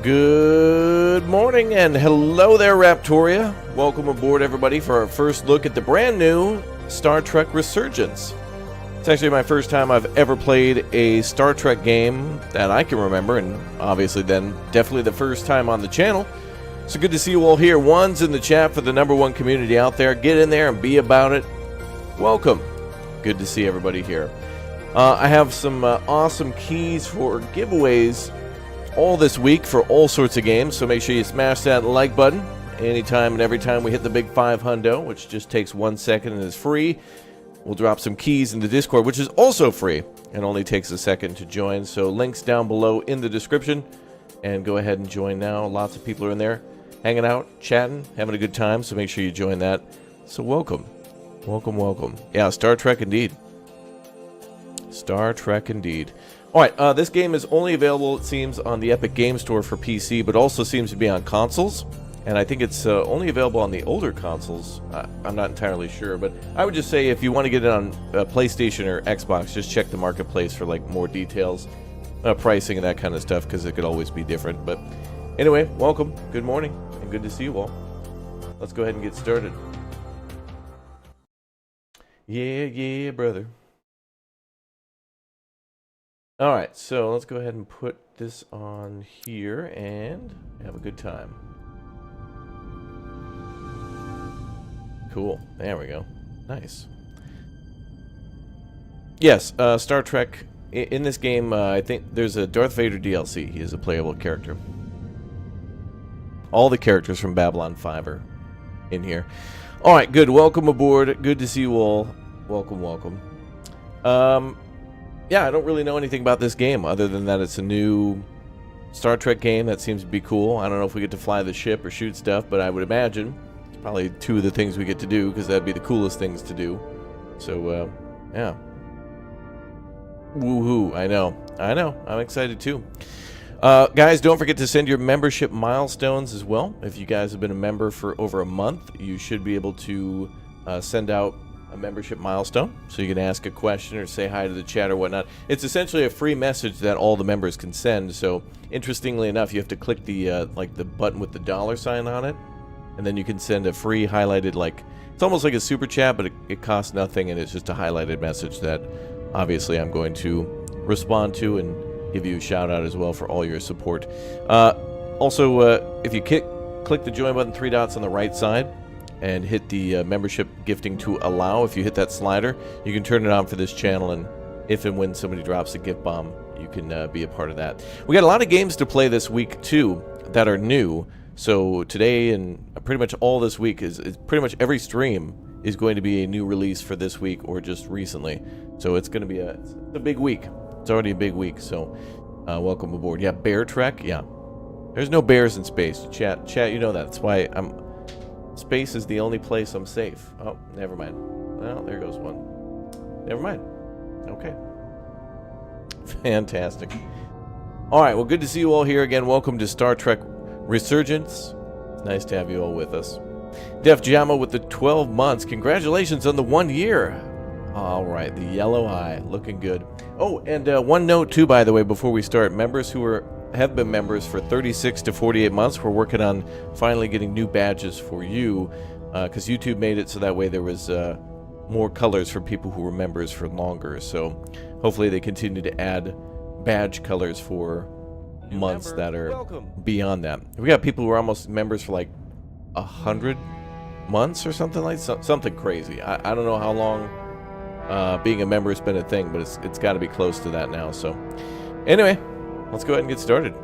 Good morning and hello there, Raptoria. Welcome aboard, everybody, for our first look at the brand new Star Trek Resurgence. It's actually my first time I've ever played a Star Trek game that I can remember, and obviously then definitely the first time on the channel. So good to see you all here. One's in the chat for the #1 community out there. Get in there and be about it. Welcome. Good to see everybody here. I have some awesome keys for giveaways all this week for all sorts of games, so make sure you smash that like button anytime and every time we hit the big 500, which just takes 1 second and is free. We'll drop some keys in the Discord, which is also free and only takes a second to join. So links down below in the description, and go ahead and join now. Lots of people are in there hanging out, chatting, having a good time, so make sure you join that. So welcome. Welcome. Yeah, Star Trek indeed. Star Trek indeed. Alright, this game is only available, it seems, on the Epic Game Store for PC, but also seems to be on consoles. And I think it's only available on the older consoles. I'm not entirely sure, but I would just say if you want to get it on PlayStation or Xbox, just check the marketplace for like more details, pricing and that kind of stuff, because it could always be different. But anyway, welcome, good morning, and good to see you all. Let's go ahead and get started. Yeah, brother. Alright, so let's go ahead and put this on here and have a good time. Cool. There we go. Nice. Yes, Star Trek. In this game, I think there's a Darth Vader DLC. He is a playable character. All the characters from Babylon 5 are in here. Alright, good. Welcome aboard. Good to see you all. Welcome. Yeah, I don't really know anything about this game other than that it's a new Star Trek game that seems to be cool. I don't know if we get to fly the ship or shoot stuff, but I would imagine it's probably two of the things we get to do, because that'd be the coolest things to do. So, yeah. Woohoo, I know. I'm excited too. Guys, don't forget to send your membership milestones as well. If you guys have been a member for over a month, you should be able to send out a membership milestone, so you can ask a question or say hi to the chat or whatnot. It's essentially a free message that all the members can send. So interestingly enough, you have to click the like the button with the $ on it, and then you can send a free highlighted, like, it's almost like a super chat, but it costs nothing, and it's just a highlighted message that obviously I'm going to respond to and give you a shout out as well for all your support. Also, if you click the join button, 3 dots on the right side, and hit the membership gifting to allow. If you hit that slider, you can turn it on for this channel, and if and when somebody drops a gift bomb, you can be a part of that. We got a lot of games to play this week too that are new. So today and pretty much all this week is pretty much every stream is going to be a new release for this week or just recently. So it's going to be it's a big week. It's already a big week. So welcome aboard. Yeah, Bear Trek. Yeah, there's no bears in space. Chat, you know that. That's why space is the only place I'm safe. Oh, never mind. Well, there goes one. Never mind. Okay. Fantastic. Alright, well, good to see you all here again. Welcome to Star Trek Resurgence. It's nice to have you all with us. Def Jama with the 12 months. Congratulations on the 1 year. Alright, the yellow eye. Looking good. Oh, and one note, too, by the way, before we start. Members who have been members for 36 to 48 months. We're working on finally getting new badges for you, because YouTube made it so that way there was more colors for people who were members for longer. So hopefully they continue to add badge colors for months that are beyond that. We got people who are almost members for like 100 months or something like something crazy. I don't know how long being a member has been a thing, but it's got to be close to that now. So anyway, let's go ahead and get started.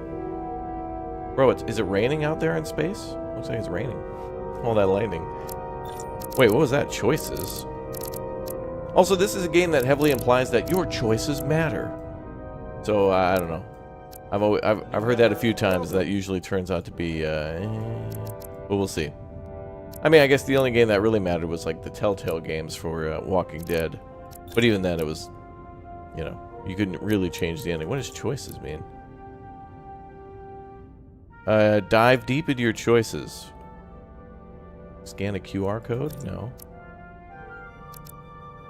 Bro, is it raining out there in space? Looks like it's raining. All that lightning. Wait, what was that? Choices. Also, this is a game that heavily implies that your choices matter. So, I don't know. I've heard that a few times. That usually turns out to be, but we'll see. I mean, I guess the only game that really mattered was like the Telltale games for Walking Dead. But even then, it was, you know, you couldn't really change the ending. What does choices mean? Dive deep into your choices. Scan a QR code? No.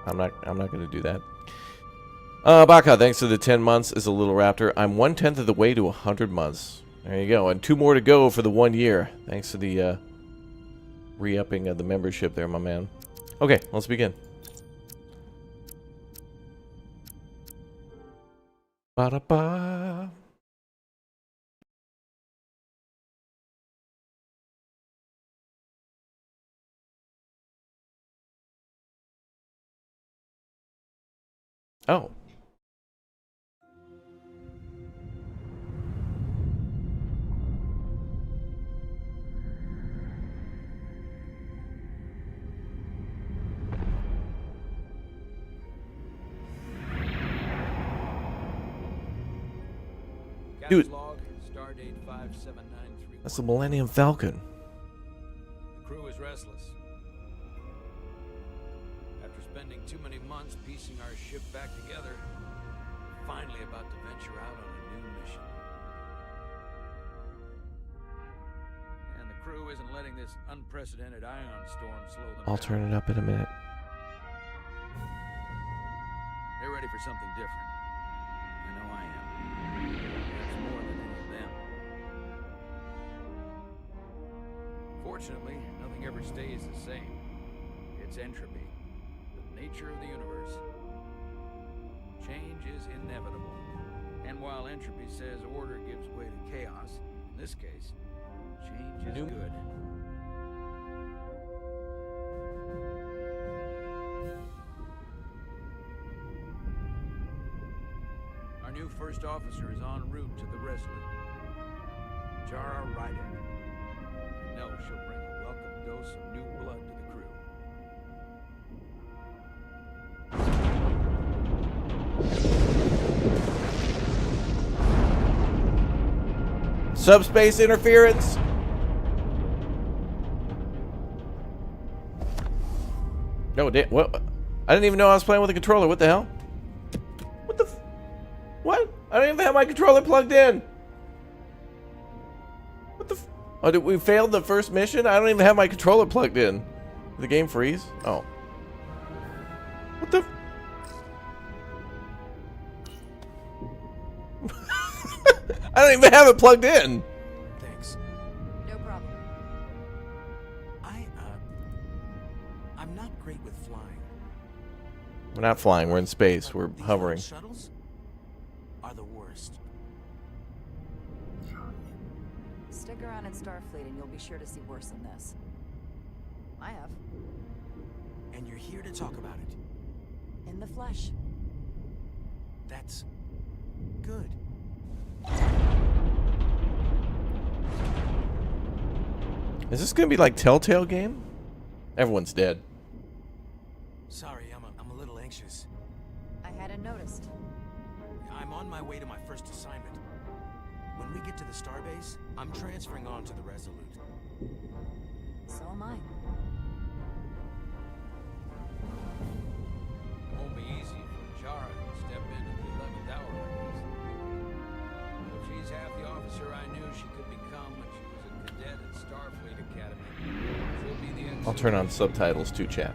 I'm not going to do that. Baka, thanks for the 10 months as a little raptor. I'm 1/10 of the way to 100 months. There you go. And 2 more to go for the 1 year. Thanks to the re-upping of the membership there, my man. Okay, let's begin. Ba-da-ba. Oh. Dude, that's the Millennium Falcon. The crew is restless. After spending too many months piecing our ship back together, we're finally about to venture out on a new mission. And the crew isn't letting this unprecedented ion storm slow them I'll down. turn it up in a minute. They're ready for something different. I know I am. That's more than any of them. Fortunately, nothing ever stays the same. It's entropy, the nature of the universe. Change is inevitable. And while entropy says order gives way to chaos, in this case, change is good. Our new first officer is en route to the Resurgence. Jara Ryder. I know she'll bring a welcome dose of new blood to the crew. Subspace interference. No, what? I didn't even know I was playing with a controller. What the hell? What the? What? I don't even have my controller plugged in. What the? Oh, did we failed the first mission? I don't even have my controller plugged in. Did the game freeze? Oh. What the? I don't even have it plugged in. Thanks. No problem. I'm not great with flying. We're not flying. We're in space. We're These hovering. shuttles are the worst. Stick around in Starfleet and you'll be sure to see worse than this. I have. And you're here to talk about it. In the flesh. That's good. Is this gonna be like Telltale game? Everyone's dead. Sorry, I'm a little anxious. I hadn't noticed. I'm on my way to my first assignment. When we get to the starbase, I'm transferring on to the Resolute. So am I. It won't be easy for Jara to step in at the 11th hour like this. But if she's half the officer I knew she could become when she was a cadet at Starfleet Academy, she'll be the I'll turn on subtitles too, chat.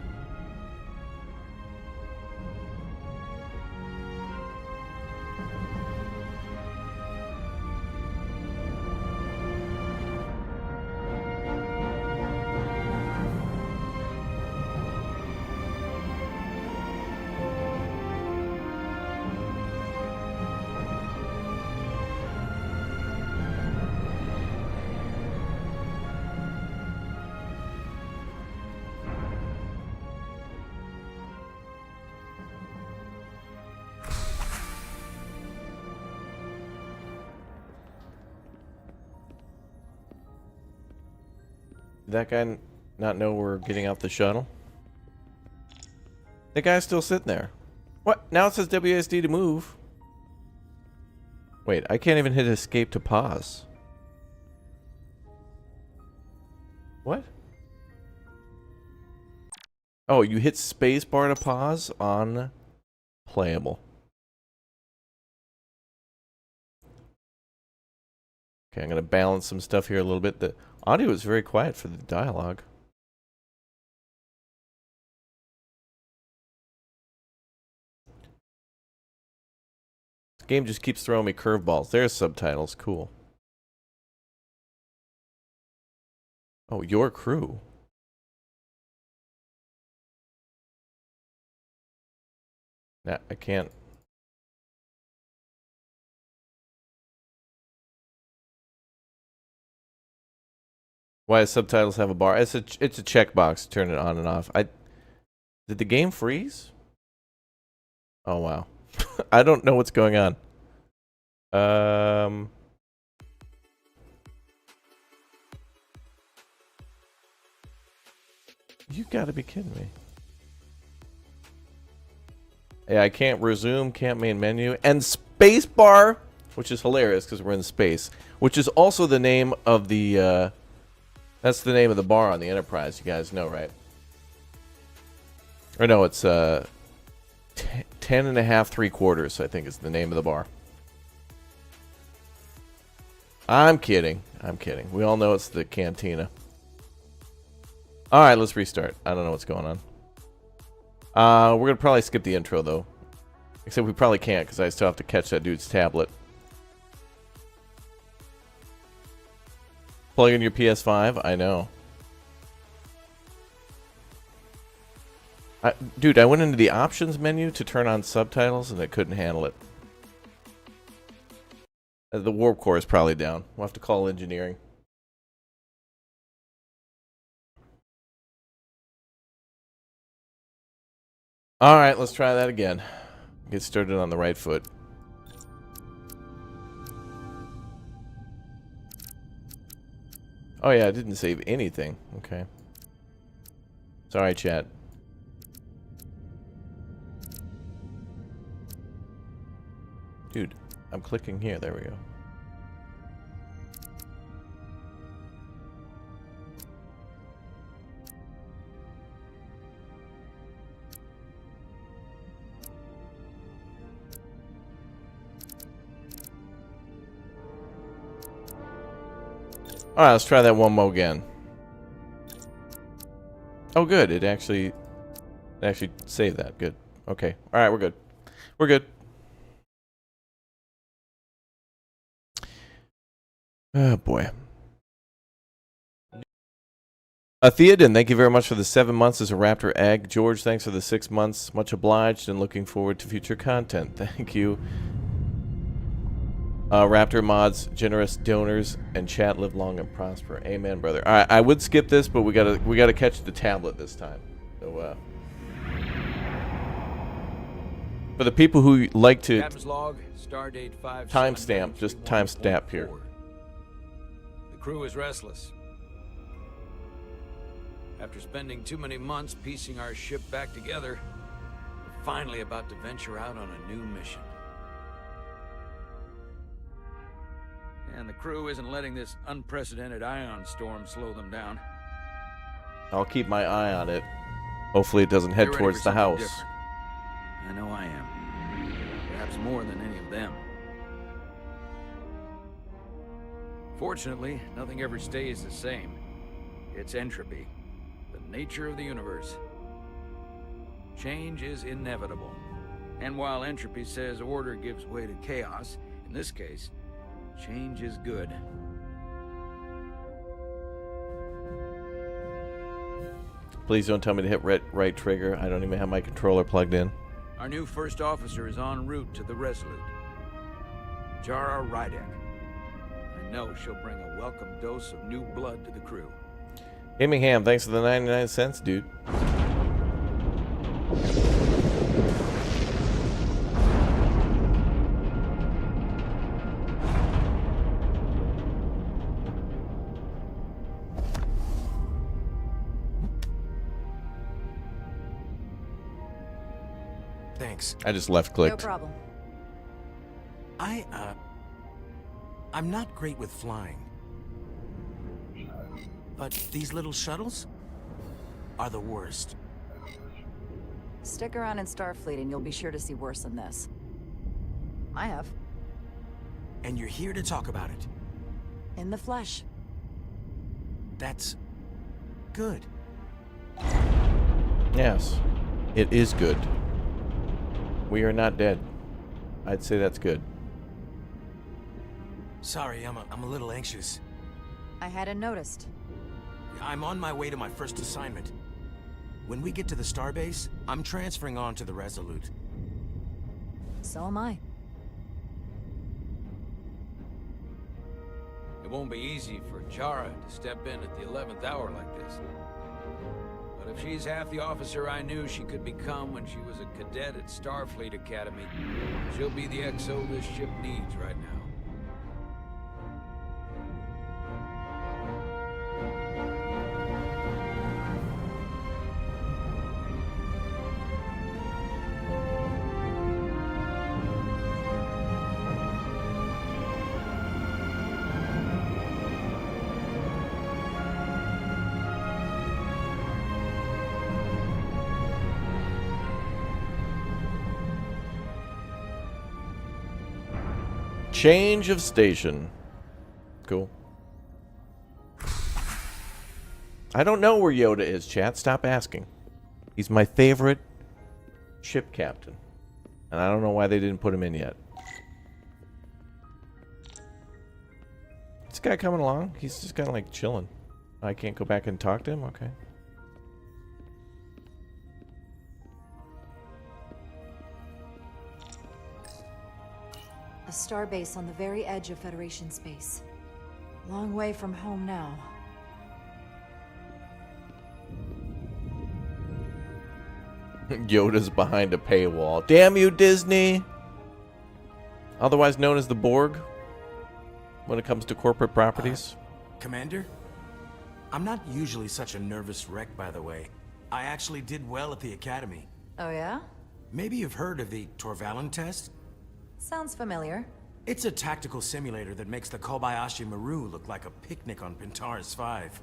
Did that guy not know we're getting out the shuttle? The guy's still sitting there. What? Now it says WSD to move. Wait, I can't even hit escape to pause. What? Oh, you hit spacebar to pause on playable. Okay, I'm going to balance some stuff here a little bit. The audio is very quiet for the dialogue. This game just keeps throwing me curveballs. There's subtitles. Cool. Oh, your crew. Nah, I can't. Why does subtitles have a bar? It's a checkbox. Turn it on and off. Did the game freeze? Oh wow. I don't know what's going on. You gotta be kidding me. Yeah, I can't resume, can't main menu, and spacebar, which is hilarious because we're in space, which is also the name of the, that's the name of the bar on the Enterprise, you guys know, right? Or no, it's, 10 and a half, 3/4, I think is the name of the bar. I'm kidding. I'm kidding. We all know it's the cantina. Alright, let's restart. I don't know what's going on. We're gonna probably skip the intro, though. Except we probably can't, because I still have to catch that dude's tablet. Plug in your PS5? I know. Dude, I went into the options menu to turn on subtitles, and it couldn't handle it. The warp core is probably down. We'll have to call engineering. Alright, let's try that again. Get started on the right foot. Oh yeah, I didn't save anything. Okay. Sorry, chat. Dude, I'm clicking here. There we go. Alright, let's try that one more again. Oh, good. It actually saved that. Good. Okay. Alright, we're good. We're good. Oh, boy. Theoden, thank you very much for the 7 months as a Raptor egg. George, thanks for the 6 months. Much obliged and looking forward to future content. Thank you. Raptor mods, generous donors, and chat live long and prosper. Amen, brother. Alright, I would skip this, but we gotta catch the tablet this time. So for the people who like to timestamp, just timestamp here. The crew is restless. After spending too many months piecing our ship back together, we're finally about to venture out on a new mission. And the crew isn't letting this unprecedented ion storm slow them down. I'll keep my eye on it. Hopefully it doesn't head towards the house. Different. I know I am. Perhaps more than any of them. Fortunately, nothing ever stays the same. It's entropy, the nature of the universe. Change is inevitable. And while entropy says order gives way to chaos, in this case, change is good. Please don't tell me to hit right trigger. I don't even have my controller plugged in. Our new first officer is en route to the Resolute. Jara Rydek. I know she'll bring a welcome dose of new blood to the crew. Gamingham, thanks for the 99 cents, dude. Thanks. I just left clicked. No problem. I'm not great with flying. But these little shuttles are the worst. Stick around in Starfleet and you'll be sure to see worse than this. I have. And you're here to talk about it. In the flesh. That's good. Yes, it is good. We are not dead. I'd say that's good. Sorry, I'm a little anxious. I hadn't noticed. I'm on my way to my first assignment. When we get to the starbase, I'm transferring on to the Resolute. So am I. It won't be easy for Jara to step in at the 11th hour like this. But if she's half the officer I knew she could become when she was a cadet at Starfleet Academy, she'll be the XO this ship needs right now. Change of station. Cool. I don't know where Yoda is, chat. Stop asking. He's my favorite ship captain. And I don't know why they didn't put him in yet. This guy coming along? He's just kind of like chilling. I can't go back and talk to him? Okay. A starbase on the very edge of Federation space. Long way from home now. Yoda's behind a paywall. Damn you, Disney! Otherwise known as the Borg when it comes to corporate properties. Commander? I'm not usually such a nervous wreck, by the way. I actually did well at the Academy. Oh yeah? Maybe you've heard of the Torvalin test? Sounds familiar. It's a tactical simulator that makes the Kobayashi Maru look like a picnic on Pintaris 5.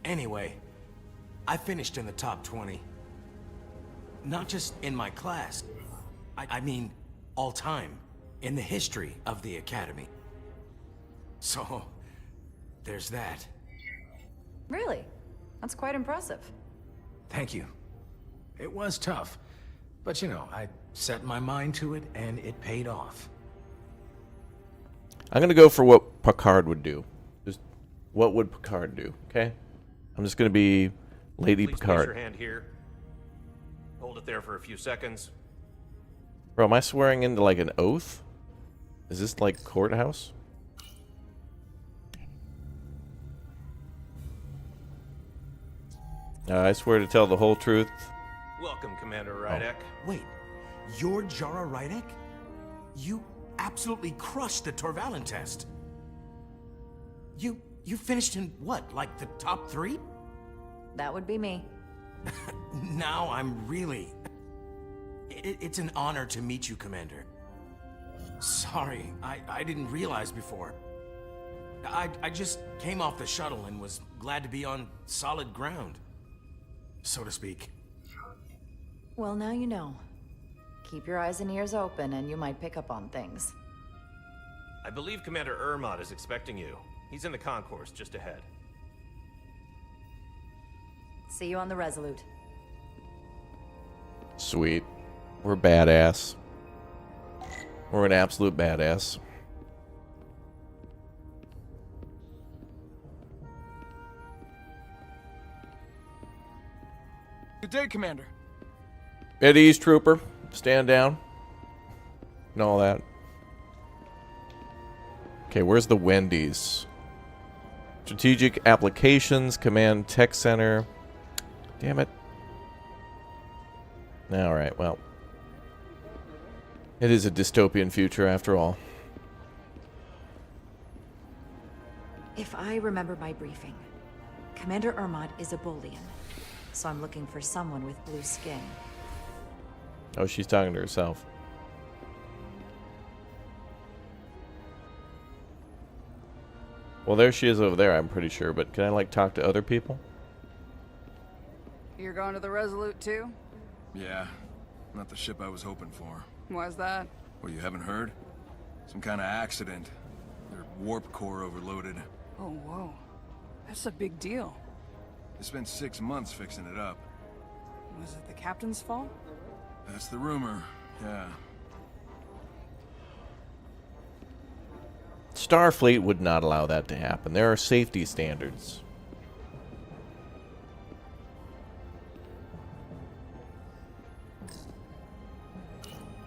Anyway, I finished in the top 20. Not just in my class. I mean, all time. In the history of the Academy. So, there's that. Really? That's quite impressive. Thank you. It was tough. But you know, I set my mind to it and it paid off. I'm gonna go for what Picard would do. Just what would Picard do? Okay, I'm just gonna be Lady Please Picard. place your hand here. Hold it there for a few seconds. Bro, am I swearing into like an oath? Is this like courthouse? I swear to tell the whole truth. Welcome, Commander Rydek. Wait, you're Jara Rydek? You absolutely crushed the Torvalin test. You finished in what, like the top 3? That would be me. Now I'm really... It's an honor to meet you, Commander. Sorry, I didn't realize before. I just came off the shuttle and was glad to be on solid ground, so to speak. Well, now you know. Keep your eyes and ears open and you might pick up on things. I believe Commander Ermot is expecting you. He's in the concourse just ahead. See you on the Resolute. Sweet. We're badass. We're an absolute badass. Good day, Commander. At ease, trooper. Stand down. And all that. Okay, where's the Wendy's? Strategic Applications, Command Tech Center. Damn it. Alright, well. It is a dystopian future after all. If I remember my briefing, Commander Ermot is a Bolian, so I'm looking for someone with blue skin. Oh, she's talking to herself. Well, there she is over there, I'm pretty sure, but can I, like, talk to other people? You're going to the Resolute too? Yeah, not the ship I was hoping for. Why's that? Well, you haven't heard? Some kind of accident. Their warp core overloaded. Oh, whoa. That's a big deal. They spent 6 months fixing it up. Was it the captain's fault? That's the rumor, yeah. Starfleet would not allow that to happen. There are safety standards.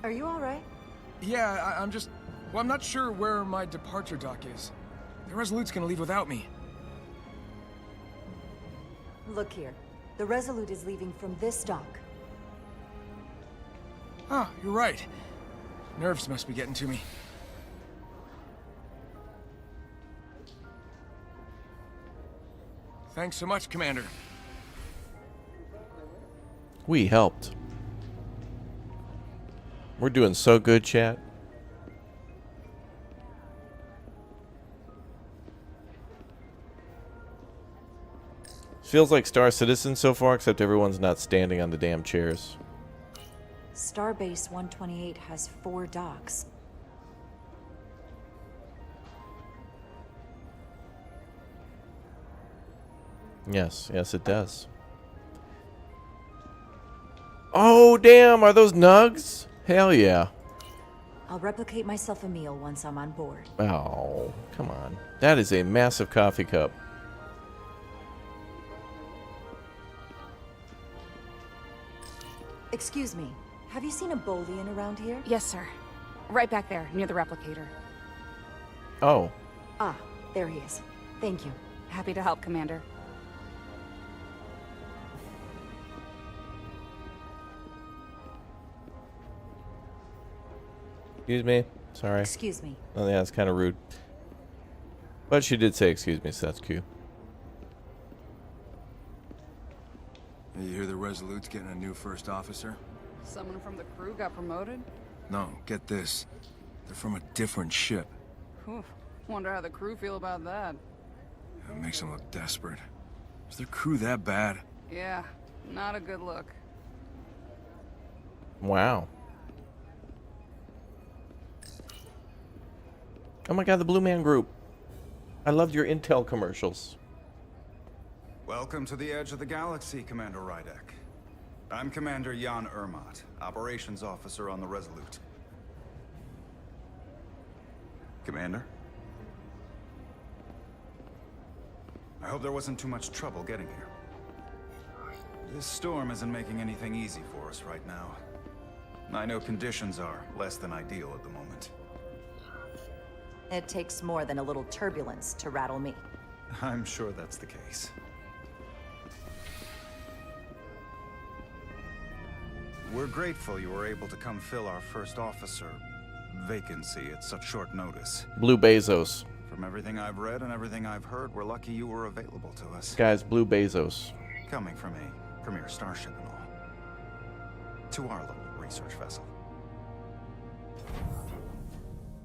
Are you alright? Yeah, I'm just... Well, I'm not sure where my departure dock is. The Resolute's gonna leave without me. Look here. The Resolute is leaving from this dock. Oh, you're right. Nerves must be getting to me. Thanks so much, Commander. We helped. We're doing so good, chat. Feels like Star Citizen so far, except everyone's not standing on the damn chairs. Starbase 128 has 4 docks. Yes, yes it does. Oh, damn, are those nugs? Hell yeah. I'll replicate myself a meal once I'm on board. Oh, come on. That is a massive coffee cup. Excuse me, have you seen a Bolian around here? Yes, sir. Right back there, near the replicator. Oh. Ah, there he is. Thank you. Happy to help, Commander. Excuse me. Sorry. Excuse me. Oh, yeah, that's kind of rude. But she did say excuse me, so that's cute. You hear the Resolute's getting a new first officer? Someone from the crew got promoted? No, get this. They're from a different ship. Whew. Wonder how the crew feel about that. It makes them look desperate. Is their crew that bad? Yeah, not a good look. Wow. Oh my god, the Blue Man Group. I loved your Intel commercials. Welcome to the edge of the galaxy, Commander Rydek. I'm Commander Jan Ermot, Operations Officer on the Resolute. Commander? I hope there wasn't too much trouble getting here. This storm isn't making anything easy for us right now. I know conditions are less than ideal at the moment. It takes more than a little turbulence to rattle me. I'm sure that's the case. We're grateful you were able to come fill our first officer vacancy at such short notice. Blue Bezos. From everything I've read and everything I've heard, we're lucky you were available to us. Guys, Blue Bezos. Coming from a premier starship and all. To our little research vessel.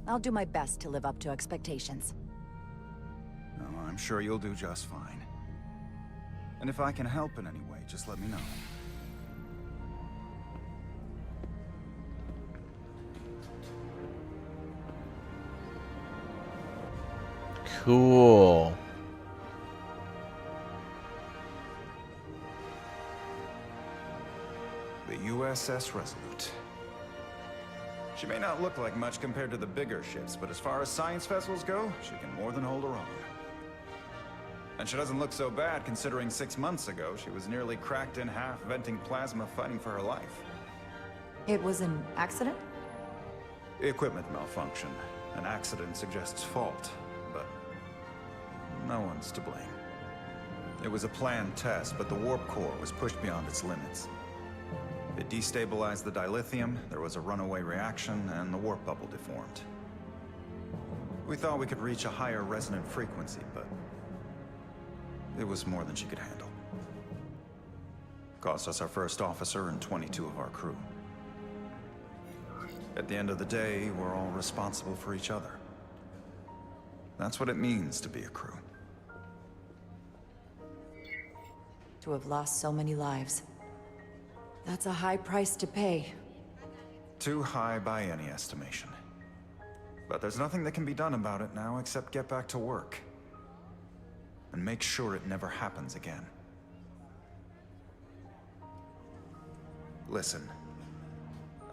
I'll do my best to live up to expectations. Oh, I'm sure you'll do just fine. And if I can help in any way, just let me know. Cool. The USS Resolute. She may not look like much compared to the bigger ships, but as far as science vessels go, she can more than hold her own. And she doesn't look so bad considering 6 months ago she was nearly cracked in half, venting plasma, fighting for her life. It was an accident? Equipment malfunction. An accident suggests fault, but no one's to blame. It was a planned test, but the warp core was pushed beyond its limits. It destabilized the dilithium, there was a runaway reaction, and the warp bubble deformed. We thought we could reach a higher resonant frequency, but it was more than she could handle. Cost us our first officer and 22 of our crew. At the end of the day, we're all responsible for each other. That's what it means to be a crew. To have lost so many lives. That's a high price to pay. Too high by any estimation. But there's nothing that can be done about it now except get back to work. And make sure it never happens again. Listen.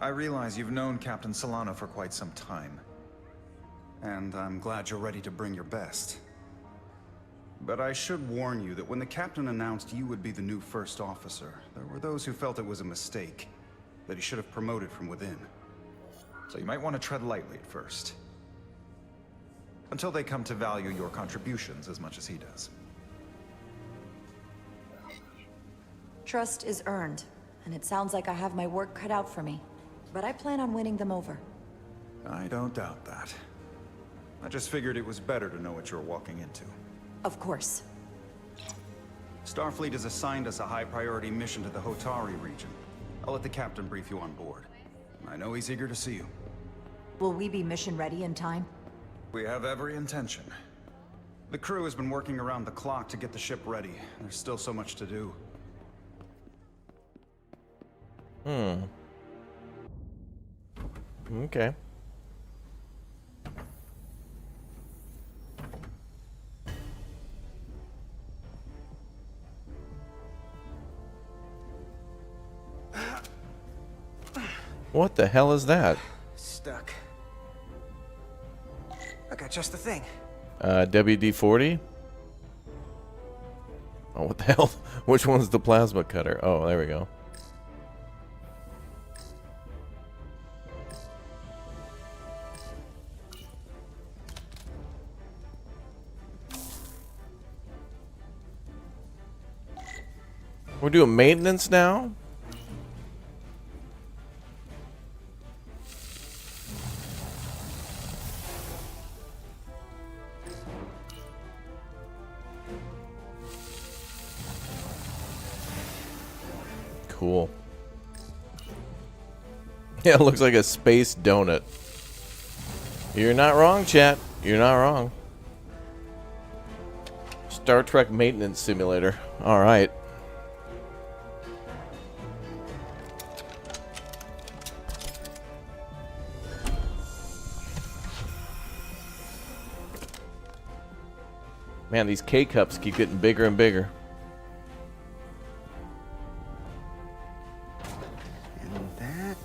I realize you've known Captain Solano for quite some time. And I'm glad you're ready to bring your best. But I should warn you that when the captain announced you would be the new first officer, there were those who felt it was a mistake, that he should have promoted from within. So you might want to tread lightly at first. Until they come to value your contributions as much as he does. Trust is earned, and it sounds like I have my work cut out for me. But I plan on winning them over. I don't doubt that. I just figured it was better to know what you're walking into. Of course. Starfleet has assigned us a high-priority mission to the Hotari region. I'll let the captain brief you on board. I know he's eager to see you. Will we be mission ready in time? We have every intention. The crew has been working around the clock to get the ship ready. There's still so much to do. Okay. What the hell is that? Stuck. I got just the thing. WD-40? Oh, what the hell? Which one's the plasma cutter? Oh, there we go. We're doing maintenance now? Cool. Yeah, it looks like a space donut. You're not wrong, chat. You're not wrong. Star Trek Maintenance Simulator. Alright. Man, these K-cups keep getting bigger and bigger. And that...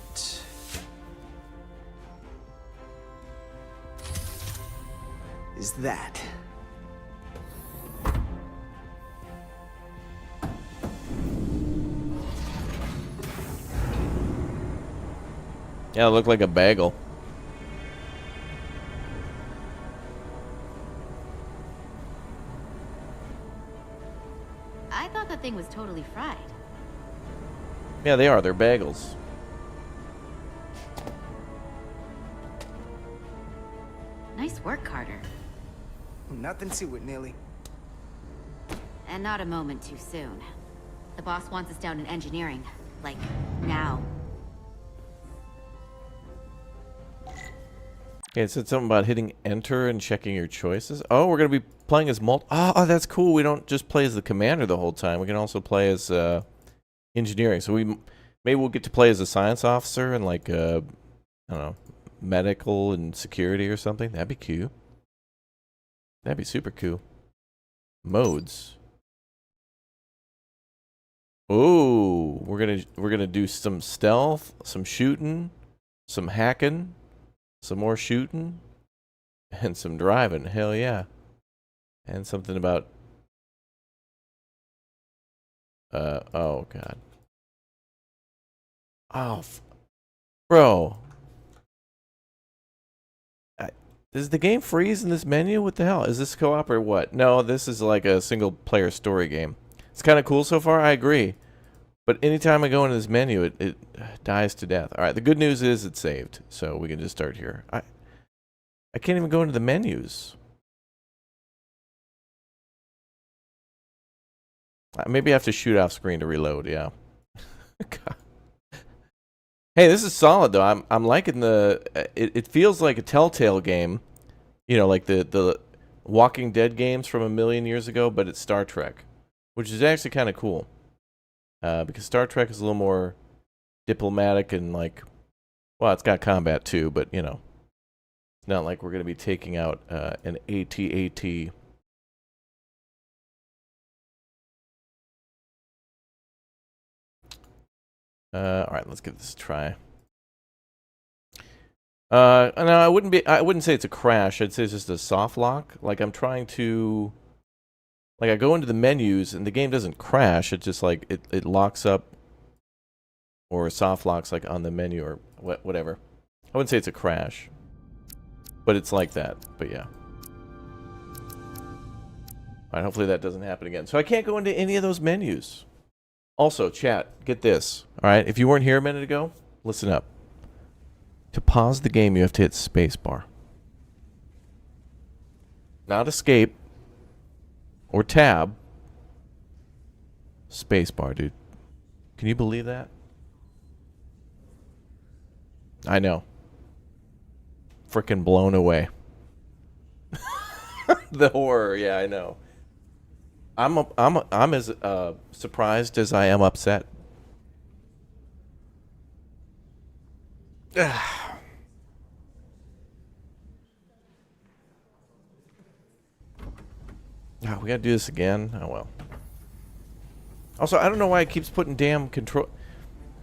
is that. Yeah, it looked like a bagel. I thought that thing was totally fried. Yeah, they are. They're bagels. Nice work, Carter. Nothing to it, Neely. And not a moment too soon. The boss wants us down in engineering. Like, now. Okay, it said something about hitting enter and checking your choices. Oh, we're going to be playing as Oh, that's cool. We don't just play as the commander the whole time. We can also play as engineering. So maybe we'll get to play as a science officer and like, I don't know, medical and security or something. That'd be cool. That'd be super cool. Modes. Oh, we're gonna do some stealth, some shooting, some hacking, some more shooting, and some driving. Hell yeah. And something about oh god. Oh, bro. Does the game freeze in this menu? What the hell? Is this co-op or what? No, this is like a single-player story game. It's kind of cool so far, I agree. But anytime I go into this menu, it dies to death. Alright, the good news is it's saved. So we can just start here. I can't even go into the menus. Maybe I have to shoot off screen to reload, yeah. God. Hey, this is solid though. I'm liking the it feels like a Telltale game. You know, like the Walking Dead games from a million years ago, but it's Star Trek, which is actually kind of cool. Because Star Trek is a little more diplomatic and like, well, it's got combat too, but you know, it's not like we're going to be taking out an AT-AT. All right, let's give this a try. No, I wouldn't say it's a crash. I'd say it's just a soft lock. Like I'm trying to, like I go into the menus and the game doesn't crash. It's just like it locks up, or soft locks like on the menu or whatever. I wouldn't say it's a crash, but it's like that. But yeah. All right, hopefully that doesn't happen again. So I can't go into any of those menus. Also, chat, get this. All right, if you weren't here a minute ago, listen up. To pause the game, you have to hit spacebar. Not escape or tab. Spacebar, dude. Can you believe that? I know. Frickin' blown away. The horror, yeah, I know. I'm as surprised as I am upset. Oh, we gotta do this again. Oh well. Also, I don't know why it keeps putting damn control.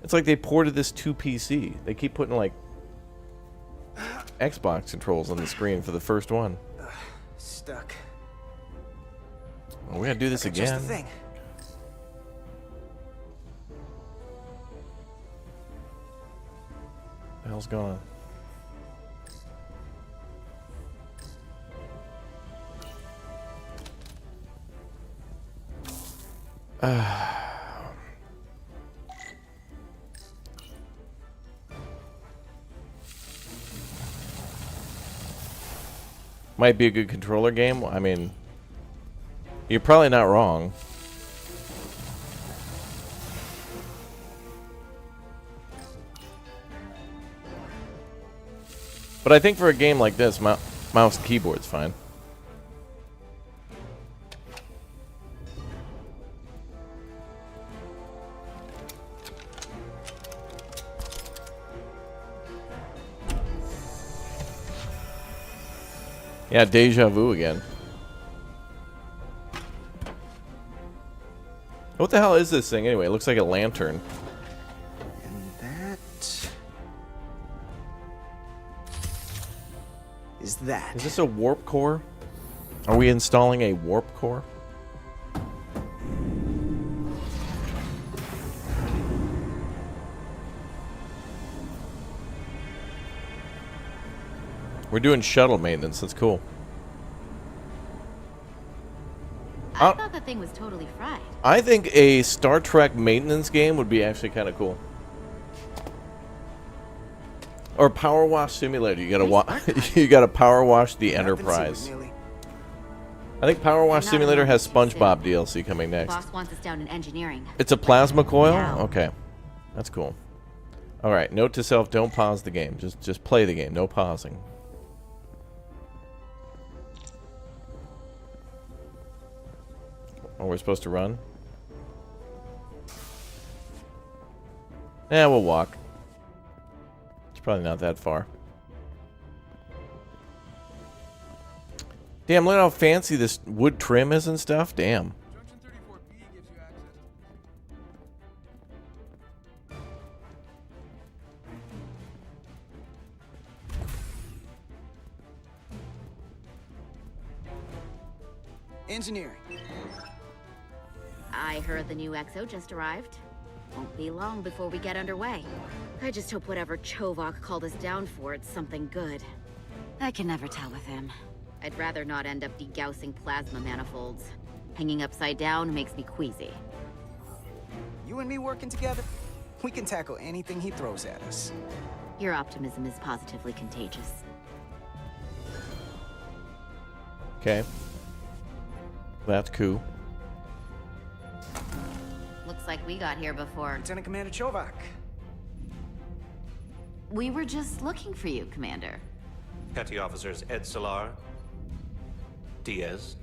It's like they ported this to PC. They keep putting like Xbox controls on the screen for the first one. Stuck. Well, we gotta do this again. Just the thing. What the hell's going on? Might be a good controller game. I mean, you're probably not wrong. But I think for a game like this, mouse and keyboard's fine. Yeah, deja vu again. What the hell is this thing anyway? It looks like a lantern. And that is that. Is this a warp core? Are we installing a warp core? We're doing shuttle maintenance. That's cool. I thought the thing was totally fried. I think a Star Trek maintenance game would be actually kind of cool. Or power wash simulator. You gotta you gotta power wash the Enterprise. I think Power Wash Simulator has SpongeBob DLC coming next. Boss wants us down in engineering. It's a plasma coil? Now. Okay. That's cool. Alright, note to self, don't pause the game. Just play the game, no pausing. Oh, we're supposed to run? Yeah, we'll walk. It's probably not that far. Damn, look at how fancy this wood trim is and stuff. Damn. Engineering. I heard the new XO just arrived. Won't be long before we get underway. I just hope whatever Chovok called us down for, it's something good. I can never tell with him. I'd rather not end up degaussing plasma manifolds. Hanging upside down makes me queasy. You and me working together, we can tackle anything he throws at us. Your optimism is positively contagious. Okay. That's cool. Looks like we got here before. Lieutenant Commander Chovok. We were just looking for you, Commander. Petty Officers Ed Solar, Diaz.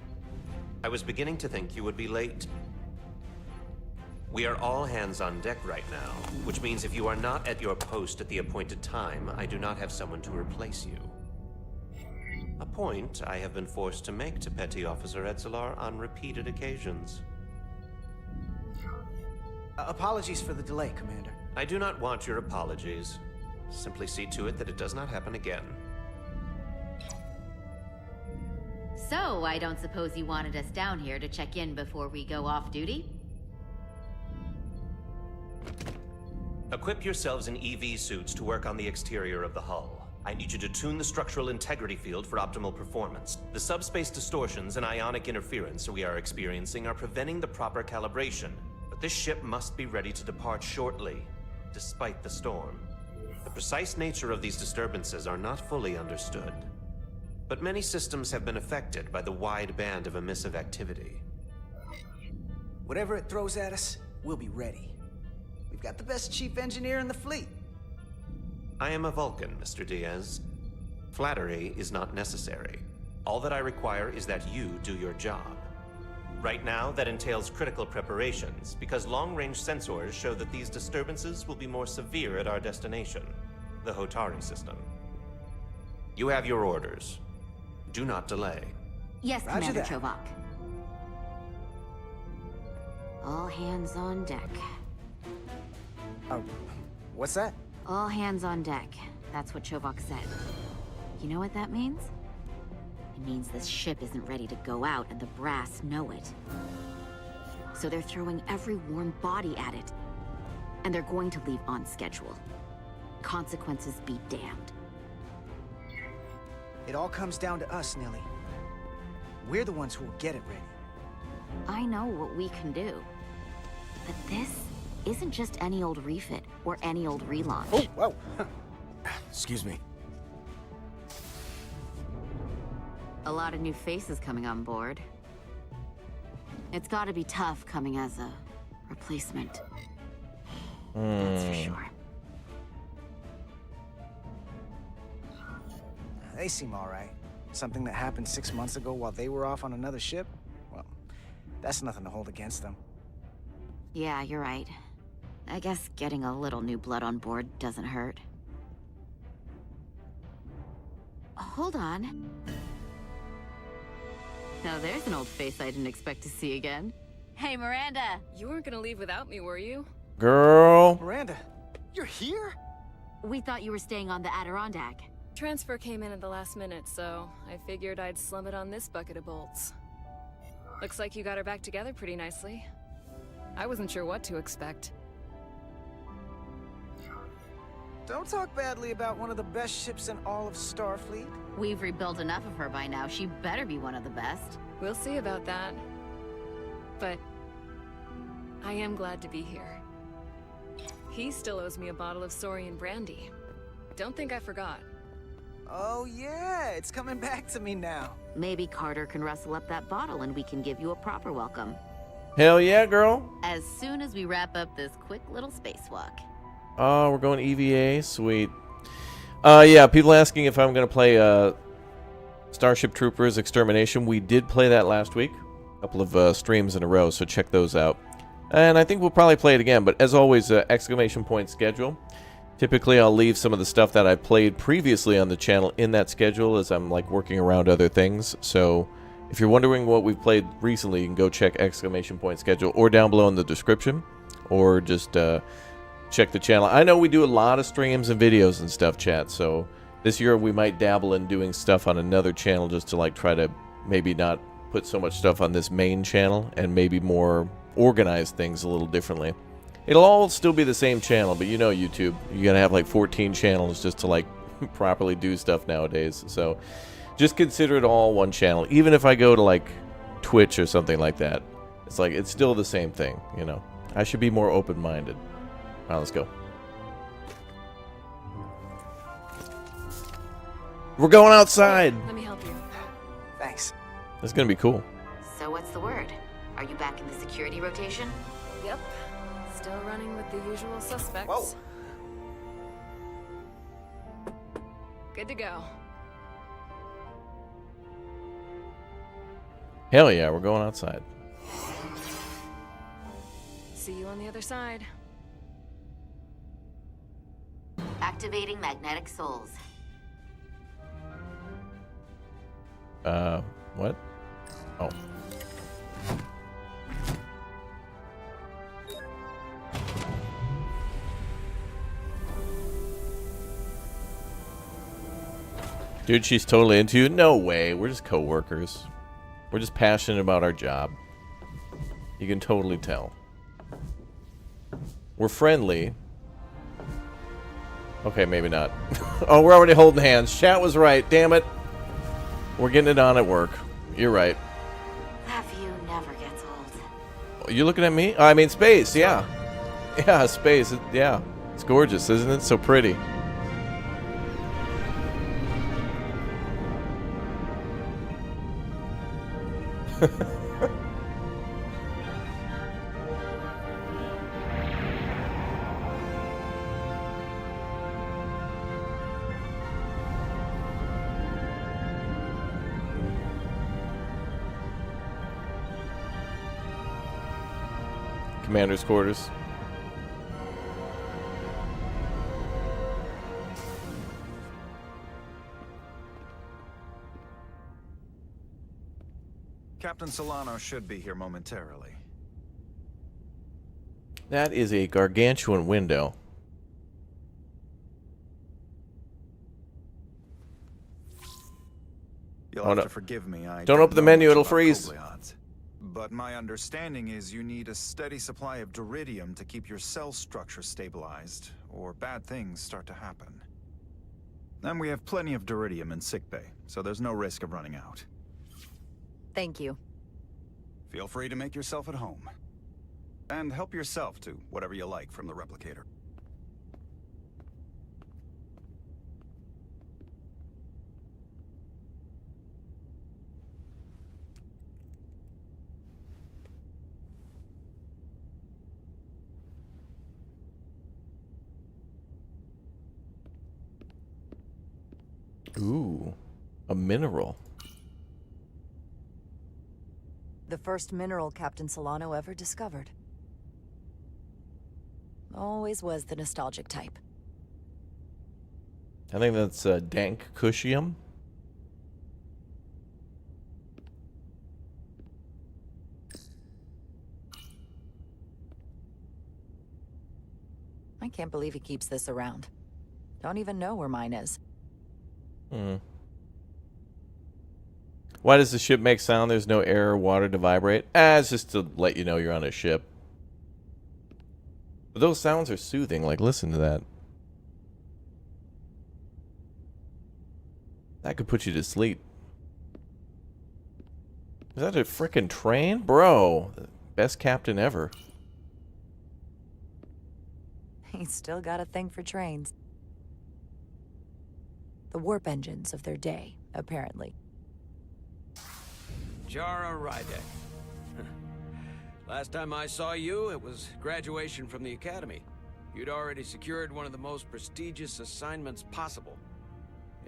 I was beginning to think you would be late. We are all hands on deck right now, which means if you are not at your post at the appointed time, I do not have someone to replace you. A point I have been forced to make to Petty Officer Edsolar on repeated occasions. Apologies for the delay, Commander. I do not want your apologies. Simply see to it that it does not happen again. So, I don't suppose you wanted us down here to check in before we go off duty? Equip yourselves in EV suits to work on the exterior of the hull. I need you to tune the structural integrity field for optimal performance. The subspace distortions and ionic interference we are experiencing are preventing the proper calibration. But this ship must be ready to depart shortly, despite the storm. The precise nature of these disturbances are not fully understood. But many systems have been affected by the wide band of emissive activity. Whatever it throws at us, we'll be ready. We've got the best chief engineer in the fleet. I am a Vulcan, Mr. Diaz. Flattery is not necessary. All that I require is that you do your job. Right now, that entails critical preparations, because long-range sensors show that these disturbances will be more severe at our destination, the Hotari system. You have your orders. Do not delay. Yes, Roger Commander that. Chovak. All hands on deck. What's that? All hands on deck. That's what Chovak said. You know what that means? It means this ship isn't ready to go out, and the brass know it. So they're throwing every warm body at it. And they're going to leave on schedule. Consequences be damned. It all comes down to us, Nilly. We're the ones who will get it ready. I know what we can do. But this isn't just any old refit or any old relaunch. Oh, whoa. Excuse me. A lot of new faces coming on board. It's gotta be tough coming as a replacement. That's for sure. They seem all right. Something that happened 6 months ago while they were off on another ship? Well, that's nothing to hold against them. Yeah, you're right. I guess getting a little new blood on board doesn't hurt. Hold on. Now there's an old face I didn't expect to see again. Hey, Miranda! You weren't gonna leave without me, were you? Girl. Miranda, you're here? We thought you were staying on the Adirondack. Transfer came in at the last minute, so I figured I'd slum it on this bucket of bolts. Looks like you got her back together pretty nicely. I wasn't sure what to expect. Don't talk badly about one of the best ships in all of Starfleet. We've rebuilt enough of her by now. She better be one of the best. We'll see about that. But I am glad to be here. He still owes me a bottle of Saurian brandy. Don't think I forgot. Oh yeah, it's coming back to me now. Maybe Carter can rustle up that bottle and we can give you a proper welcome. Hell yeah, girl. As soon as we wrap up this quick little spacewalk. Oh, we're going EVA. Sweet. Yeah, people asking if I'm going to play Starship Troopers Extermination. We did play that last week. A couple of streams in a row, so check those out. And I think we'll probably play it again, but as always, exclamation point schedule. Typically, I'll leave some of the stuff that I played previously on the channel in that schedule as I'm like working around other things. So if you're wondering what we've played recently, you can go check exclamation point schedule or down below in the description, or just check the channel. I know we do a lot of streams and videos and stuff, chat, so this year we might dabble in doing stuff on another channel just to like try to maybe not put so much stuff on this main channel and maybe more organize things a little differently. It'll all still be the same channel, but you know YouTube, you gotta have like 14 channels just to like properly do stuff nowadays. So just consider it all one channel. Even if I go to like Twitch or something like that, it's like it's still the same thing, you know. I should be more open-minded. All right, let's go. We're going outside. Let me help you. Thanks. That's gonna be cool. So what's the word? Are you back in the security rotation? Yep. Still running with the usual suspects. Whoa. Good to go. Hell yeah, we're going outside. See you on the other side. Activating magnetic souls. What? Oh. Dude, she's totally into you? No way. We're just co-workers. We're just passionate about our job. You can totally tell. We're friendly. Okay, maybe not. Oh, we're already holding hands. Chat was right. Damn it. We're getting it on at work. You're right. That view never gets old. You looking at me? I mean, space. Yeah. Yeah, space. Yeah. It's gorgeous, isn't it? So pretty. Commander's quarters. Captain Solano should be here momentarily. That is a gargantuan window. You'll have to forgive me. I don't open the know menu, much it'll about freeze. Kobleons. But my understanding is you need a steady supply of Diridium to keep your cell structure stabilized, or bad things start to happen. And we have plenty of Diridium in sickbay, so there's no risk of running out. Thank you. Feel free to make yourself at home. And help yourself to whatever you like from the replicator. Ooh, a mineral. The first mineral Captain Solano ever discovered. Always was the nostalgic type. I think that's dank cushium. I can't believe he keeps this around. Don't even know where mine is. Why does the ship make sound? There's no air or water to vibrate. It's just to let you know you're on a ship. But those sounds are soothing. Like, listen to that. That could put you to sleep. Is that a frickin' train? Bro, best captain ever. He's still got a thing for trains. The warp engines of their day, apparently. Jara Rydek. Last time I saw you, it was graduation from the Academy. You'd already secured one of the most prestigious assignments possible.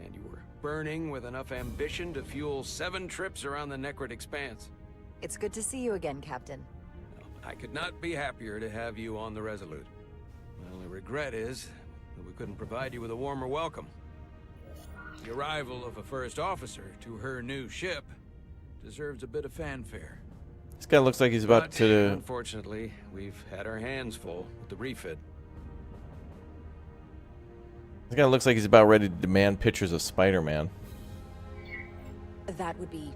And you were burning with enough ambition to fuel 7 trips around the Necrid Expanse. It's good to see you again, Captain. I could not be happier to have you on the Resolute. My only regret is that we couldn't provide you with a warmer welcome. The arrival of a first officer to her new ship deserves a bit of fanfare. This guy looks like he's about to... Unfortunately, we've had our hands full with the refit. This guy looks like he's about ready to demand pictures of Spider-Man. That would be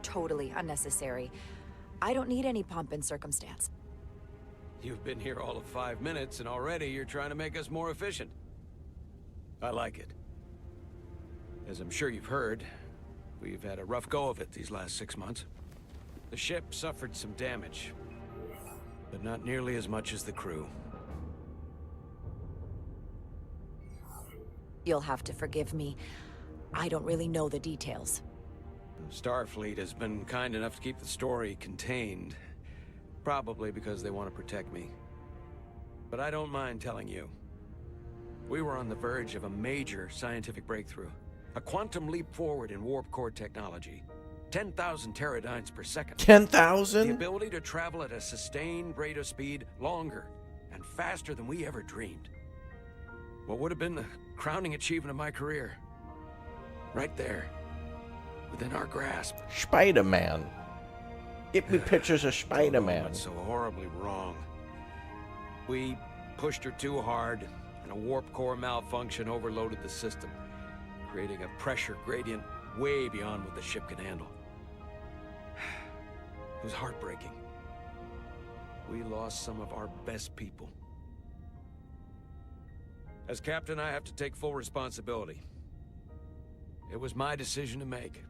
totally unnecessary. I don't need any pomp and circumstance. You've been here all of 5 minutes, and already you're trying to make us more efficient. I like it. As I'm sure you've heard, we've had a rough go of it these last 6 months. The ship suffered some damage, but not nearly as much as the crew. You'll have to forgive me. I don't really know the details. Starfleet has been kind enough to keep the story contained, probably because they want to protect me. But I don't mind telling you. We were on the verge of a major scientific breakthrough. A quantum leap forward in warp core technology. 10,000 teradynes per second. 10,000? The ability to travel at a sustained rate of speed longer and faster than we ever dreamed. What would have been the crowning achievement of my career. Right there. Within our grasp. Spider-Man. Get me pictures of Spider-Man. What's so horribly wrong? We pushed her too hard, and a warp core malfunction overloaded the system, creating a pressure gradient way beyond what the ship could handle. It was heartbreaking. We lost some of our best people. As captain, I have to take full responsibility. It was my decision to make,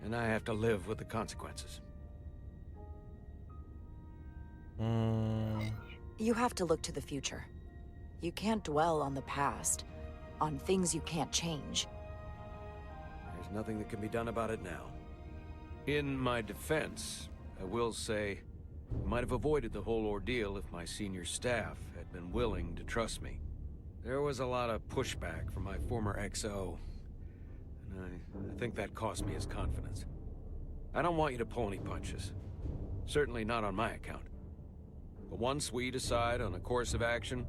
and I have to live with the consequences. You have to look to the future. You can't dwell on the past, on things you can't change. There's nothing that can be done about it now. In my defense, I will say, I might have avoided the whole ordeal if my senior staff had been willing to trust me. There was a lot of pushback from my former XO, and I think that cost me his confidence. I don't want you to pull any punches. Certainly not on my account. But once we decide on a course of action,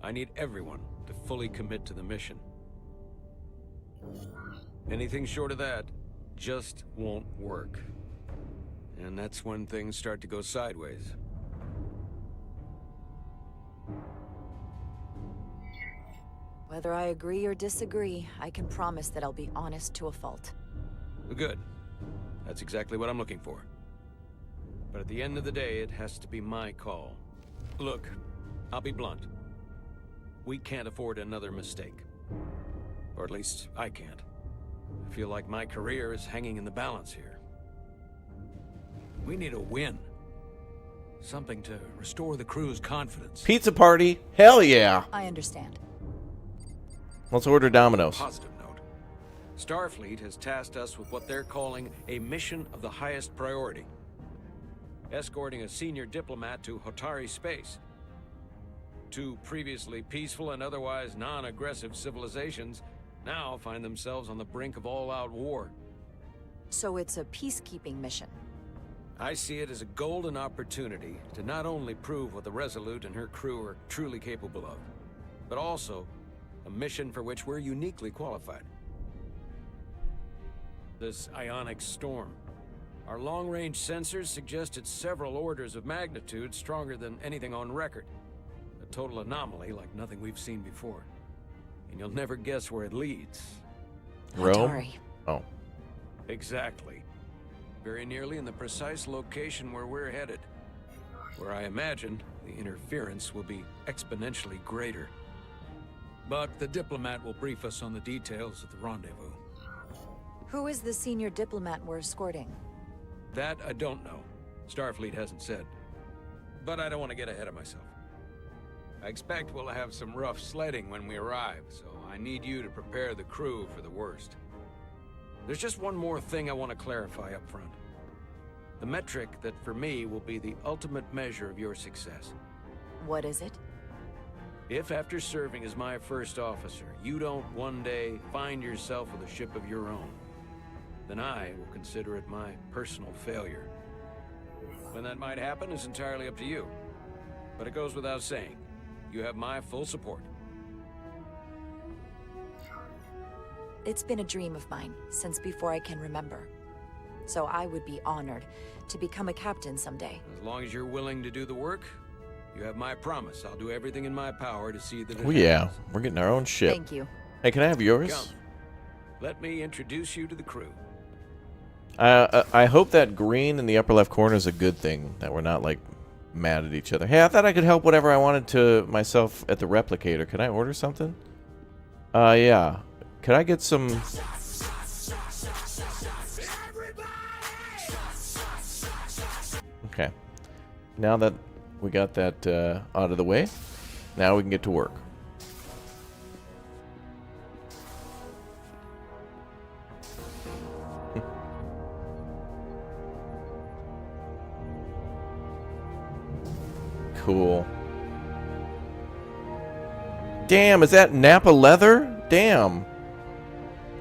I need everyone to fully commit to the mission. Anything short of that just won't work. And that's when things start to go sideways. Whether I agree or disagree, I can promise that I'll be honest to a fault. Good. That's exactly what I'm looking for. But at the end of the day, it has to be my call. Look, I'll be blunt. We can't afford another mistake. Or at least, I can't. I feel like my career is hanging in the balance here. We need a win. Something to restore the crew's confidence. Pizza party? Hell yeah. I understand. Let's order Domino's. Positive note. Starfleet has tasked us with what they're calling a mission of the highest priority. Escorting a senior diplomat to Hotari space. Two previously peaceful and otherwise non-aggressive civilizations now find themselves on the brink of all-out war. So it's a peacekeeping mission. I see it as a golden opportunity to not only prove what the Resolute and her crew are truly capable of, but also a mission for which we're uniquely qualified. This ionic storm. Our long-range sensors suggest it's several orders of magnitude stronger than anything on record. A total anomaly like nothing we've seen before. And you'll never guess where it leads. Rome? Hotari. Oh. Exactly. Very nearly in the precise location where we're headed. Where I imagine the interference will be exponentially greater. But the diplomat will brief us on the details of the rendezvous. Who is the senior diplomat we're escorting? That I don't know. Starfleet hasn't said. But I don't want to get ahead of myself. I expect we'll have some rough sledding when we arrive, so I need you to prepare the crew for the worst. There's just one more thing I want to clarify up front. The metric that for me will be the ultimate measure of your success. What is it? If after serving as my first officer, you don't one day find yourself with a ship of your own, then I will consider it my personal failure. When that might happen is entirely up to you. But it goes without saying, you have my full support. It's been a dream of mine since before I can remember. So I would be honored to become a captain someday. As long as you're willing to do the work, you have my promise. I'll do everything in my power to see that it Oh yeah, happens. we're getting our own ship. Thank you. Hey, can I have yours? Come. Let me introduce you to the crew. I hope that green in the upper left corner is a good thing, that we're not, like, mad at each other. Hey, I thought I could help whatever I wanted to myself at the replicator. Can I order something? Yeah. Could I get some... Okay. Now that we got that out of the way, now we can get to work. Cool. Damn, is that Napa leather? Damn.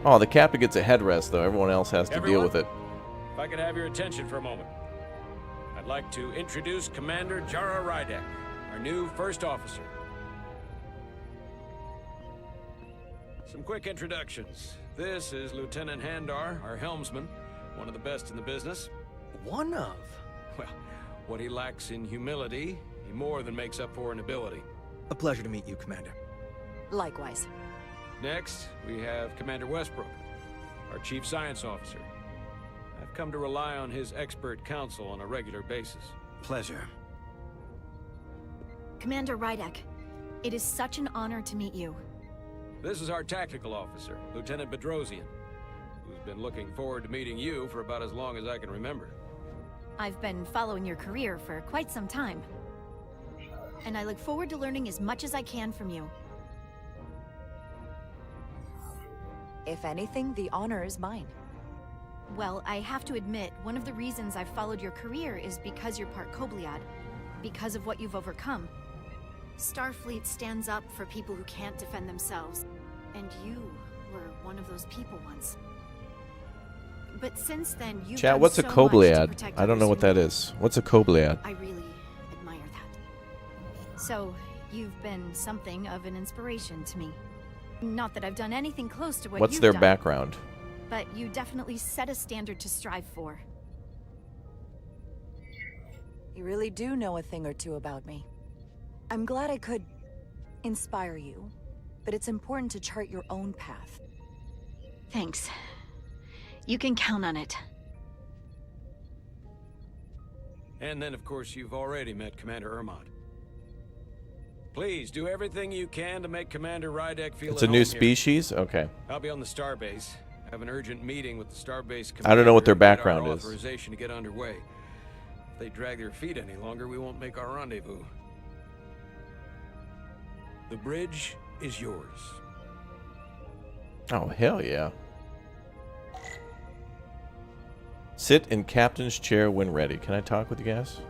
Oh, the captain gets a headrest, though. Everyone else has to deal with it. If I could have your attention for a moment. I'd like to introduce Commander Jara Rydek, our new first officer. Some quick introductions. This is Lieutenant Handar, our helmsman, one of the best in the business. One of? Well, what he lacks in humility, he more than makes up for in ability. A pleasure to meet you, Commander. Likewise. Next, we have Commander Westbrook, our Chief Science Officer. I've come to rely on his expert counsel on a regular basis. Pleasure. Commander Rydek, It is such an honor to meet you. This is our tactical officer, Lieutenant Bedrosian, who's been looking forward to meeting you for about as long as I can remember. I've been following your career for quite some time. And I look forward to learning as much as I can from you. If anything, the honor is mine. Well, I have to admit, one of the reasons I've followed your career is because you're part Kobliad. Because of what you've overcome. Starfleet stands up for people who can't defend themselves. And you were one of those people once. But since then, you've Chat, done what's a so much to Kobliad? protect I don't know what that others. is. What's a Kobliad? I really admire that. So, you've been something of an inspiration to me. Not that I've done anything close to what What's you've their done, background? but you definitely set a standard to strive for. You really do know a thing or two about me. I'm glad I could inspire you, but it's important to chart your own path. Thanks. You can count on it. And then, of course, you've already met Commander Ermont. Please, do everything you can to make Commander Rydek feel It's at a new home here. species? Okay. I'll be on the starbase. I have an urgent meeting with the starbase commander. I don't know what their to get our background is. Authorization to get underway. If they drag their feet any longer, we won't make our rendezvous. The bridge is yours. Oh, hell yeah. Sit in captain's chair when ready. Can I talk with you guys?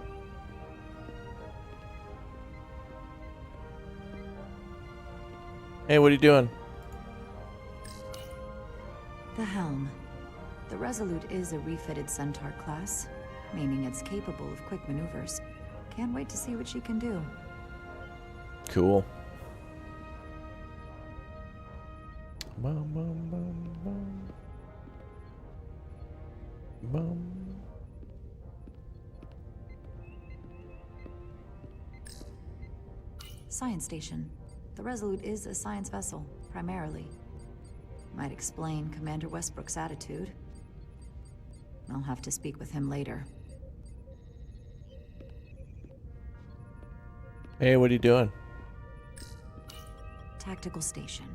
Hey, what are you doing? The helm. The Resolute is a refitted Centaur class, meaning it's capable of quick maneuvers. Can't wait to see what she can do. Cool. Bum, bum, bum, bum. Bum. Science station. The Resolute is a science vessel, primarily. Might explain Commander Westbrook's attitude. I'll have to speak with him later. Hey, what are you doing? Tactical station.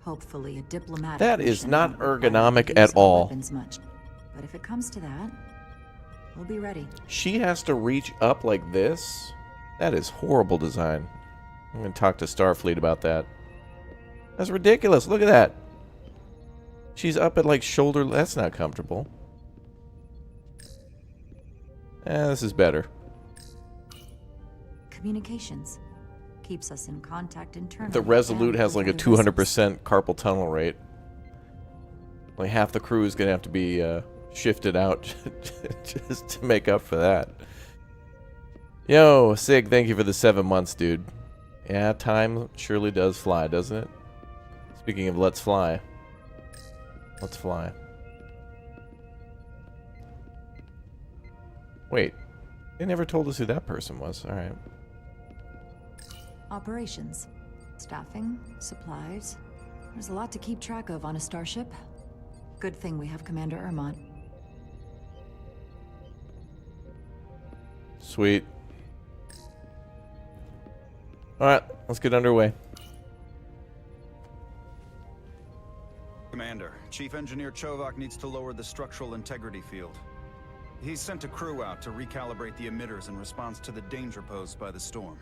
Hopefully a diplomatic That is mission not won't require ergonomic use at of all. weapons much. But if it comes to that, we'll be ready. She has to reach up like this? That is horrible design. I'm going to talk to Starfleet about that. That's ridiculous. Look at that. She's up at like shoulder. That's not comfortable. This is better. Communications. Keeps us in contact internally. The Resolute and has with like a other vessels. 200% carpal tunnel rate. Like half the crew is going to have to be shifted out just to make up for that. Yo, Sig, thank you for the 7 months, dude. Yeah, time surely does fly, doesn't it? Speaking of let's fly. Let's fly. Wait. They never told us who that person was. Alright. Operations. Staffing. Supplies. There's a lot to keep track of on a starship. Good thing we have Commander Ermont. Sweet. Alright, let's get underway. Commander, Chief Engineer Chovak needs to lower the structural integrity field. He's sent a crew out to recalibrate the emitters in response to the danger posed by the storm.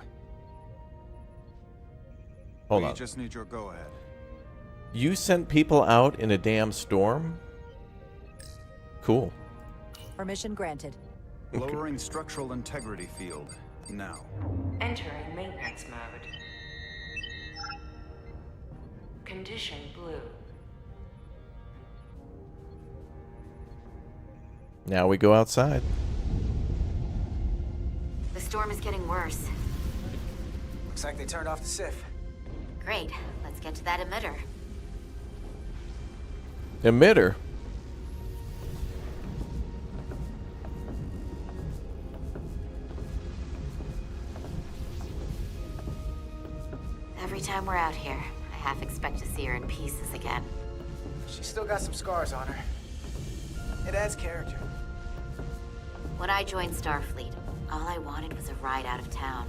Hold We on. just need your go-ahead. You sent people out in a damn storm? Cool. Permission granted. Lowering structural integrity field, now. Entering maintenance mode. Condition blue. Now we go outside. The storm is getting worse. Looks like they turned off the SIF. Great. Let's get to that emitter. Emitter? Every time we're out here, I half expect to see her in pieces again. She's still got some scars on her. It adds character. When I joined Starfleet, all I wanted was a ride out of town.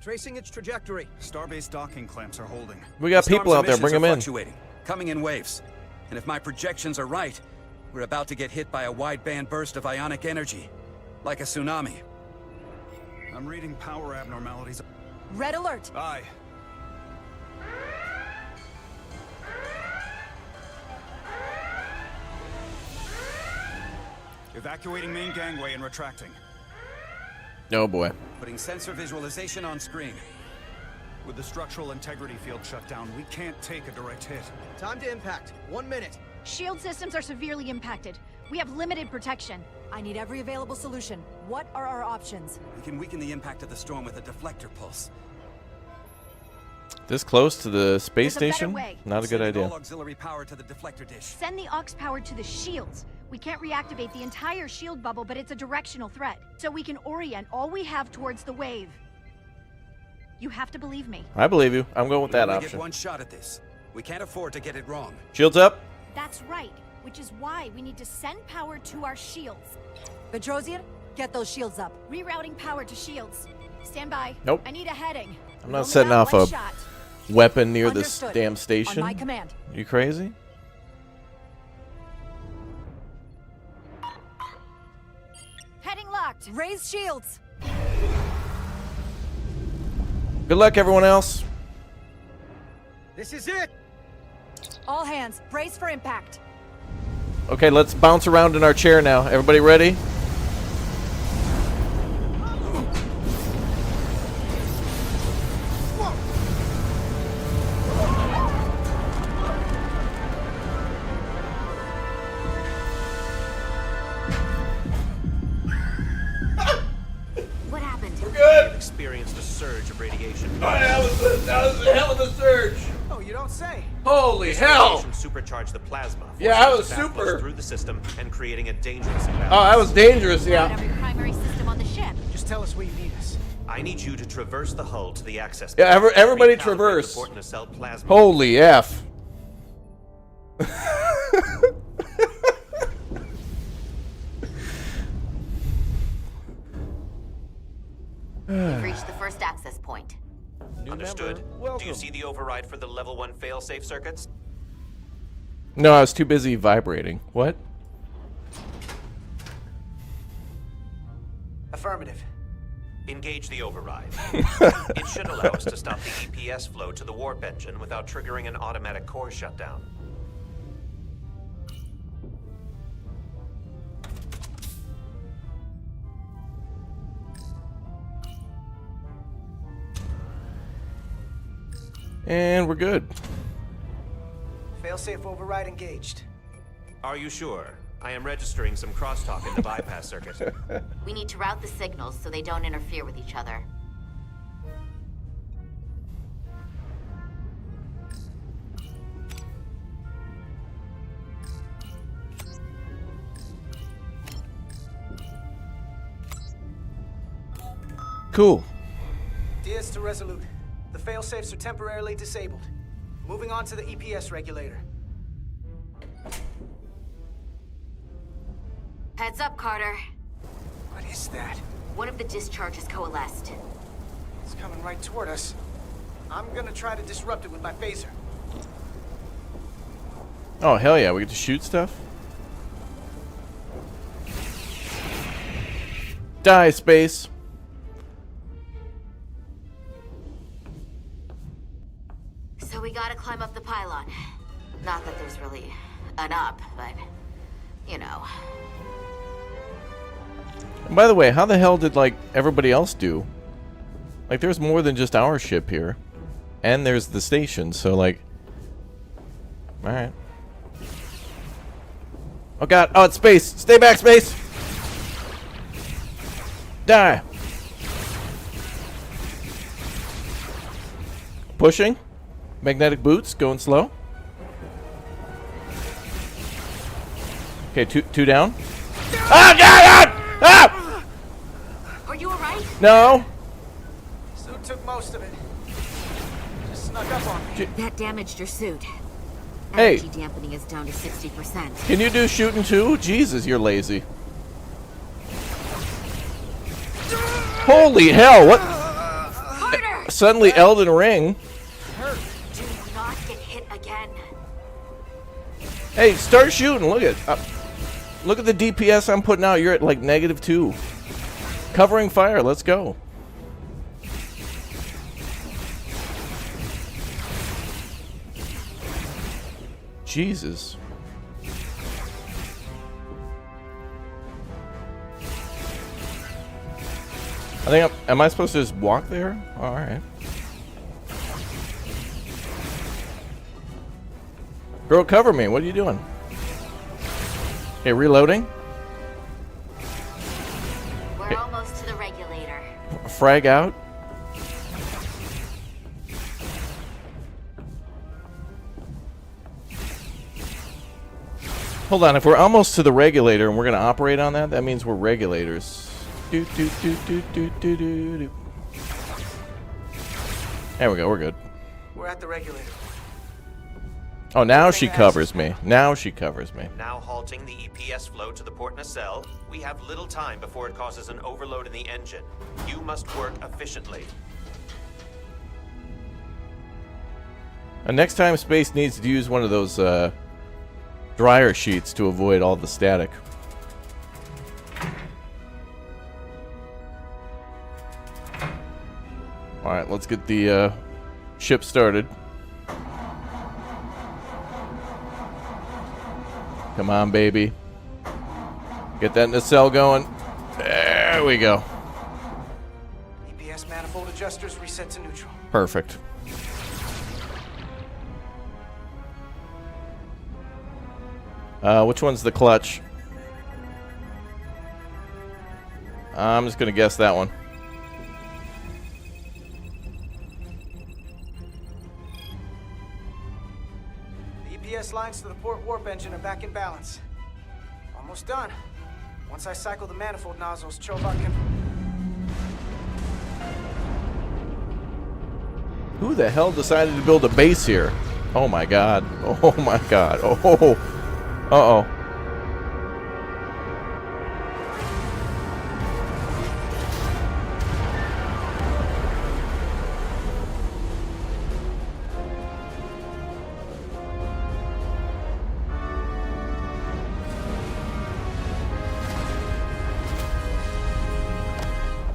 Tracing its trajectory. Starbase docking clamps are holding. We got people out there. Bring them in. Fluctuating, coming in waves. And if my projections are right, we're about to get hit by a wide-band burst of ionic energy. Like a tsunami. I'm reading power abnormalities. Red alert! Aye. Evacuating main gangway and retracting. Oh boy. Putting sensor visualization on screen. With the structural integrity field shut down, we can't take a direct hit. Time to impact. 1 minute. Shield systems are severely impacted. We have limited protection. I need every available solution. What are our options? We can weaken the impact of the storm with a deflector pulse. This close to the space There's a better station? way. Not a good idea. All auxiliary power to the deflector dish. Send the aux power to the shields. We can't reactivate the entire shield bubble, but it's a directional threat. So we can orient all we have towards the wave. You have to believe me. I believe you. I'm going with that We only option. get one shot at this. We can't afford to get it wrong. Shields up. That's right, which is why we need to send power to our shields. Petrosian, get those shields up. Rerouting power to shields. Stand by. Nope. I need a heading. I'm not Only setting got off one a shot. weapon near this Understood. damn On station. my command. You crazy? Heading locked. Raise shields. Good luck, everyone else. This is it. All hands, brace for impact. Okay, let's bounce around in our chair now. Everybody ready? What happened? We've experienced a surge of radiation. That was a hell of a surge. Oh, you don't say. Holy This hell! radiation supercharged the plasma. Yeah, that forcing was it to super. through the system and creating a dangerous imbalance. Oh, that was dangerous, Not yeah. every primary system on the ship. Just tell us where you need us. I need you to traverse the hull to the access. Yeah, points. everybody Recalibrate traverse. the Portna cell plasma. Holy F. We've reached the first access point. Understood. Do you see the override for the level 1 failsafe circuits? No, I was too busy vibrating. What? Affirmative. Engage the override. It should allow us to stop the EPS flow to the warp engine without triggering an automatic core shutdown. And we're good. Failsafe override engaged. Are you sure? I am registering some crosstalk in the bypass circuit. We need to route the signals so they don't interfere with each other. Cool. Diaz to Resolute. The failsafes are temporarily disabled. Moving on to the EPS regulator. Heads up, Carter. What is that? One of the discharges coalesced. It's coming right toward us. I'm gonna try to disrupt it with my phaser. Oh, hell yeah. We get to shoot stuff? Die, space. So we gotta climb up the pylon. Not that there's really an up, but, you know. And by the way, how the hell did, like, everybody else do? Like, there's more than just our ship here. And there's the station, so, like... Alright. Oh, God. Oh, it's space. Stay back, space. Die. Pushing. Magnetic boots. Going slow. Okay, two down. Ah, God! Ah! Are you alright? No. Suit took most of it. Just snuck up on me. That damaged your suit. Hey. Energy dampening is down to 60%. Can you do shooting too? Jesus, you're lazy. Holy hell, what? Carter! Suddenly Elden Ring. Do not get hit again. Hey, start shooting. Look at the DPS I'm putting out. You're at like -2. Covering fire. Let's go. Jesus. I think am I supposed to just walk there? All right. Girl, cover me. What are you doing? Okay, reloading. We're almost to the regulator. Frag out. Hold on, if we're almost to the regulator and we're going to operate on that, that means we're regulators. There we go, we're good. We're at the regulator. Oh, now she covers me. Now she covers me. Now halting the EPS flow to the port nacelle. We have little time before it causes an overload in the engine. You must work efficiently. And next time Space needs to use one of those dryer sheets to avoid all the static. Alright, let's get the ship started. Come on, baby. Get that nacelle going. There we go. EPS manifold adjusters reset to neutral. Perfect. Which one's the clutch? I'm just gonna guess that one. The EPS lines to the port warp engine are back in balance. Almost done. Once I cycle the manifold nozzles, Chovak can... Who the hell decided to build a base here? Oh my god. Oh my god. Oh. Uh-oh.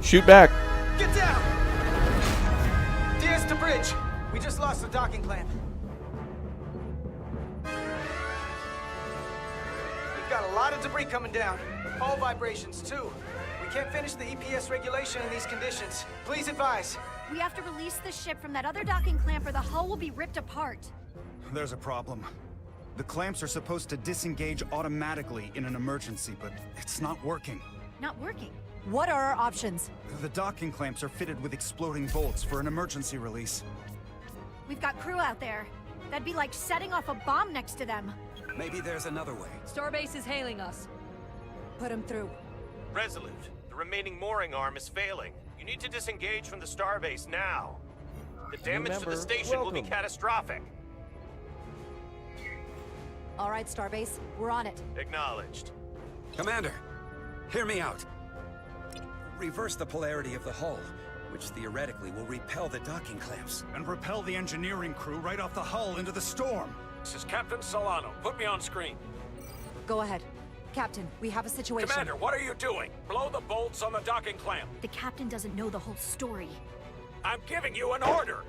Shoot back. Get down! Diaz to bridge. We just lost the docking clamp. We've got a lot of debris coming down. Hull vibrations, too. We can't finish the EPS regulation in these conditions. Please advise. We have to release the ship from that other docking clamp or the hull will be ripped apart. There's a problem. The clamps are supposed to disengage automatically in an emergency, but it's not working. Not working. What are our options? The docking clamps are fitted with exploding bolts for an emergency release. We've got crew out there. That'd be like setting off a bomb next to them. Maybe there's another way. Starbase is hailing us. Put him through. Resolute, the remaining mooring arm is failing. You need to disengage from the starbase now. The damage to the station will be catastrophic. All right, Starbase, we're on it. Acknowledged. Commander, hear me out. Reverse the polarity of the hull, which theoretically will repel the docking clamps. And repel the engineering crew right off the hull into the storm. This is Captain Solano. Put me on screen. Go ahead. Captain, we have a situation. Commander, what are you doing? Blow the bolts on the docking clamp. The captain doesn't know the whole story. I'm giving you an order.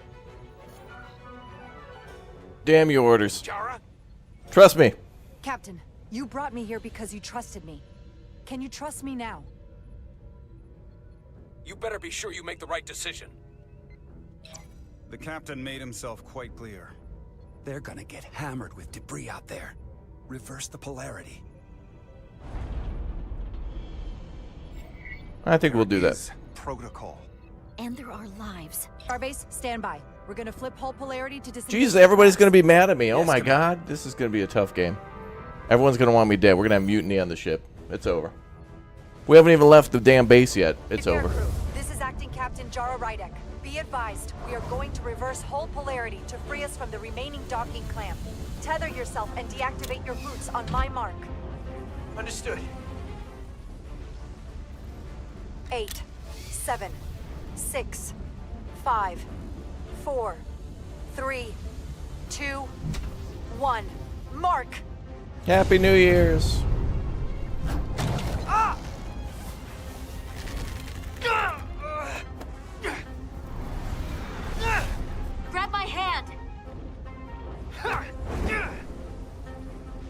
Damn your orders. Jara? Trust me. Captain, you brought me here because you trusted me. Can you trust me now? You better be sure you make the right decision. The captain made himself quite clear. They're gonna get hammered with debris out there. Reverse the polarity. I think we'll do that. Protocol. And there are lives. Starbase, stand by. We're gonna flip hull polarity to disengage. Jesus, everybody's gonna be mad at me. Oh my god, this is gonna be a tough game. Everyone's gonna want me dead. We're gonna have mutiny on the ship. It's over. We haven't even left the damn base yet. It's over. This is Acting Captain Jara Rydek. Be advised, we are going to reverse hull polarity to free us from the remaining docking clamp. Tether yourself and deactivate your boots on my mark. Understood. 8, 7, 6, 5, 4, 3, 2, 1. Mark! Happy New Year's. Ah! Grab my hand.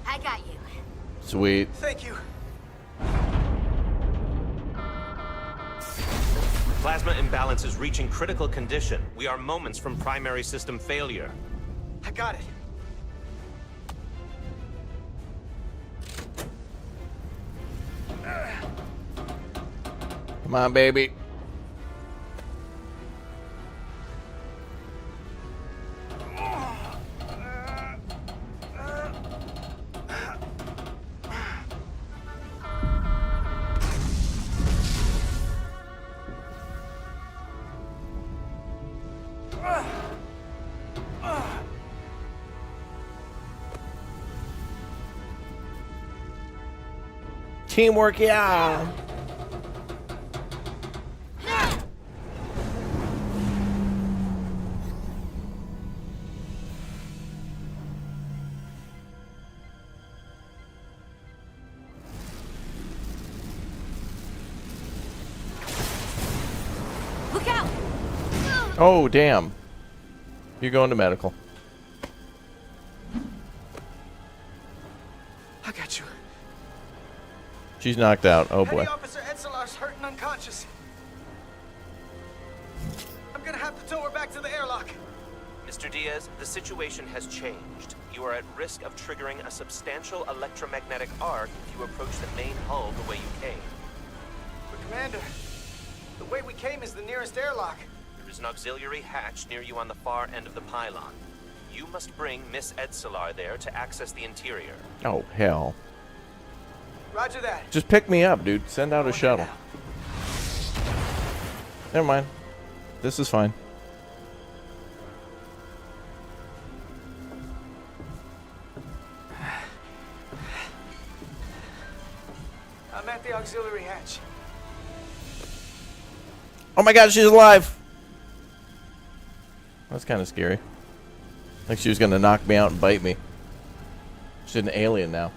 I got you. Sweet. Thank you. Plasma imbalance is reaching critical condition. We are moments from primary system failure. I got it. Come on, baby. Teamwork, yeah. Look out! Oh, damn. You're going to medical. I got you. She's knocked out. Oh, boy. Petty Officer Edsalar's hurt and unconscious. I'm gonna have to tow her back to the airlock. Mr. Diaz, the situation has changed. You are at risk of triggering a substantial electromagnetic arc if you approach the main hull the way you came. But Commander, the way we came is the nearest airlock. There is an auxiliary hatch near you on the far end of the pylon. You must bring Miss Edsalar there to access the interior. Oh, hell. Roger that. Just pick me up, dude. Send out a shuttle. Never mind. This is fine. I'm at the auxiliary hatch. Oh my god, she's alive! That's kind of scary. Like she was gonna knock me out and bite me. She's an alien now.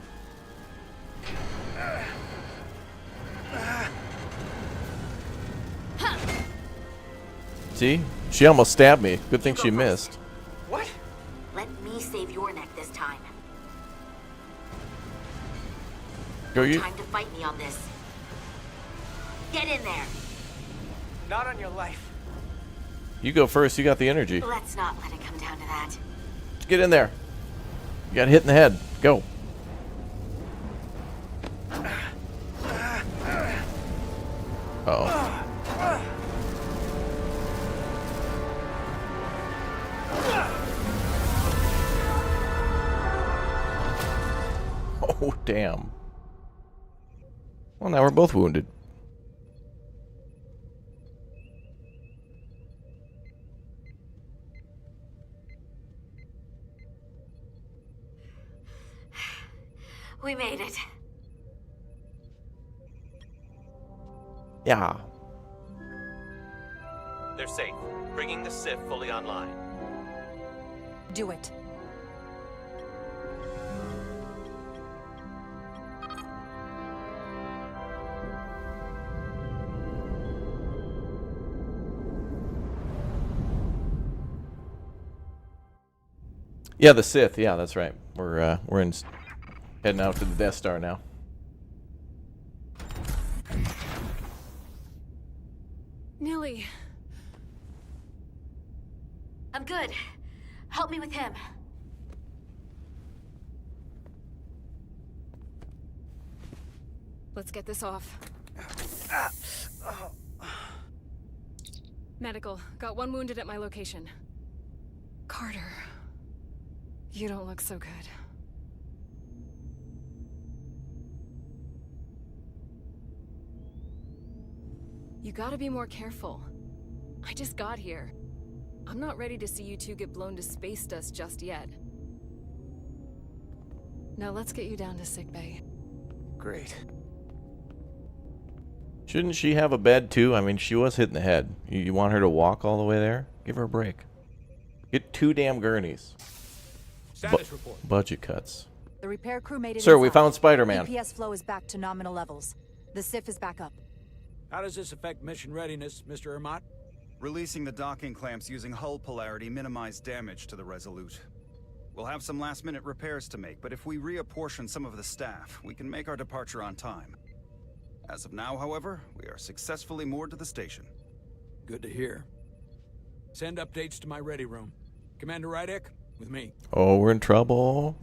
See? She almost stabbed me. Good thing she missed. What? Let me save your neck this time. Go you. Time to fight me on this. Get in there. Not on your life. You go first. You got the energy. Let's not let it come down to that. Get in there. You got hit in the head. Go. Uh-oh. Oh, damn. Well, now we're both wounded. We made it. Yeah. They're safe. Bringing the SIF fully online. Do it. Yeah, the Sith. Yeah, that's right. We're heading out to the Death Star now. Nilly. I'm good. Help me with him. Let's get this off. Medical. Got one wounded at my location. Carter. You don't look so good. You gotta be more careful. I just got here. I'm not ready to see you two get blown to space dust just yet. Now let's get you down to sickbay. Great. Shouldn't she have a bed too? I mean, she was hitting the head. You want her to walk all the way there? Give her a break. Get 2 damn gurneys. Status report. Budget cuts. The repair crew made it Sir, we inside. found Spider-Man. EPS flow is back to nominal levels. The SIF is back up. How does this affect mission readiness, Mr. Ermot? Releasing the docking clamps using hull polarity minimized damage to the Resolute. We'll have some last-minute repairs to make, but if we reapportion some of the staff, we can make our departure on time. As of now, however, we are successfully moored to the station. Good to hear. Send updates to my ready room. Commander Rydek, with me. Oh, we're in trouble.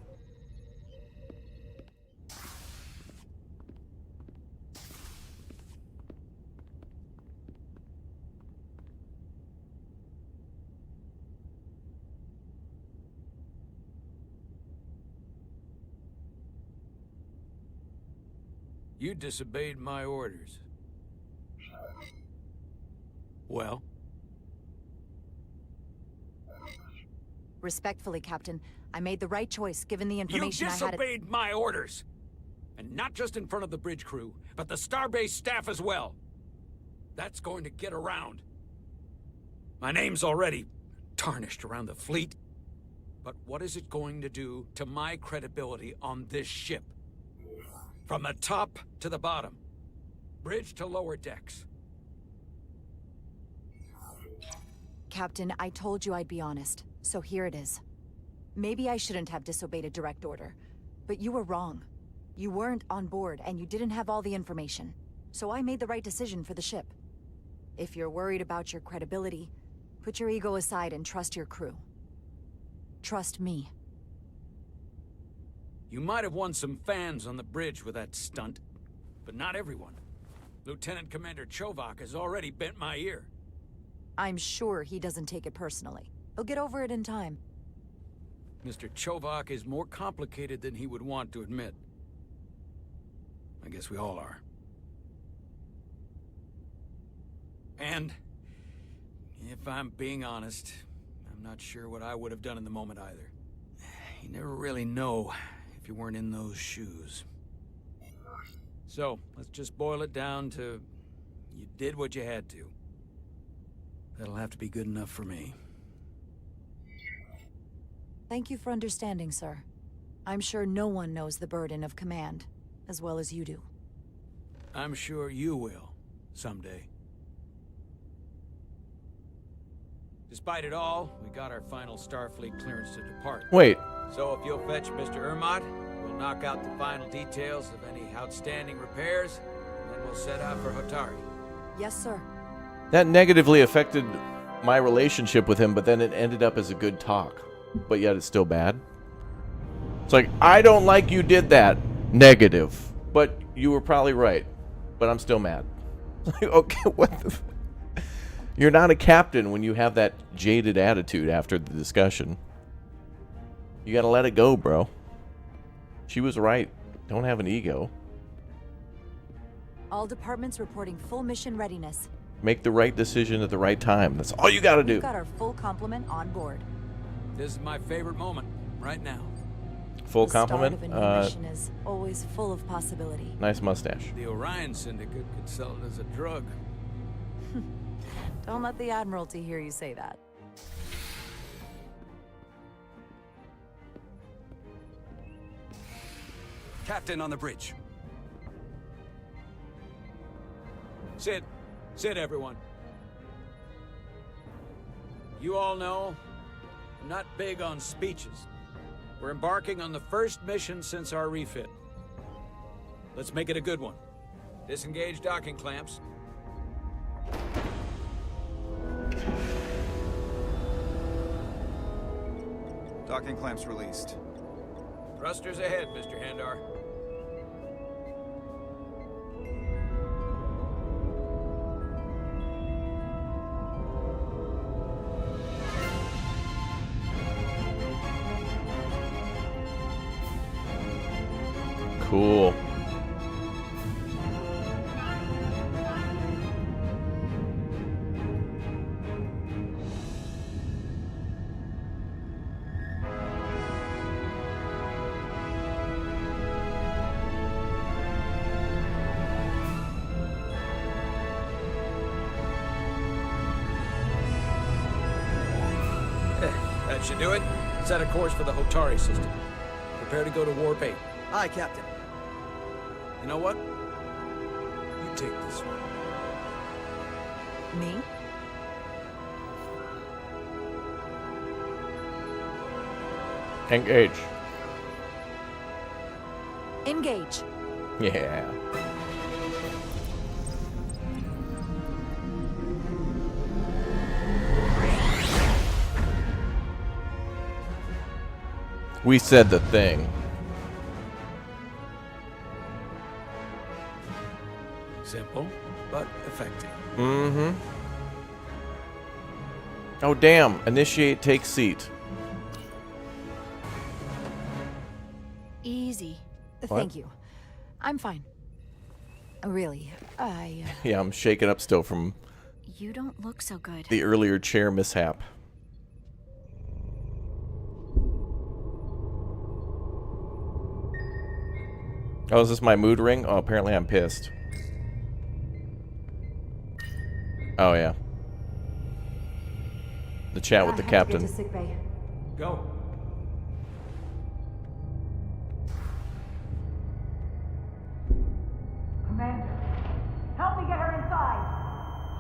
You disobeyed my orders. Well? Respectfully, Captain, I made the right choice given the information You I had. disobeyed my orders! And not just in front of the bridge crew, but the Starbase staff as well. That's going to get around. My name's already tarnished around the fleet. But what is it going to do to my credibility on this ship? From the top to the bottom. Bridge to lower decks. Captain, I told you I'd be honest, so here it is. Maybe I shouldn't have disobeyed a direct order, but you were wrong. You weren't on board, and you didn't have all the information. So I made the right decision for the ship. If you're worried about your credibility, put your ego aside and trust your crew. Trust me. You might have won some fans on the bridge with that stunt, but not everyone. Lieutenant Commander Chovak has already bent my ear. I'm sure he doesn't take it personally. He'll get over it in time. Mr. Chovak is more complicated than he would want to admit. I guess we all are. And, if I'm being honest, I'm not sure what I would have done in the moment either. You never really know if you weren't in those shoes. So, let's just boil it down to, you did what you had to. That'll have to be good enough for me. Thank you for understanding, sir. I'm sure no one knows the burden of command as well as you do. I'm sure you will, someday. Despite it all, we got our final Starfleet clearance to depart. Wait. So if you'll fetch Mr. Ermot, we'll knock out the final details of any outstanding repairs, and then we'll set out for Hotari. Yes, sir. That negatively affected my relationship with him, but then it ended up as a good talk. But yet it's still bad. It's like, I don't like you did that. Negative. But you were probably right. But I'm still mad. Like, okay, what the... You're not a captain when you have that jaded attitude after the discussion. You gotta let it go, bro. She was right. Don't have an ego. All departments reporting full mission readiness. Make the right decision at the right time. That's all you gotta do. We've got our full complement on board. This is my favorite moment, right now. Full The compliment. start of a new mission is always full of possibility. Nice mustache. The Orion Syndicate could sell it as a drug. Don't let the Admiralty hear you say that. Captain on the bridge. Sit. Sit, everyone. You all know, I'm not big on speeches. We're embarking on the first mission since our refit. Let's make it a good one. Disengage docking clamps. Docking clamps released. Thrusters ahead, Mr. Handar. Cool. Should do it. Set a course for the Hotari system. Prepare to go to Warp 8. Aye, Captain. You know what? You take this one. Me? Engage. Engage. Yeah. We said the thing. Simple, but effective. Mm-hmm. Oh, damn. Initiate, take seat. Easy. Thank you. I'm fine. Really, Yeah, I'm shaken up still from You don't look so good. the earlier chair mishap. Oh, is this my mood ring? Oh, apparently I'm pissed. Oh, yeah. The chat with the captain. Go. Commander, help me get her inside.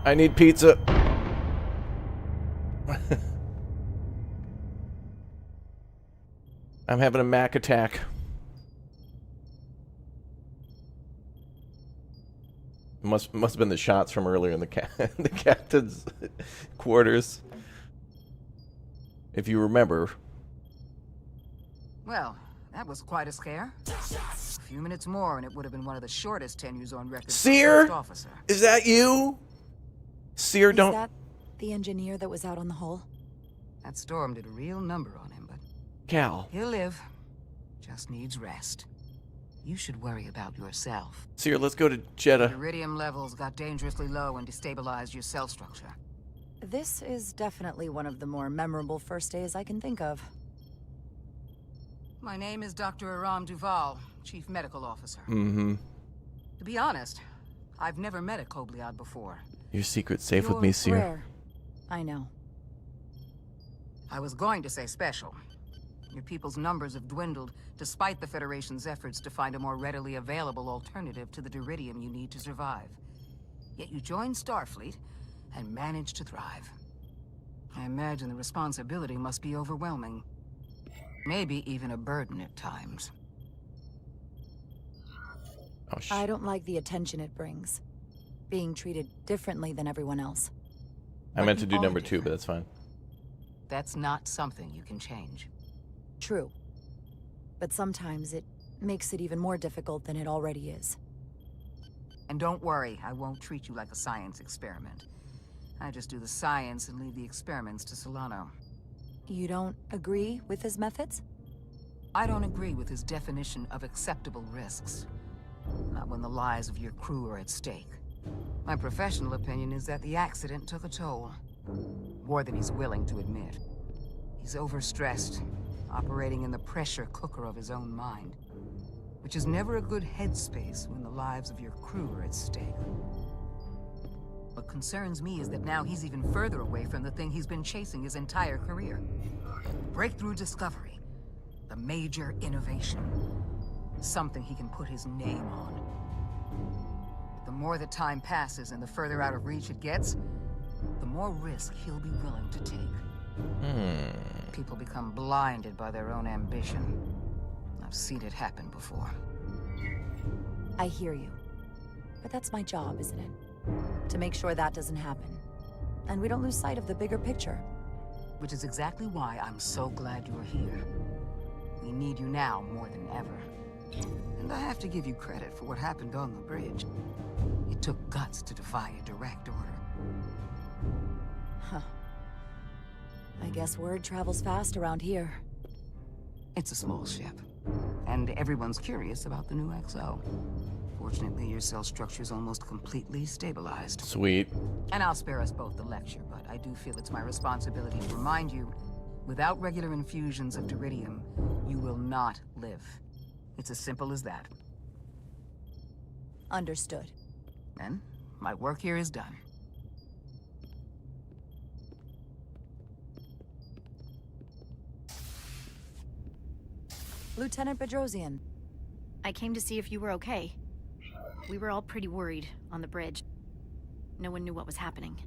I need pizza. I'm having a Mac attack. Must have been the shots from earlier in the the captain's quarters. If you remember. Well, that was quite a scare. A few minutes more and it would have been one of the shortest tenures on record. Seer? Officer. Is that you? Seer, don't... Is that the engineer that was out on the hull? That storm did a real number on him, but Cal. he'll live. Just needs rest. You should worry about yourself. Seer, let's go to Jetta. Diridium levels got dangerously low and destabilized your cell structure. This is definitely one of the more memorable first days I can think of. My name is Dr. Aram Duval, Chief Medical Officer. Mm-hmm. To be honest, I've never met a Kobliad before. Your secret's safe with You're me, Seer. rare. I know. I was going to say special. Your people's numbers have dwindled, despite the Federation's efforts to find a more readily available alternative to the Diridium you need to survive. Yet you joined Starfleet and managed to thrive. I imagine the responsibility must be overwhelming. Maybe even a burden at times. Oh, I don't like the attention it brings. Being treated differently than everyone else. I meant to do number 2, but that's fine. That's not something you can change. True. But sometimes it makes it even more difficult than it already is. And don't worry, I won't treat you like a science experiment. I just do the science and leave the experiments to Solano. You don't agree with his methods? I don't agree with his definition of acceptable risks. Not when the lives of your crew are at stake. My professional opinion is that the accident took a toll. More than he's willing to admit. He's overstressed, operating in the pressure cooker of his own mind. Which is never a good headspace when the lives of your crew are at stake. What concerns me is that now he's even further away from the thing he's been chasing his entire career. Breakthrough discovery. The major innovation. Something he can put his name on. The more the time passes and the further out of reach it gets, the more risk he'll be willing to take. People become blinded by their own ambition. I've seen it happen before. I hear you. But that's my job, isn't it? To make sure that doesn't happen. And we don't lose sight of the bigger picture. Which is exactly why I'm so glad you're here. We need you now more than ever. And I have to give you credit for what happened on the bridge. It took guts to defy a direct order. Huh. I guess word travels fast around here. It's a small ship. And everyone's curious about the new XO. Fortunately, your cell structure's almost completely stabilized. Sweet. And I'll spare us both the lecture, but I do feel it's my responsibility to remind you, without regular infusions of Diridium, you will not live. It's as simple as that. Understood. Then, my work here is done. Lieutenant Bedrosian. I came to see if you were okay. We were all pretty worried on the bridge. No one knew what was happening.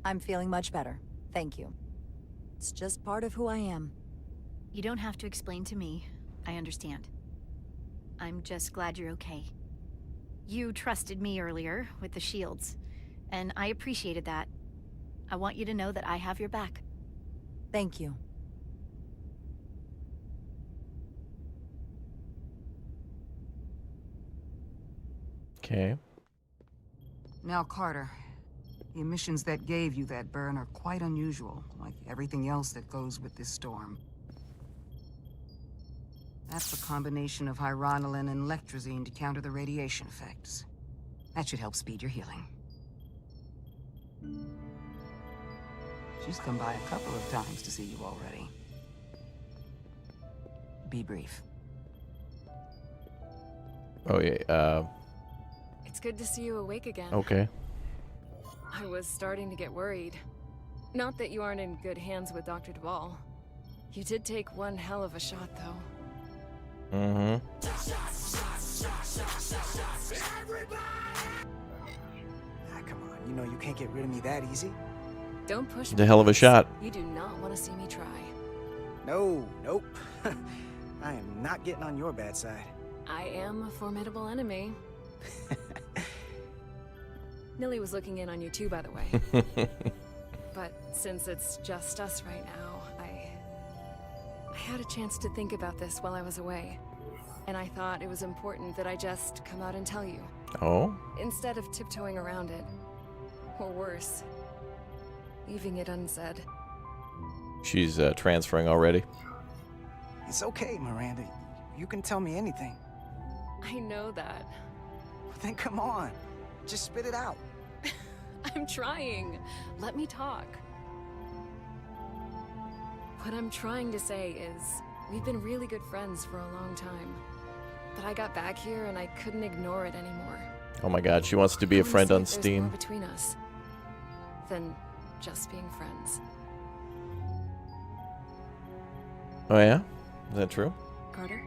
I'm feeling much better. Thank you. It's just part of who I am. You don't have to explain to me. I understand. I'm just glad you're okay. You trusted me earlier with the shields, and I appreciated that. I want you to know that I have your back. Thank you. Okay. Now, Carter, the emissions that gave you that burn are quite unusual, like everything else that goes with this storm. That's a combination of hyronolin and lectrazine to counter the radiation effects. That should help speed your healing. She's come by a couple of times to see you already. Be brief. Oh, yeah, It's good to see you awake again. okay. I was starting to get worried. Not that you aren't in good hands with Dr. Duvall. You did take one hell of a shot, though. Mm-hmm. Ah, come on. You know you can't get rid of me that easy. Don't push It's me. a hell of a shot. You do not want to see me try. No, nope. I am not getting on your bad side. I am a formidable enemy. Nilly was looking in on you too, by the way. But since it's just us right now, I had a chance to think about this while I was away. And I thought it was important that I just come out and tell you. Oh? Instead of tiptoeing around it. Or worse, leaving it unsaid. She's transferring already. It's okay, Miranda. You can tell me anything. I know that. Then come on. Just spit it out. I'm trying. Let me talk. What I'm trying to say is, we've been really good friends for a long time. But I got back here and I couldn't ignore it anymore. Oh my god, she wants to be a friend on There's more Steam. between us than just being friends. Oh yeah? Is that true? Carter?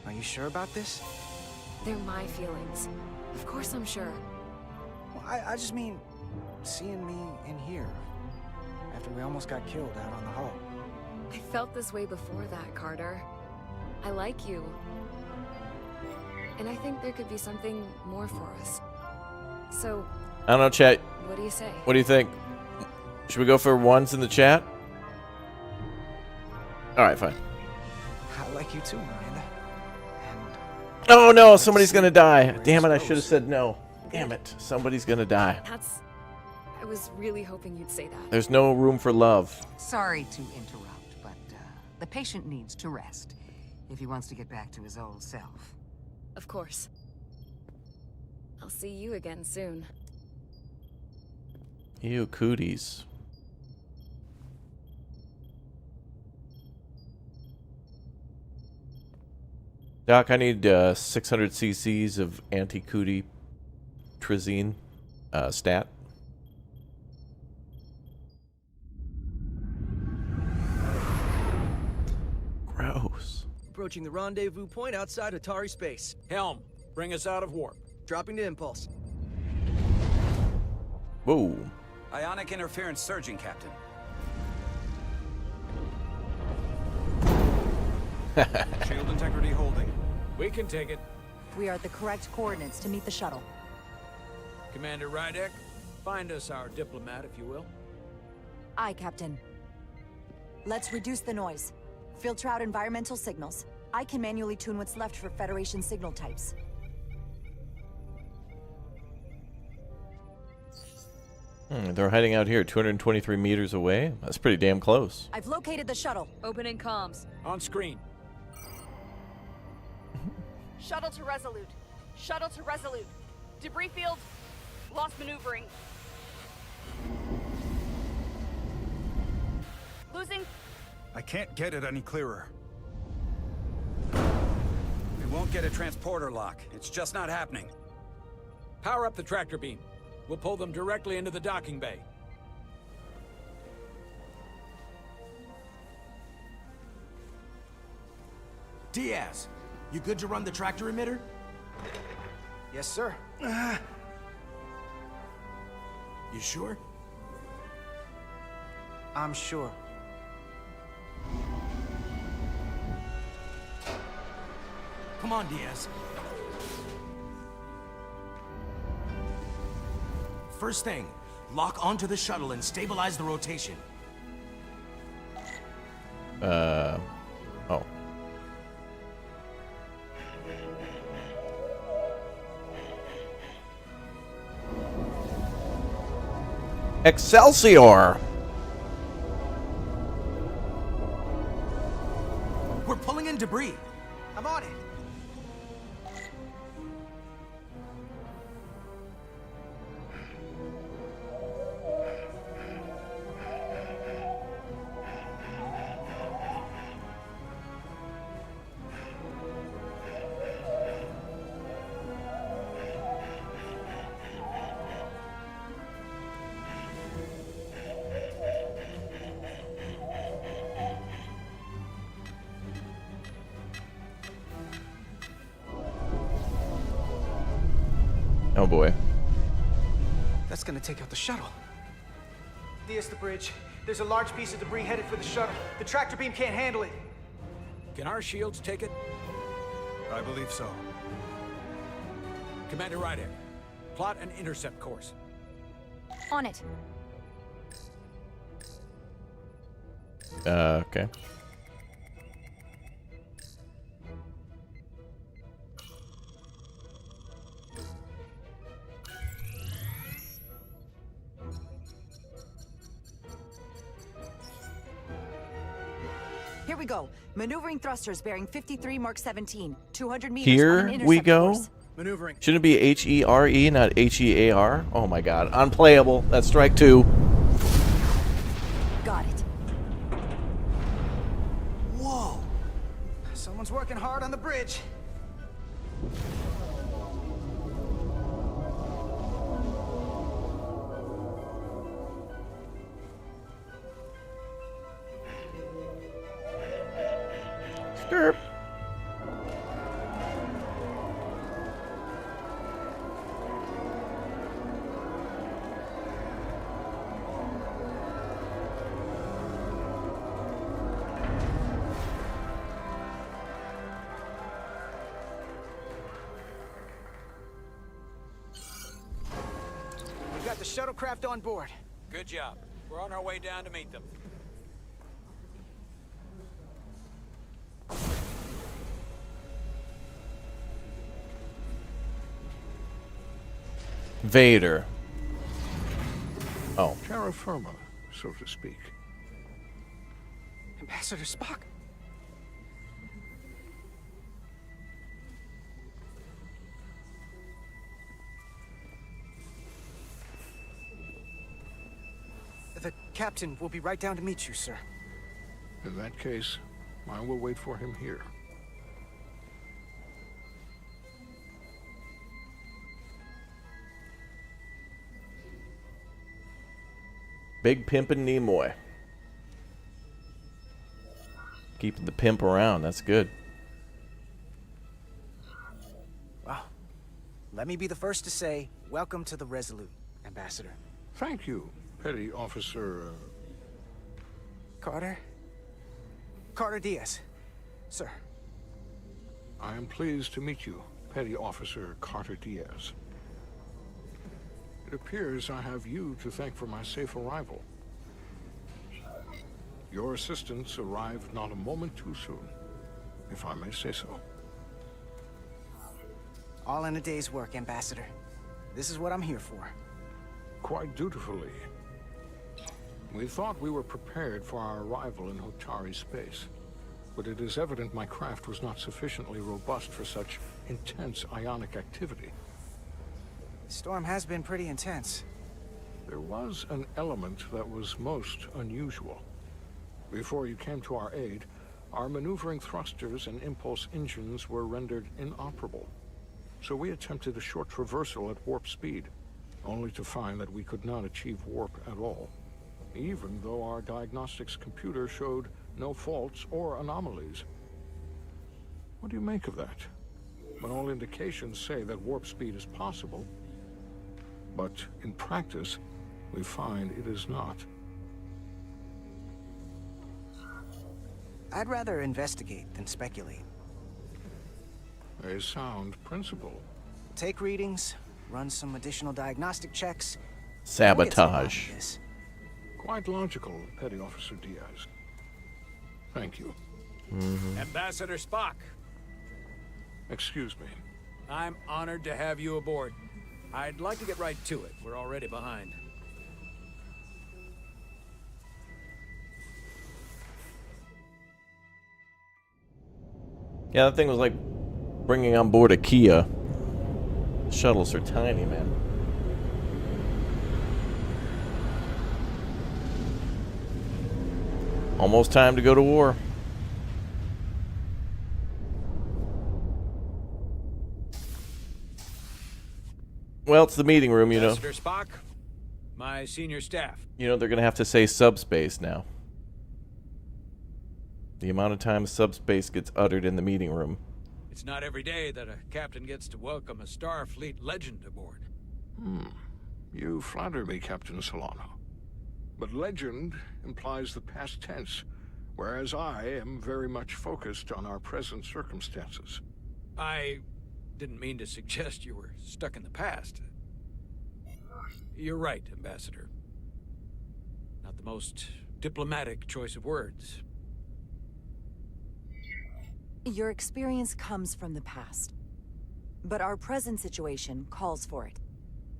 Are you sure about this? They're my feelings. Of course I'm sure. Well, I just mean, seeing me in here after we almost got killed out on the hull. I felt this way before that, Carter. I like you. And I think there could be something more for us. So, I don't know, chat. what do you say? What do you think? Should we go for ones in the chat? Alright, fine. I like you too, Miranda. Oh no, somebody's gonna die. Damn it, I should have said no. Damn it, somebody's gonna die. I was really hoping you'd say that. There's no room for love. Sorry to interrupt, but the patient needs to rest if he wants to get back to his old self. Of course. I'll see you again soon. Ew, cooties. Doc, I need 600 cc's of anti-cootie trizine stat. Gross. Approaching the rendezvous point outside Atari space. Helm, bring us out of warp. Dropping to impulse. Whoa. Ionic interference surging, Captain. Shield integrity holding. We can take it. We are at the correct coordinates to meet the shuttle. Commander Rydek, find us our diplomat, if you will. Aye, Captain. Let's reduce the noise. Filter out environmental signals. I can manually tune what's left for Federation signal types. They're hiding out here, 223 meters away. That's pretty damn close. I've located the shuttle. Opening comms. On screen. Shuttle to Resolute. Shuttle to Resolute. Debris field. Lost maneuvering. Losing. I can't get it any clearer. We won't get a transporter lock. It's just not happening. Power up the tractor beam. We'll pull them directly into the docking bay. Diaz, you good to run the tractor emitter? Yes, sir. You sure? I'm sure. Come on, Diaz. First thing, lock onto the shuttle and stabilize the rotation. Oh. Excelsior! We're pulling in debris. I'm on it. Oh boy. That's gonna take out the shuttle. Diaz, the bridge. There's a large piece of debris headed for the shuttle. The tractor beam can't handle it. Can our shields take it? I believe so. Commander Ryder, plot an intercept course. On it. Okay. Here we go. Maneuvering thrusters bearing 53 Mark 17. 200 meters on Here an we intercept go. course. Maneuvering. Shouldn't it be H-E-R-E, not H-E-A-R? Oh my god. Unplayable. That's strike 2. Got it. Whoa! Someone's working hard on the bridge. Skirp. We've got the shuttlecraft on board. Good job. We're on our way down to meet them. Vader. Oh. Terra firma, so to speak. Ambassador Spock? The captain will be right down to meet you, sir. In that case, I will wait for him here. Big Pimpin' Nimoy. Keeping the pimp around. That's good. Well, let me be the first to say, welcome to the Resolute, Ambassador. Thank you, Petty Officer... Carter? Carter Diaz. Sir. I am pleased to meet you, Petty Officer Carter Diaz. It appears I have you to thank for my safe arrival. Your assistance arrived not a moment too soon, if I may say so. All in a day's work, Ambassador. This is what I'm here for. Quite dutifully. We thought we were prepared for our arrival in Hotari space, but it is evident my craft was not sufficiently robust for such intense ionic activity. The storm has been pretty intense. There was an element that was most unusual. Before you came to our aid, our maneuvering thrusters and impulse engines were rendered inoperable. So we attempted a short traversal at warp speed, only to find that we could not achieve warp at all, even though our diagnostics computer showed no faults or anomalies. What do you make of that? When all indications say that warp speed is possible, but in practice, we find it is not. I'd rather investigate than speculate. A sound principle. Take readings, run some additional diagnostic checks. Sabotage. Quite logical, Petty Officer Diaz. Thank you. Ambassador Spock. Excuse me. I'm honored to have you aboard. I'd like to get right to it. We're already behind. Yeah, that thing was like bringing on board a Kia. Shuttles are tiny, man. Almost time to go to war. Well, it's the meeting room, you know. Ambassador Spock, my senior staff. You know, they're going to have to say subspace now. The amount of time subspace gets uttered in the meeting room. It's not every day that a captain gets to welcome a Starfleet legend aboard. You flatter me, Captain Solano. But legend implies the past tense, whereas I am very much focused on our present circumstances. I didn't mean to suggest you were stuck in the past. You're right, Ambassador. Not the most diplomatic choice of words. Your experience comes from the past, but our present situation calls for it.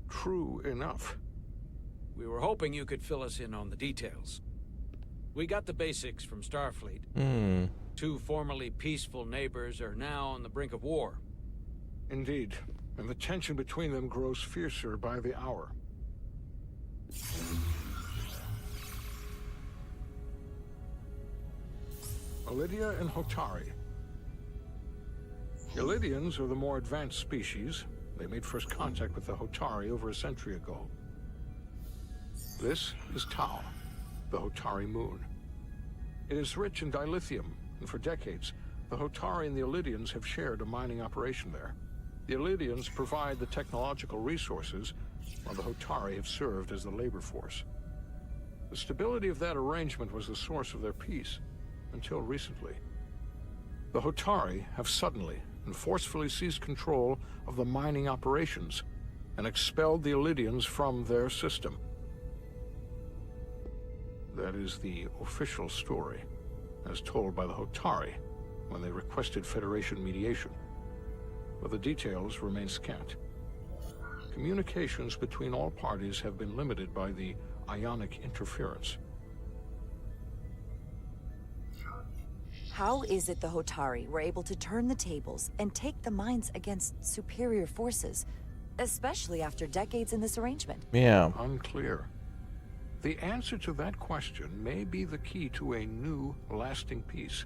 True enough. We were hoping you could fill us in on the details. We got the basics from Starfleet. Two formerly peaceful neighbors are now on the brink of war. Indeed, and the tension between them grows fiercer by the hour. Elydia and Hotari. Elydians are the more advanced species. They made first contact with the Hotari over a century ago. This is Tau, the Hotari moon. It is rich in dilithium, and for decades, the Hotari and the Elydians have shared a mining operation there. The Elydians provide the technological resources, while the Hotari have served as the labor force. The stability of that arrangement was the source of their peace, until recently. The Hotari have suddenly and forcefully seized control of the mining operations and expelled the Elydians from their system. That is the official story, as told by the Hotari when they requested Federation mediation. But the details remain scant. Communications between all parties have been limited by the ionic interference. How is it the Hotari were able to turn the tables and take the mines against superior forces, especially after decades in this arrangement? Yeah. Unclear. The answer to that question may be the key to a new, lasting peace,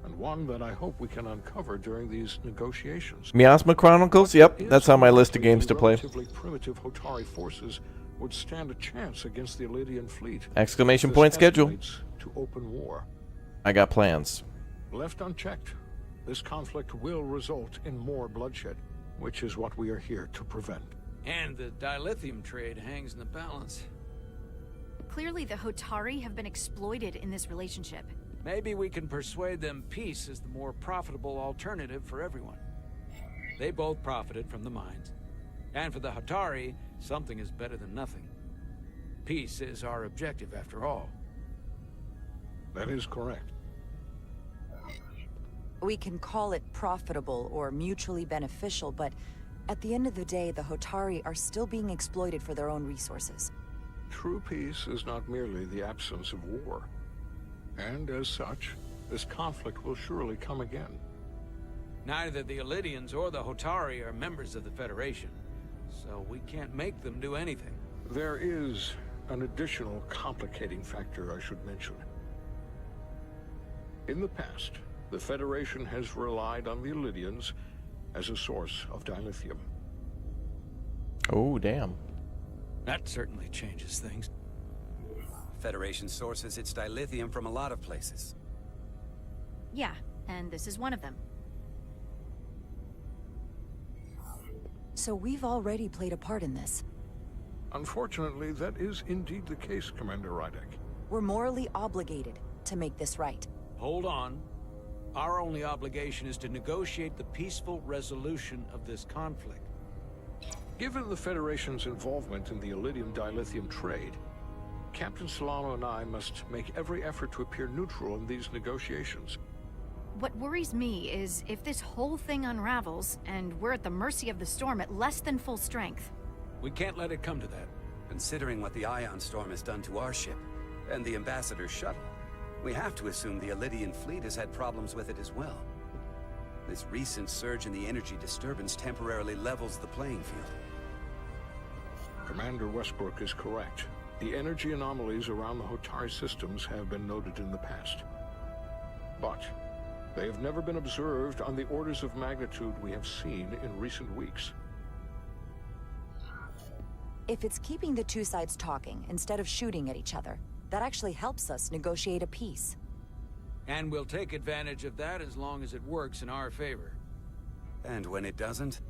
and one that I hope we can uncover during these negotiations. Miasma Chronicles? Yep, that's on my list of games to play. Relatively primitive Hotari forces would stand a chance against the Elydian fleet. Exclamation point schedule. To open war. I got plans. Left unchecked, this conflict will result in more bloodshed, which is what we are here to prevent. And the dilithium trade hangs in the balance. Clearly, the Hotari have been exploited in this relationship. Maybe we can persuade them peace is the more profitable alternative for everyone. They both profited from the mines. And for the Hotari, something is better than nothing. Peace is our objective, after all. That is correct. We can call it profitable or mutually beneficial, but at the end of the day, the Hotari are still being exploited for their own resources. True peace is not merely the absence of war. And as such, this conflict will surely come again. Neither the Elydians or the Hotari are members of the Federation, so we can't make them do anything. There is an additional complicating factor I should mention. In the past, the Federation has relied on the Elydians as a source of dilithium. Oh, damn. That certainly changes things. Federation sources its dilithium from a lot of places. Yeah, and this is one of them. So we've already played a part in this. Unfortunately, that is indeed the case, Commander Rydek. We're morally obligated to make this right. Hold on. Our only obligation is to negotiate the peaceful resolution of this conflict. Given the Federation's involvement in the Iridium dilithium trade, Captain Solano and I must make every effort to appear neutral in these negotiations. What worries me is if this whole thing unravels, and we're at the mercy of the storm at less than full strength. We can't let it come to that. Considering what the Ion Storm has done to our ship, and the Ambassador's shuttle, we have to assume the Ilidian fleet has had problems with it as well. This recent surge in the energy disturbance temporarily levels the playing field. Commander Westbrook is correct. The energy anomalies around the Hotari systems have been noted in the past. But they have never been observed on the orders of magnitude we have seen in recent weeks. If it's keeping the two sides talking instead of shooting at each other, that actually helps us negotiate a peace. And we'll take advantage of that as long as it works in our favor. And when it doesn't?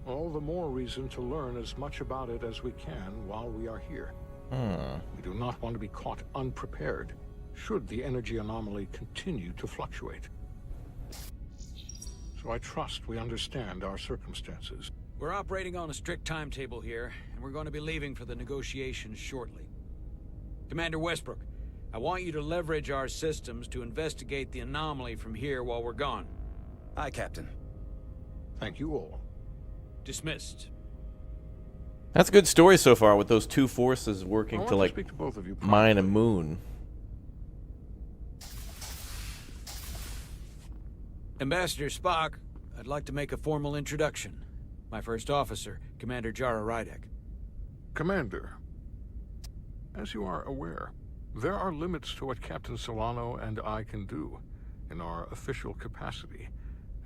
All the more reason to learn as much about it as we can while we are here. We do not want to be caught unprepared, should the energy anomaly continue to fluctuate. So I trust we understand our circumstances. We're operating on a strict timetable here, and we're going to be leaving for the negotiations shortly. Commander Westbrook, I want you to leverage our systems to investigate the anomaly from here while we're gone. Aye, Captain. Thank you all. Dismissed. That's a good story so far with those two forces working to, like, speak to both of you mine a moon. Ambassador Spock, I'd like to make a formal introduction. My first officer, Commander Jara Rydek. Commander, as you are aware, there are limits to what Captain Solano and I can do in our official capacity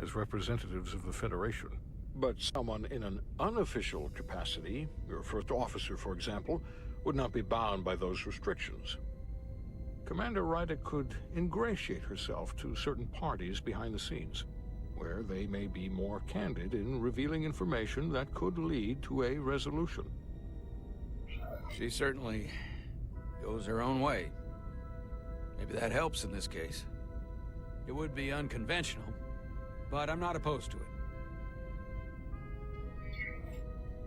as representatives of the Federation. But someone in an unofficial capacity, your first officer, for example, would not be bound by those restrictions. Commander Rydek could ingratiate herself to certain parties behind the scenes, where they may be more candid in revealing information that could lead to a resolution. She certainly goes her own way. Maybe that helps in this case. It would be unconventional, but I'm not opposed to it.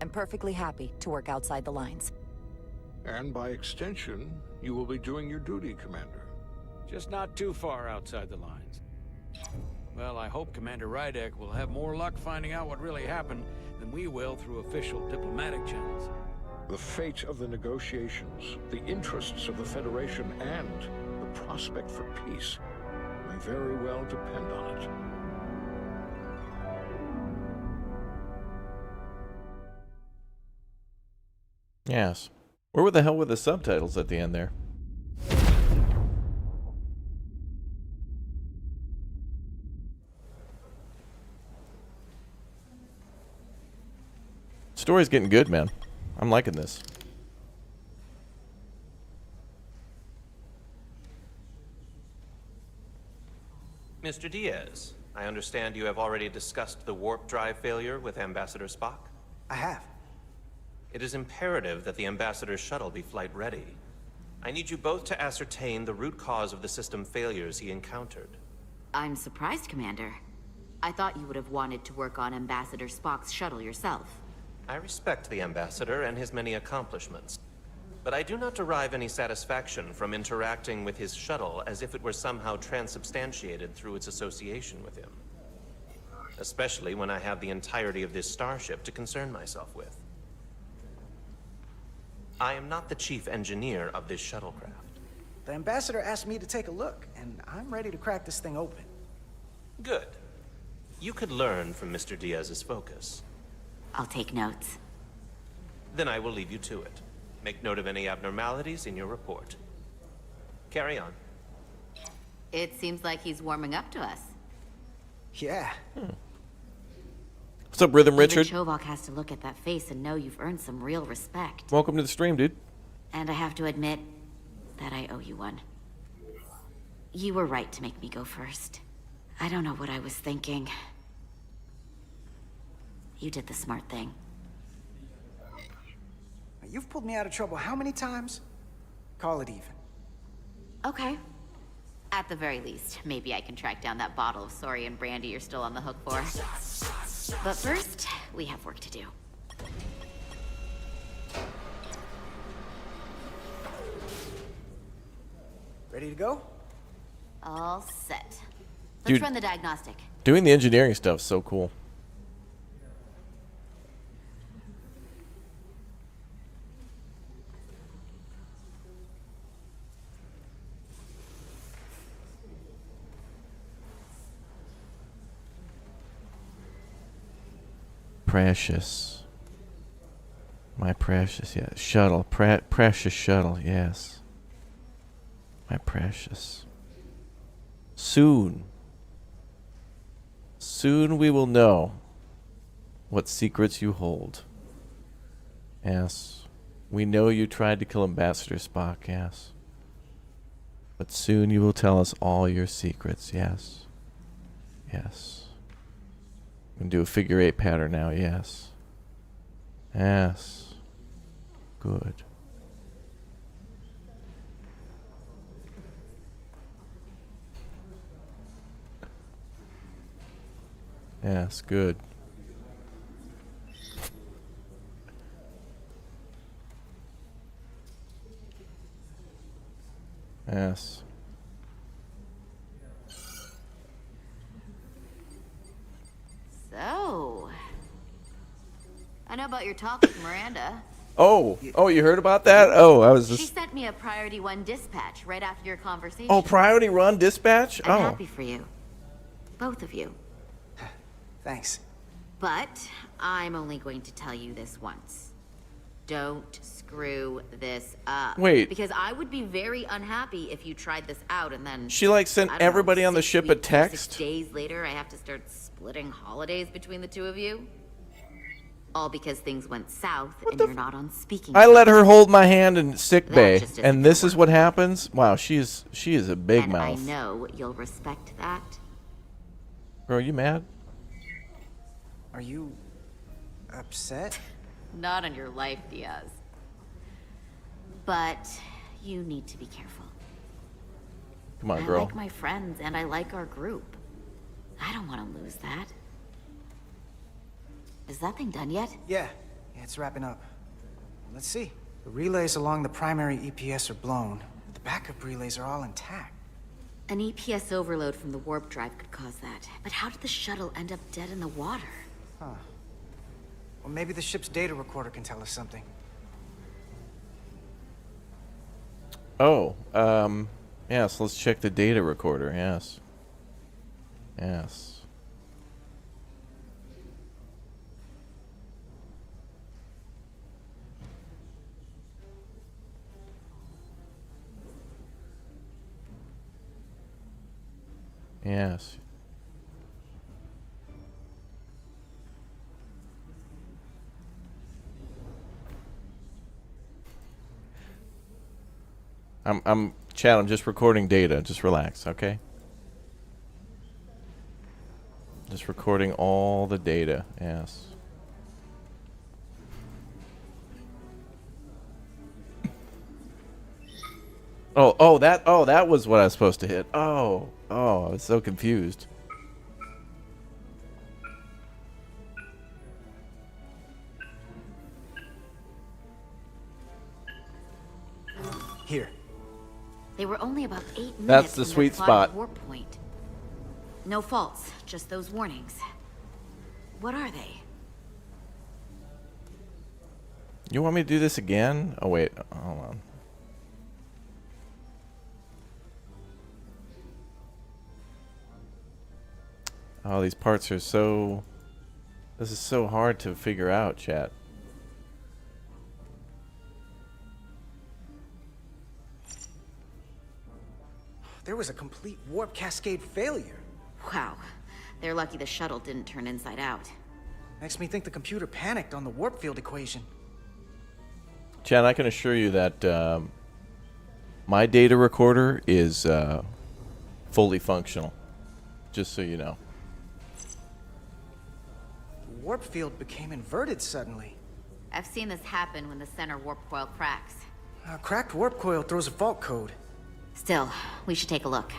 I'm perfectly happy to work outside the lines. And by extension, you will be doing your duty, Commander. Just not too far outside the lines. Well, I hope Commander Rydek will have more luck finding out what really happened than we will through official diplomatic channels. The fate of the negotiations, the interests of the Federation, and the prospect for peace may very well depend on it. Yes. Where the hell were the subtitles at the end there? Story's getting good, man. I'm liking this. Mr. Diaz, I understand you have already discussed the warp drive failure with Ambassador Spock? I have. It is imperative that the Ambassador's shuttle be flight ready. I need you both to ascertain the root cause of the system failures he encountered. I'm surprised, Commander. I thought you would have wanted to work on Ambassador Spock's shuttle yourself. I respect the Ambassador and his many accomplishments, but I do not derive any satisfaction from interacting with his shuttle as if it were somehow transubstantiated through its association with him. Especially when I have the entirety of this starship to concern myself with. I am not the chief engineer of this shuttlecraft. The Ambassador asked me to take a look, and I'm ready to crack this thing open. Good. You could learn from Mr. Diaz's focus. I'll take notes. Then I will leave you to it. Make note of any abnormalities in your report. Carry on. It seems like he's warming up to us. Yeah. What's up, Rhythm Richard? Even Chovok has to look at that face and know you've earned some real respect. Welcome to the stream, dude. And I have to admit that I owe you one. You were right to make me go first. I don't know what I was thinking. You did the smart thing. You've pulled me out of trouble how many times? Call it even. Okay. At the very least, maybe I can track down that bottle of Saurian brandy you're still on the hook for. But first, we have work to do. Ready to go? All set. Let's Dude, run the diagnostic. Doing the engineering stuff is so cool. Precious. My precious, yeah. Shuttle. Precious shuttle, yes. My precious. Soon. Soon we will know what secrets you hold. Yes. We know you tried to kill Ambassador Spock, yes. But soon you will tell us all your secrets, yes. Yes. We can do a figure 8 pattern now, yes. Yes. Good. Yes, good. Yes. So, I know about your talk with Miranda. Oh, you heard about that? Oh, I was She just... sent me a Priority 1 dispatch right after your conversation. Oh, priority run dispatch? I'm Oh. happy for you. Both of you. Thanks. But I'm only going to tell you this once. Don't screw this up. Wait. Because I would be very unhappy if you tried this out and then... She, like, sent I don't know, everybody on the 6 ship a weeks or text? 6 days later, I have to start splitting holidays between the two of you? All because things went south and you're not on speaking I terms. let her hold my hand in sick That bay, just isn't and this is what happens? Wow, she is a big And mouth. I know you'll respect that. Girl, you mad? Are you upset? Not on your life, Diaz. But you need to be careful. Come on, I girl. like my friends and I like our group. I don't want to lose that. Is that thing done yet? Yeah, it's wrapping up. Let's see. The relays along the primary EPS are blown. The backup relays are all intact. An EPS overload from the warp drive could cause that. But how did the shuttle end up dead in the water? Huh. Well, maybe the ship's data recorder can tell us something. Oh, yes, let's check the data recorder, yes. Yes. Yes. Chad, I'm just recording data. Just relax, okay? Just recording all the data, yes. That was what I was supposed to hit. I was so confused. Here. They were only about 8 minutes That's the from sweet their plotted spot. warp point. No faults, just those warnings. What are they? You want me to do this again? Oh, wait. Hold on. Oh, these parts are so... This is so hard to figure out, chat. There was a complete warp cascade failure. Wow. They're lucky the shuttle didn't turn inside out. Makes me think the computer panicked on the warp field equation. Chad, I can assure you that my data recorder is fully functional. Just so you know. The warp field became inverted suddenly. I've seen this happen when the center warp coil cracks. A cracked warp coil throws a fault code. Still, we should take a look.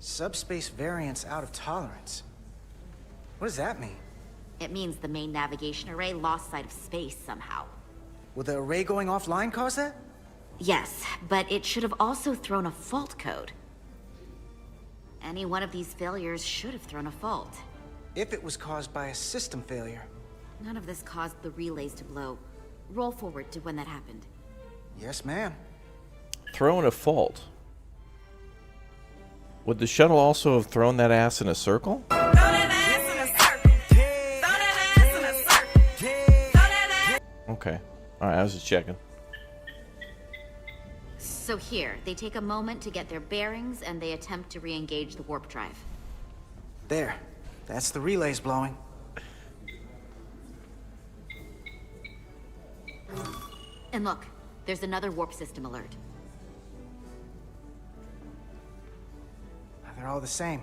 Subspace variance out of tolerance. What does that mean? It means the main navigation array lost sight of space somehow. Will the array going offline cause that? Yes, but it should have also thrown a fault code. Any one of these failures should have thrown a fault. If it was caused by a system failure. None of this caused the relays to blow. Roll forward to when that happened. Yes, ma'am. Throwing a fault. Would the shuttle also have thrown that ass in a circle? Okay. Alright, I was just checking. So here, they take a moment to get their bearings and they attempt to re-engage the warp drive. There. That's the relays blowing. And look, there's another warp system alert. They're all the same.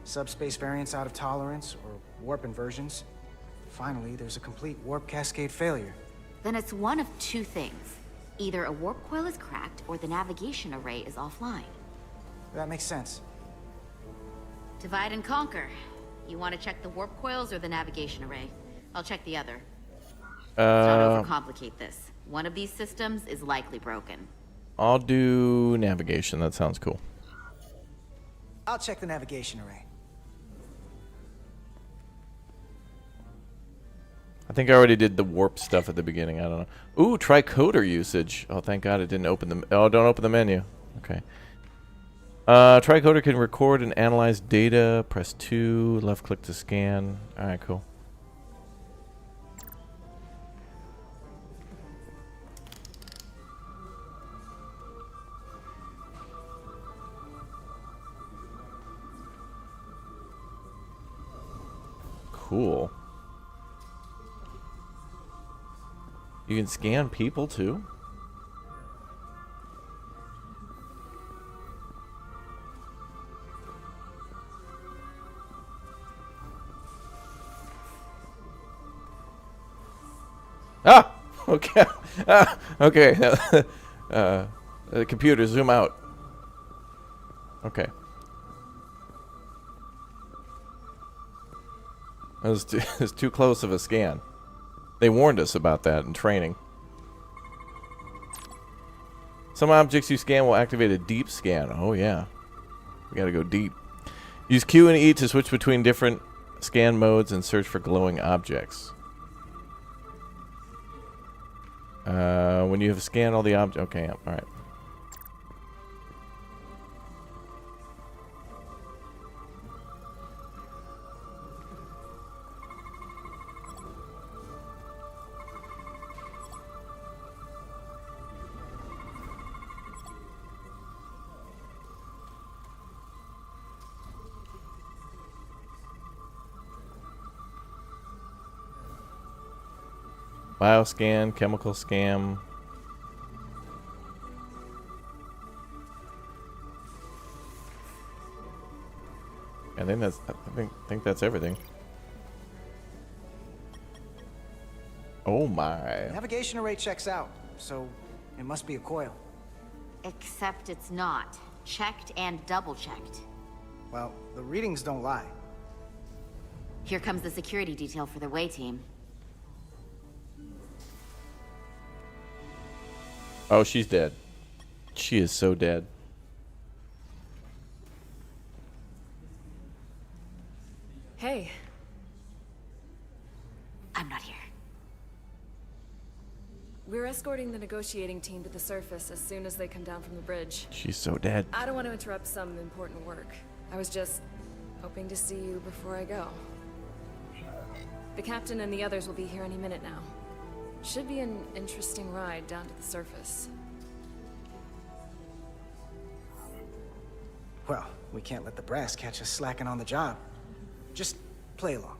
Subspace variance out of tolerance, or warp inversions. Finally, there's a complete warp cascade failure. Then it's one of two things. Either a warp coil is cracked, or the navigation array is offline. That makes sense. Divide and conquer. You want to check the warp coils or the navigation array? I'll check the other. Let's not overcomplicate this. One of these systems is likely broken. I'll do navigation. That sounds cool. I'll check the navigation array. I think I already did the warp stuff at the beginning. I don't know. Ooh, tricoder usage. Oh, thank God it didn't open the... Oh, don't open the menu. Okay. Tricoder can record and analyze data. Press 2. Left click to scan. Alright, cool. Cool. You can scan people too? Ah! Okay. Ah, okay. The computer, zoom out. Okay. That was too close of a scan. They warned us about that in training. Some objects you scan will activate a deep scan. Oh yeah. We gotta go deep. Use Q and E to switch between different scan modes and search for glowing objects. When you have scanned all the objects... Okay, alright. Bioscan, chemical scam. I think that's everything. Oh my. Navigation array checks out, so it must be a coil. Except it's not. Checked and double checked. Well, the readings don't lie. Here comes the security detail for the way team. Oh, she's dead. She is so dead. Hey. I'm not here. We're escorting the negotiating team to the surface as soon as they come down from the bridge. She's so dead. I don't want to interrupt some important work. I was just hoping to see you before I go. The captain and the others will be here any minute now. Should be an interesting ride down to the surface. Well, we can't let the brass catch us slacking on the job. Just play along.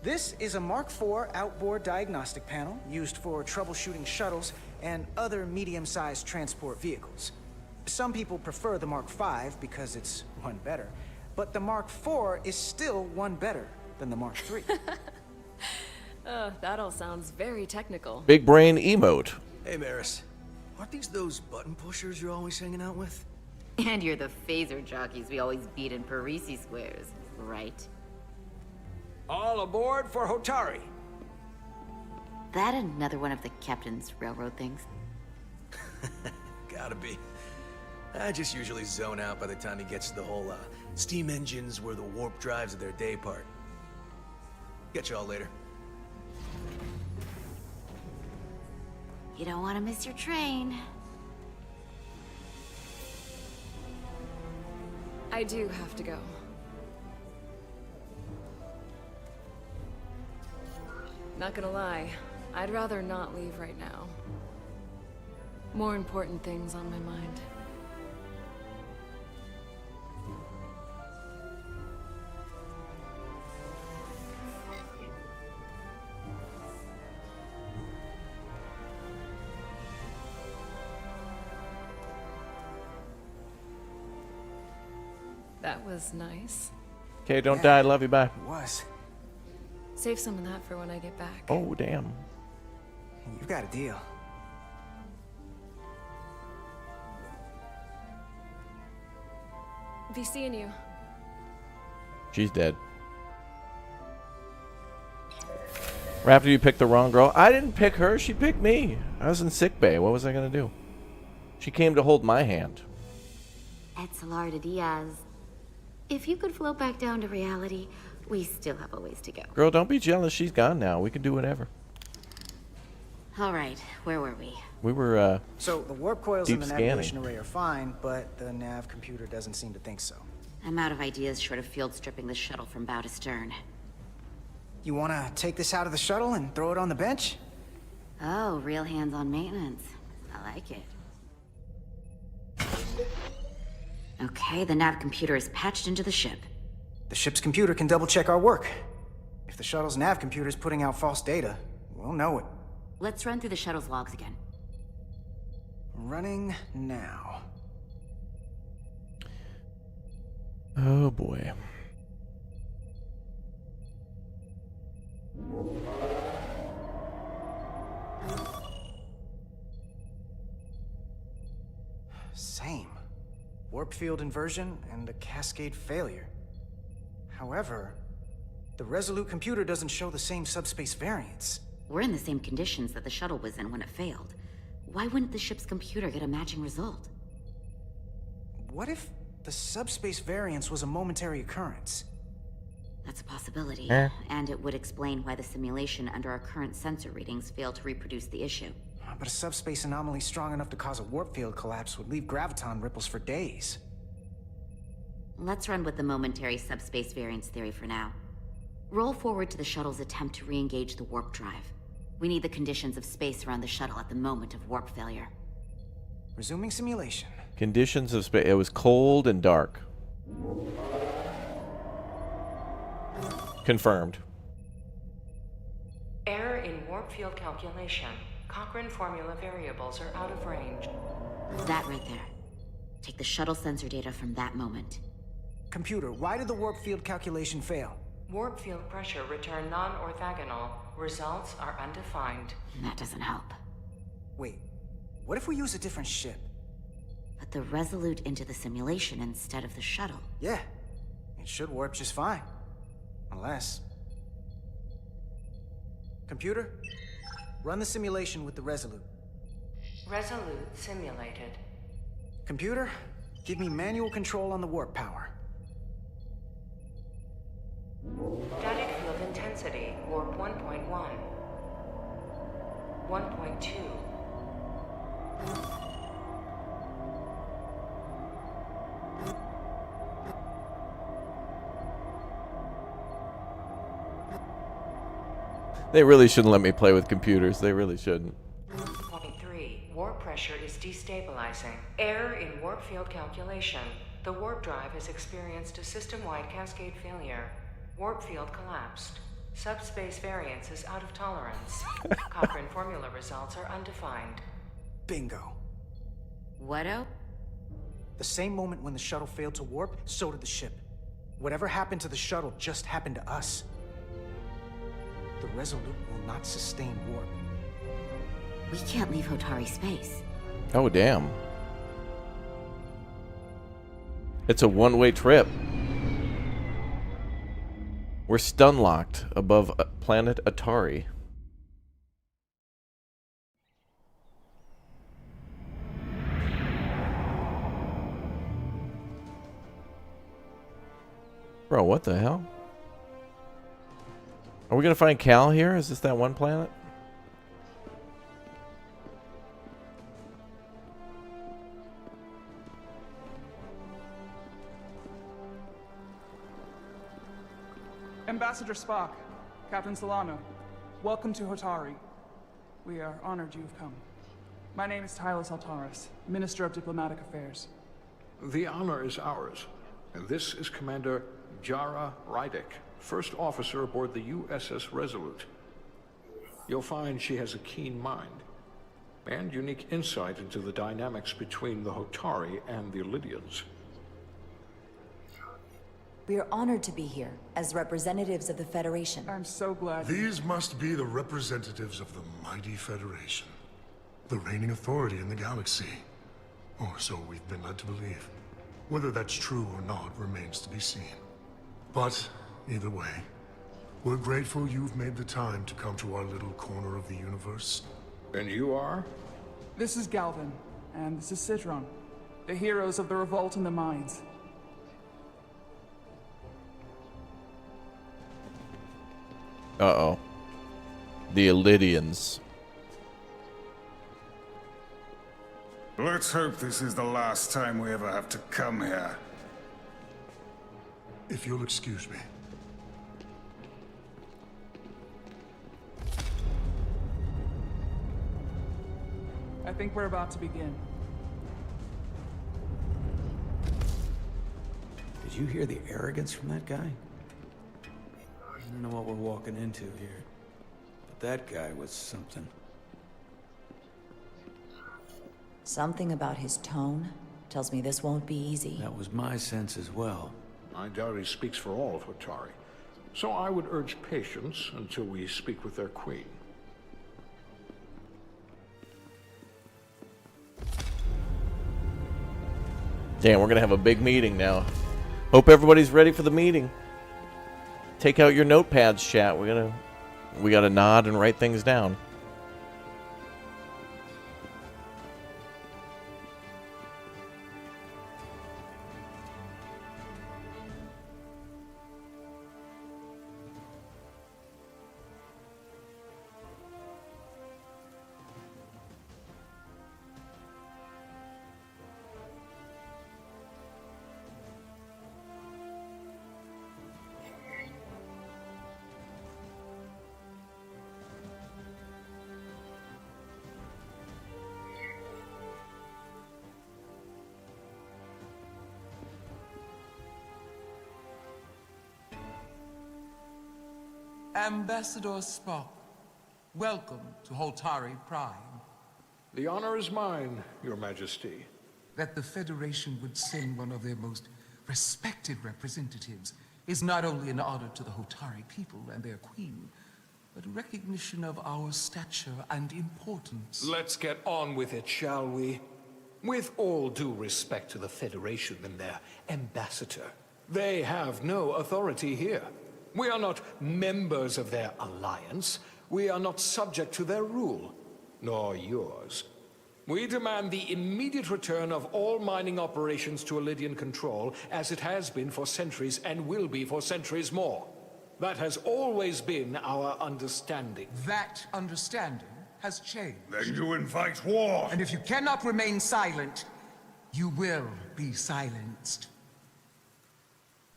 This is a Mark IV outboard diagnostic panel used for troubleshooting shuttles and other medium-sized transport vehicles. Some people prefer the Mark V because it's one better, but the Mark IV is still one better than the Mark III. That all sounds very technical. Big brain emote. Hey, Maris. Aren't these those button pushers you're always hanging out with? And you're the phaser jockeys we always beat in Parisi squares, right? All aboard for Hotari. That another one of the captain's railroad things? Gotta be. I just usually zone out by the time he gets to the whole, steam engines were the warp drives of their day part. Get y'all later. You don't want to miss your train. I do have to go. Not gonna lie, I'd rather not leave right now. More important things on my mind. That was nice. Okay, don't die. Love you. Bye. It was. Save some of that for when I get back. Oh, damn. You've got a deal. Be seeing you. She's dead. Raptor, you picked the wrong girl. I didn't pick her. She picked me. I was in sick bay. What was I going to do? She came to hold my hand. Etzelar de Diaz. If you could float back down to reality, we still have a ways to go. Girl, don't be jealous. She's gone now. We can do whatever. All right, where were we? We were, So the warp coils deep in the scanning. navigation array are fine, but the nav computer doesn't seem to think so. I'm out of ideas short of field stripping the shuttle from bow to stern. You wanna take this out of the shuttle and throw it on the bench? Oh, real hands-on maintenance. I like it. Okay, the nav computer is patched into the ship. The ship's computer can double-check our work. If the shuttle's nav computer is putting out false data, we'll know it. Let's run through the shuttle's logs again. Running now. Oh, boy. Same. Warp field inversion and a cascade failure. However, the Resolute computer doesn't show the same subspace variance. We're in the same conditions that the shuttle was in when it failed. Why wouldn't the ship's computer get a matching result? What if the subspace variance was a momentary occurrence? That's a possibility, Eh. and it would explain why the simulation under our current sensor readings failed to reproduce the issue. But a subspace anomaly strong enough to cause a warp field collapse would leave graviton ripples for days. Let's run with the momentary subspace variance theory for now. Roll forward to the shuttle's attempt to re-engage the warp drive. We need the conditions of space around the shuttle at the moment of warp failure. Resuming simulation. Conditions of space. It was cold and dark. Confirmed. Error in warp field calculation. Cochrane formula variables are out of range. That right there. Take the shuttle sensor data from that moment. Computer, why did the warp field calculation fail? Warp field pressure returned non-orthogonal. Results are undefined. That doesn't help. Wait, what if we use a different ship? Put the Resolute into the simulation instead of the shuttle. Yeah, it should warp just fine. Unless... Computer, run the simulation with the Resolute. Resolute simulated. Computer, give me manual control on the warp power. Static field intensity, warp 1.1. 1.2. They really shouldn't let me play with computers. They really shouldn't. 0.3. Warp pressure is destabilizing. Error in warp field calculation. The warp drive has experienced a system-wide cascade failure. Warp field collapsed. Subspace variance is out of tolerance. Cochrane formula results are undefined. Bingo. Whado? The same moment when the shuttle failed to warp, so did the ship. Whatever happened to the shuttle just happened to us. The Resolute will not sustain warp. We can't leave Hotari space. Oh, damn. It's a one-way trip. We're stun-locked above planet Atari. Bro, what the hell? Are we gonna find Cal here? Is this that one planet? Ambassador Spock, Captain Solano, welcome to Hotari. We are honored you've come. My name is Tylos Altaris, Minister of Diplomatic Affairs. The honor is ours, and this is Commander Jara Rydick, first officer aboard the USS Resolute. You'll find she has a keen mind, and unique insight into the dynamics between the Hotari and the Illidians. We are honored to be here, as representatives of the Federation. I'm so glad. These must be the representatives of the mighty Federation. The reigning authority in the galaxy. Or so we've been led to believe. Whether that's true or not remains to be seen. But, either way, we're grateful you've made the time to come to our little corner of the universe. And you are? This is Galvin, and this is Citron, the heroes of the revolt in the mines. Uh-oh. The Illidians. Let's hope this is the last time we ever have to come here. If you'll excuse me. I think we're about to begin. Did you hear the arrogance from that guy? I don't know what we're walking into here, but that guy was something. Something about his tone tells me this won't be easy. That was my sense as well. I doubt he speaks for all of Hotari, so I would urge patience until we speak with their queen. Damn, we're gonna have a big meeting now. Hope everybody's ready for the meeting. Take out your notepads, chat. We gotta nod and write things down. Ambassador Spock, welcome to Hotari Prime. The honor is mine, Your Majesty. That the Federation would send one of their most respected representatives is not only an honor to the Hotari people and their queen, but a recognition of our stature and importance. Let's get on with it, shall we? With all due respect to the Federation and their ambassador, they have no authority here. We are not members of their alliance. We are not subject to their rule, nor yours. We demand the immediate return of all mining operations to Illidian control, as it has been for centuries and will be for centuries more. That has always been our understanding. That understanding has changed. Then you invite war! And if you cannot remain silent, you will be silenced.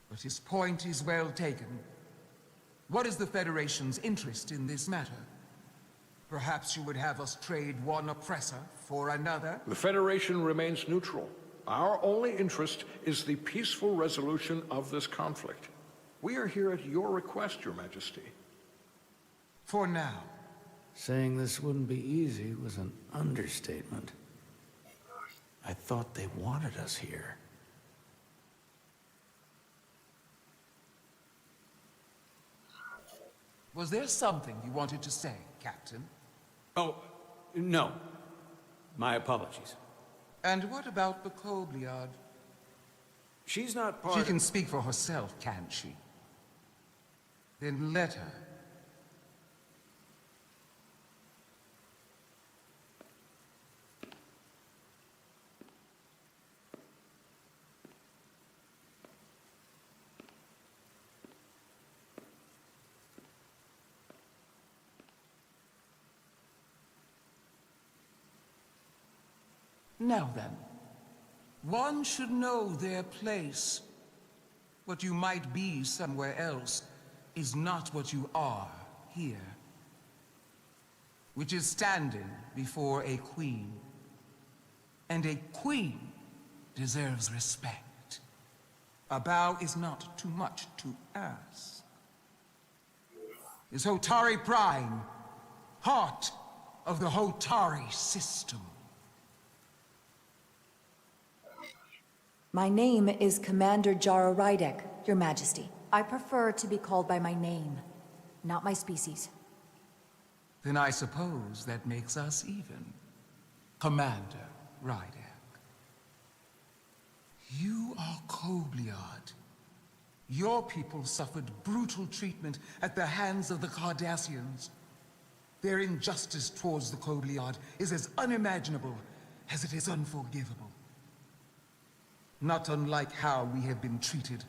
But his point is well taken. What is the Federation's interest in this matter? Perhaps you would have us trade one oppressor for another? The Federation remains neutral. Our only interest is the peaceful resolution of this conflict. We are here at your request, Your Majesty. For now. Saying this wouldn't be easy was an understatement. I thought they wanted us here. Was there something you wanted to say, Captain? Oh, no. My apologies. And what about the Kobliad? She's not part She of... can speak for herself, can't she? Then let her. Now then, one should know their place. What you might be somewhere else is not what you are here. Which is standing before a queen. And a queen deserves respect. A bow is not too much to ask. Is Hotari Prime, heart of the Hotari system. My name is Commander Jara Rydek, Your Majesty. I prefer to be called by my name, not my species. Then I suppose that makes us even. Commander Rydek. You are Kobliad. Your people suffered brutal treatment at the hands of the Cardassians. Their injustice towards the Kobliad is as unimaginable as it is unforgivable. Not unlike how we have been treated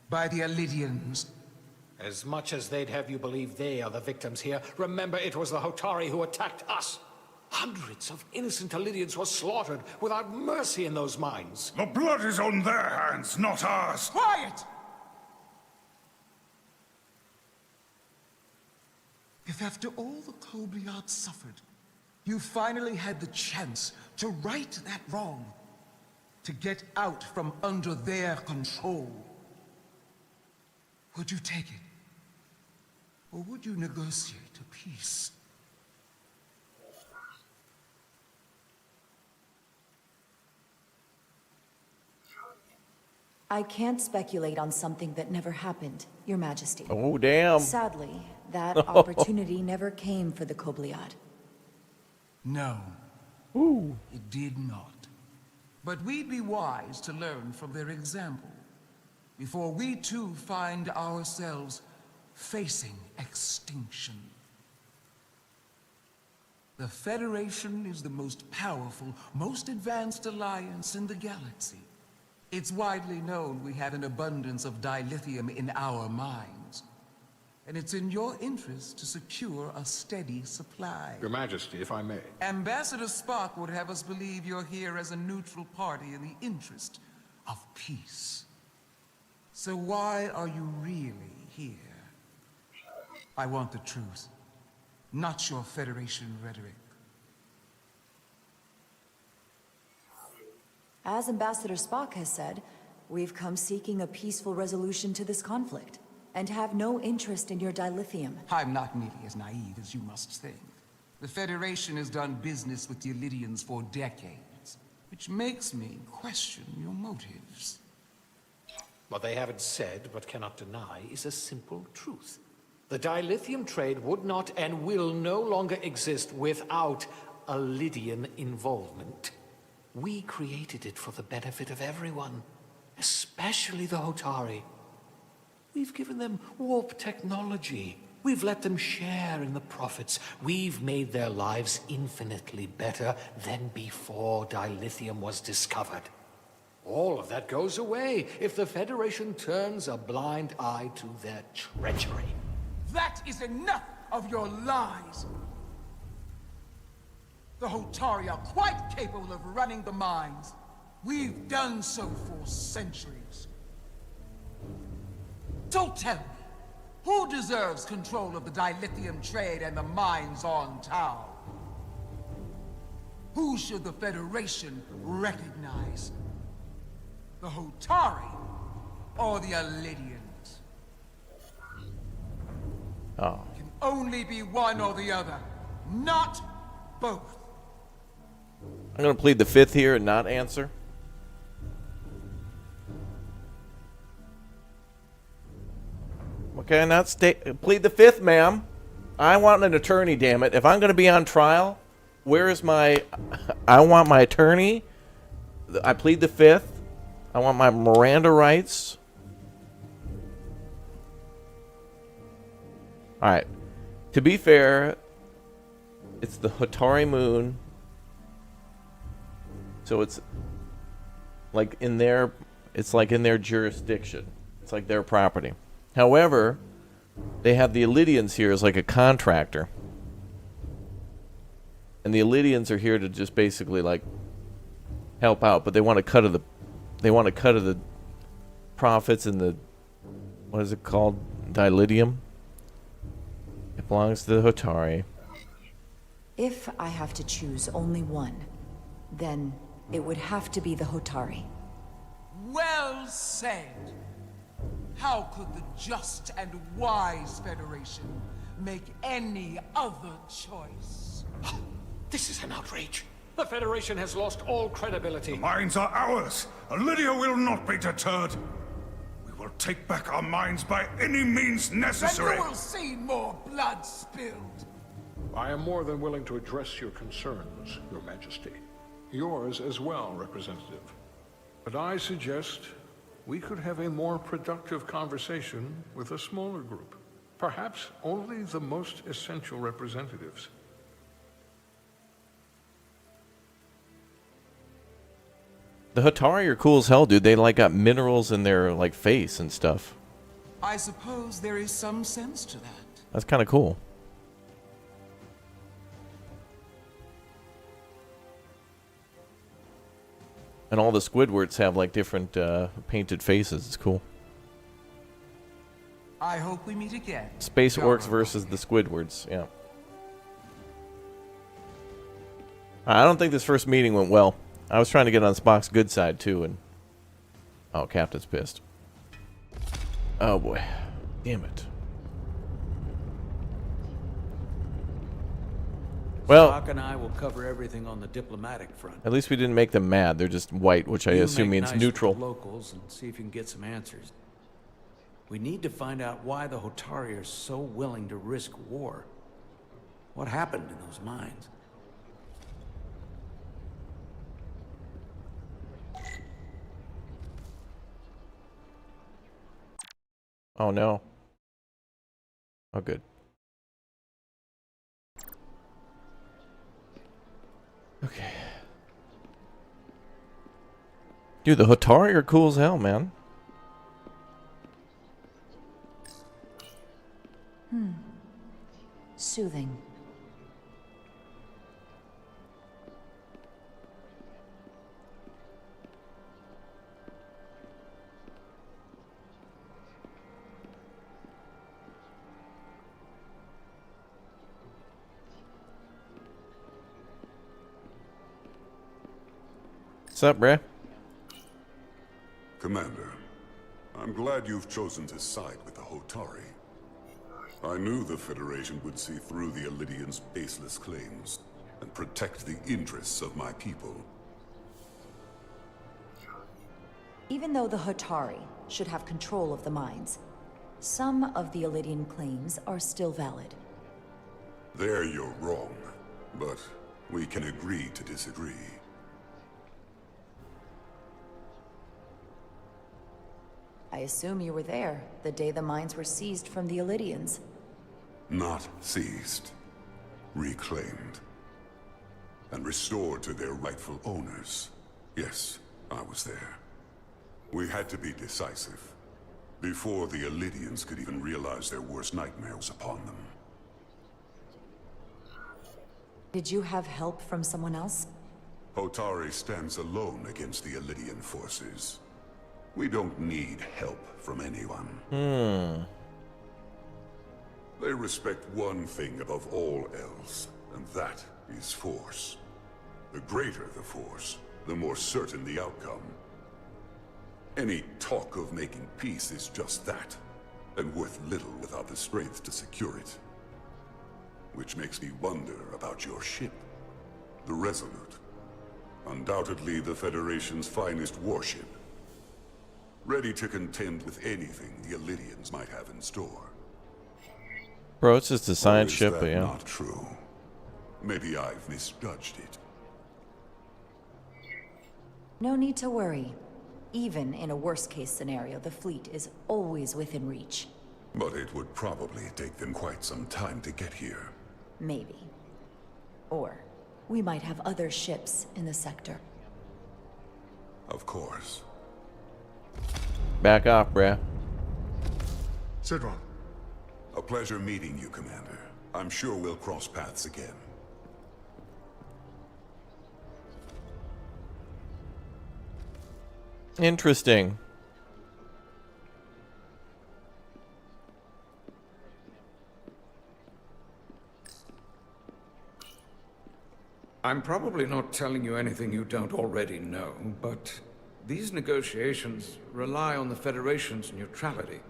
by the Elidians. As much as they'd have you believe they are the victims here, remember it was the Hotari who attacked us. Hundreds of innocent Elidians were slaughtered without mercy in those mines. The blood is on their hands, not ours. Quiet! If after all the Kobliad suffered, you finally had the chance to right that wrong, to get out from under their control, would you take it? Or would you negotiate a peace? I can't speculate on something that never happened, Your Majesty. Oh, damn. Sadly, that opportunity never came for the Kobliad. No. Ooh. It did not. But we'd be wise to learn from their example, before we too find ourselves facing extinction. The Federation is the most powerful, most advanced alliance in the galaxy. It's widely known we have an abundance of dilithium in our mines. And it's in your interest to secure a steady supply. Your Majesty, if I may. Ambassador SPEC would have us believe you're here as a neutral party in the interest of peace. So why are you really here? I want the truth, not your Federation rhetoric. As Ambassador SPEC has said, we've come seeking a peaceful resolution to this conflict, and have no interest in your dilithium. I'm not nearly as naive as you must think. The Federation has done business with the Elidians for decades, which makes me question your motives. What they haven't said, but cannot deny, is a simple truth. The dilithium trade would not and will no longer exist without Elidian involvement. We created it for the benefit of everyone, especially the Hotari. We've given them warp technology. We've let them share in the profits. We've made their lives infinitely better than before dilithium was discovered. All of that goes away if the Federation turns a blind eye to their treachery. That is enough of your lies! The Hotari are quite capable of running the mines. We've done so for centuries. So tell me, who deserves control of the dilithium trade and the mines on Tau? Who should the Federation recognize? The Hotari or the Elidians? Oh. Can only be one or the other. not both. I'm going to plead the fifth here and not answer. Okay, not plead the fifth, ma'am. I want an attorney, damn it. If I'm going to be on trial, where is my... I want my attorney. I plead the fifth. I want my Miranda rights. Alright. To be fair, it's the Hotari moon. So it's like in their jurisdiction. It's like their property. However, they have the Illidians here as like a contractor. And the Illidians are here to just basically like help out, but they want a cut of the profits in the, what is it called? Diridium? It belongs to the Hotari. If I have to choose only one, then it would have to be the Hotari. Well said. How could the just and wise Federation make any other choice? This is an outrage. The Federation has lost all credibility. The mines are ours. Lydia will not be deterred. We will take back our mines by any means necessary. And you will see more blood spilled. I am more than willing to address your concerns, Your Majesty. Yours as well, Representative. But I suggest we could have a more productive conversation with a smaller group. Perhaps only the most essential representatives. The Hotari are cool as hell, dude. They like got minerals in their like face and stuff. I suppose there is some sense to that. That's kind of cool. And all the Squidwards have like different painted faces. It's cool. I hope we meet again. Space Jara. Orcs versus the Squidwards. Yeah. I don't think this first meeting went well. I was trying to get on Spock's good side too, and oh, Captain's pissed. Oh boy, damn it. Well, Spock and I will cover everything on the diplomatic front. at least we didn't make them mad. They're just white, which I You assume make means nice neutral. with the locals and see if you can get some answers. We need to find out why the Hotari are so willing to risk war. What happened in those mines? Oh no. Oh good. Okay. Dude, the Hotari are cool as hell, man. Soothing. What's up, bruh? Commander, I'm glad you've chosen to side with the Hotari. I knew the Federation would see through the Illidians' baseless claims and protect the interests of my people. Even though the Hotari should have control of the mines, some of the Illidian claims are still valid. There you're wrong, but we can agree to disagree. I assume you were there the day the mines were seized from the Illidians. Not seized, reclaimed, and restored to their rightful owners. Yes, I was there. We had to be decisive, before the Illidians could even realize their worst nightmare was upon them. Did you have help from someone else? Hotari stands alone against the Illidian forces. We don't need help from anyone. They respect one thing above all else, and that is force. The greater the force, the more certain the outcome. Any talk of making peace is just that, and worth little without the strength to secure it. Which makes me wonder about your ship, the Resolute. Undoubtedly the Federation's finest warship. Ready to contend with anything the Illydians might have in store. Bro, it's just a science Or is ship, that but yeah. not true? Maybe I've misjudged it. No need to worry. Even in a worst-case scenario, the fleet is always within reach. But it would probably take them quite some time to get here. Maybe. Or we might have other ships in the sector. Of course. Back off, bruh. Sidron. A pleasure meeting you, Commander. I'm sure we'll cross paths again. Interesting. I'm probably not telling you anything you don't already know, but these negotiations rely on the Federation's neutrality,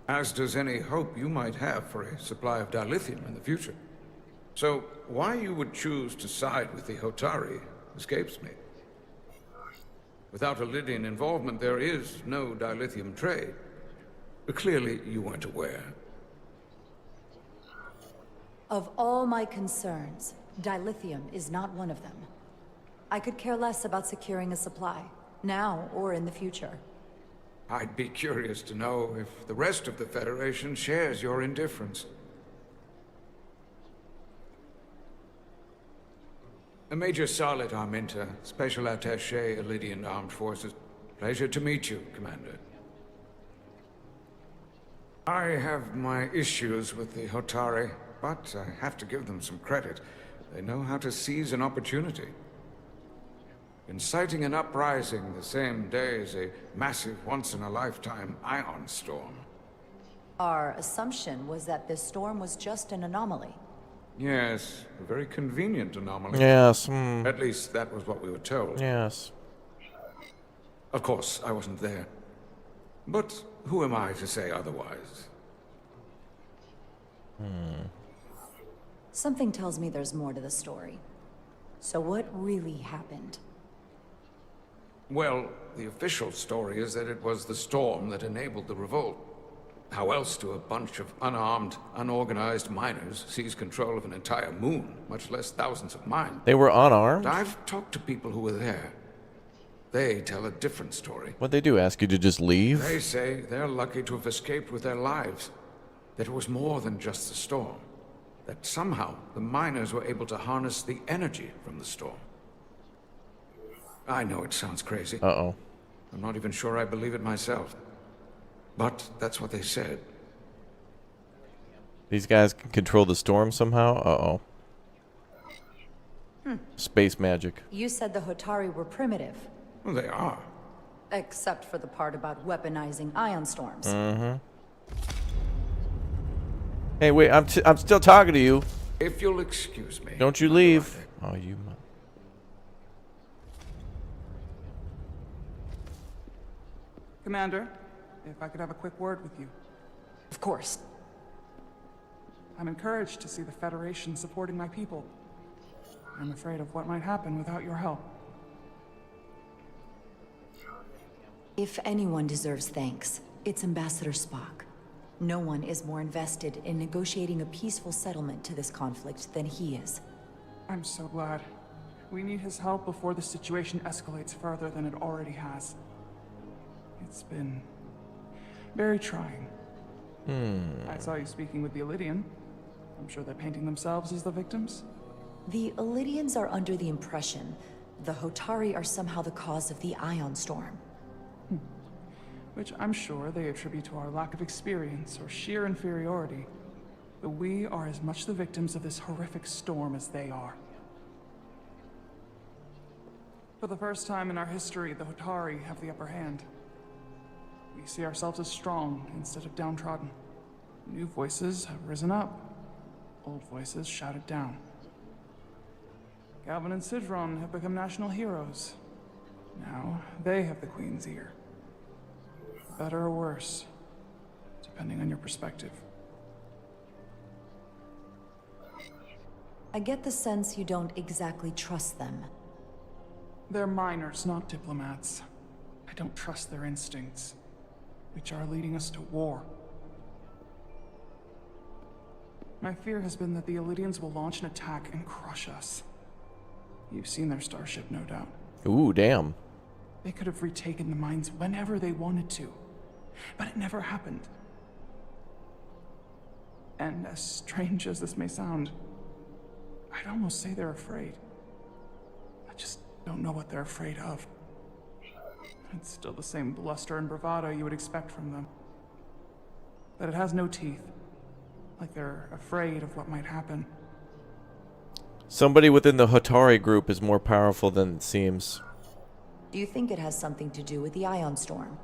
as does any hope you might have for a supply of dilithium in the future. So, why you would choose to side with the Hotari escapes me. Without Illydian involvement, there is no dilithium trade. But clearly, you weren't aware. Of all my concerns, dilithium is not one of them. I could care less about securing a supply, now or in the future. I'd be curious to know if the rest of the Federation shares your indifference. Major Solid Arminta, Special Attaché, Illydian Armed Forces. Pleasure to meet you, Commander. I have my issues with the Hotari, but I have to give them some credit. They know how to seize an opportunity. Inciting an uprising the same day as a massive, once-in-a-lifetime ion storm. Our assumption was that this storm was just an anomaly. Yes, a very convenient anomaly. Yes. At least that was what we were told. Yes. Of course, I wasn't there. But who am I to say otherwise? Something tells me there's more to the story. So what really happened? Well, the official story is that it was the storm that enabled the revolt. How else do a bunch of unarmed, unorganized miners seize control of an entire moon, much less thousands of mines? They were unarmed? I've talked to people who were there. They tell a different story. What'd they do, ask you to just leave? They say they're lucky to have escaped with their lives. That it was more than just the storm. That somehow the miners were able to harness the energy from the storm. I know it sounds crazy. Uh-oh. I'm not even sure I believe it myself. But that's what they said. These guys can control the storm somehow? Uh-oh. Space magic. You said the Hotari were primitive. Well, they are. Except for the part about weaponizing ion storms. Mm-hmm. Hey, wait, I'm still talking to you. If you'll excuse me. Don't you leave. Oh, you... Commander, if I could have a quick word with you. Of course. I'm encouraged to see the Federation supporting my people. I'm afraid of what might happen without your help. If anyone deserves thanks, it's Ambassador Spock. No one is more invested in negotiating a peaceful settlement to this conflict than he is. I'm so glad. We need his help before the situation escalates further than it already has. It's been very trying. I saw you speaking with the Illydian. I'm sure they're painting themselves as the victims. The Illydians are under the impression the Hotari are somehow the cause of the ion storm. Which I'm sure they attribute to our lack of experience or sheer inferiority. But we are as much the victims of this horrific storm as they are. For the first time in our history, the Hotari have the upper hand. We see ourselves as strong instead of downtrodden. New voices have risen up. Old voices shouted down. Galvin and Sidron have become national heroes. Now they have the Queen's ear. Better or worse, depending on your perspective. I get the sense you don't exactly trust them. They're miners, not diplomats. I don't trust their instincts, which are leading us to war. My fear has been that the Illidians will launch an attack and crush us. You've seen their starship, no doubt. Ooh, damn. They could have retaken the mines whenever they wanted to, but it never happened. And as strange as this may sound, I'd almost say they're afraid. I just don't know what they're afraid of. It's still the same bluster and bravado you would expect from them. But it has no teeth. Like they're afraid of what might happen. Somebody within the Hotari group is more powerful than it seems. Do you think it has something to do with the ion storm?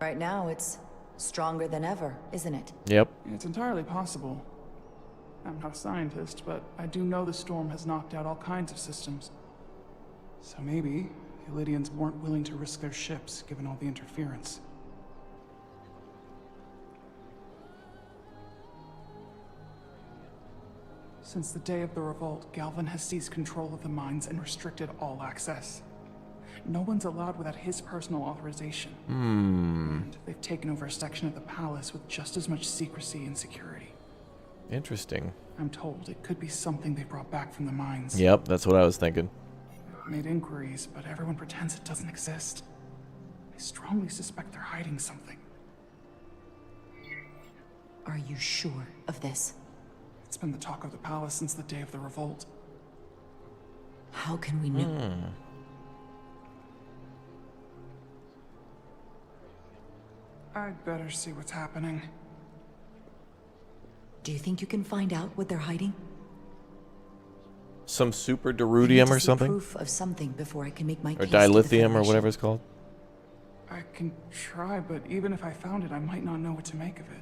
Right now, it's stronger than ever, isn't it? Yep. It's entirely possible. I'm not a scientist, but I do know the storm has knocked out all kinds of systems. So maybe the Illidians weren't willing to risk their ships, given all the interference. Since the day of the revolt, Galvin has seized control of the mines and restricted all access. No one's allowed without his personal authorization. And they've taken over a section of the palace with just as much secrecy and security. Interesting. I'm told it could be something they brought back from the mines. Yep, that's what I was thinking. I've made inquiries, but everyone pretends it doesn't exist. I strongly suspect they're hiding something. Are you sure of this? It's been the talk of the palace since the day of the revolt. How can we know? I'd better see what's happening. Do you think you can find out what they're hiding? Some super I need Diridium to or see something? proof of something before I can make my Or case to the dilithium or Federation. whatever it's called? I can try, but even if I found it, I might not know what to make of it.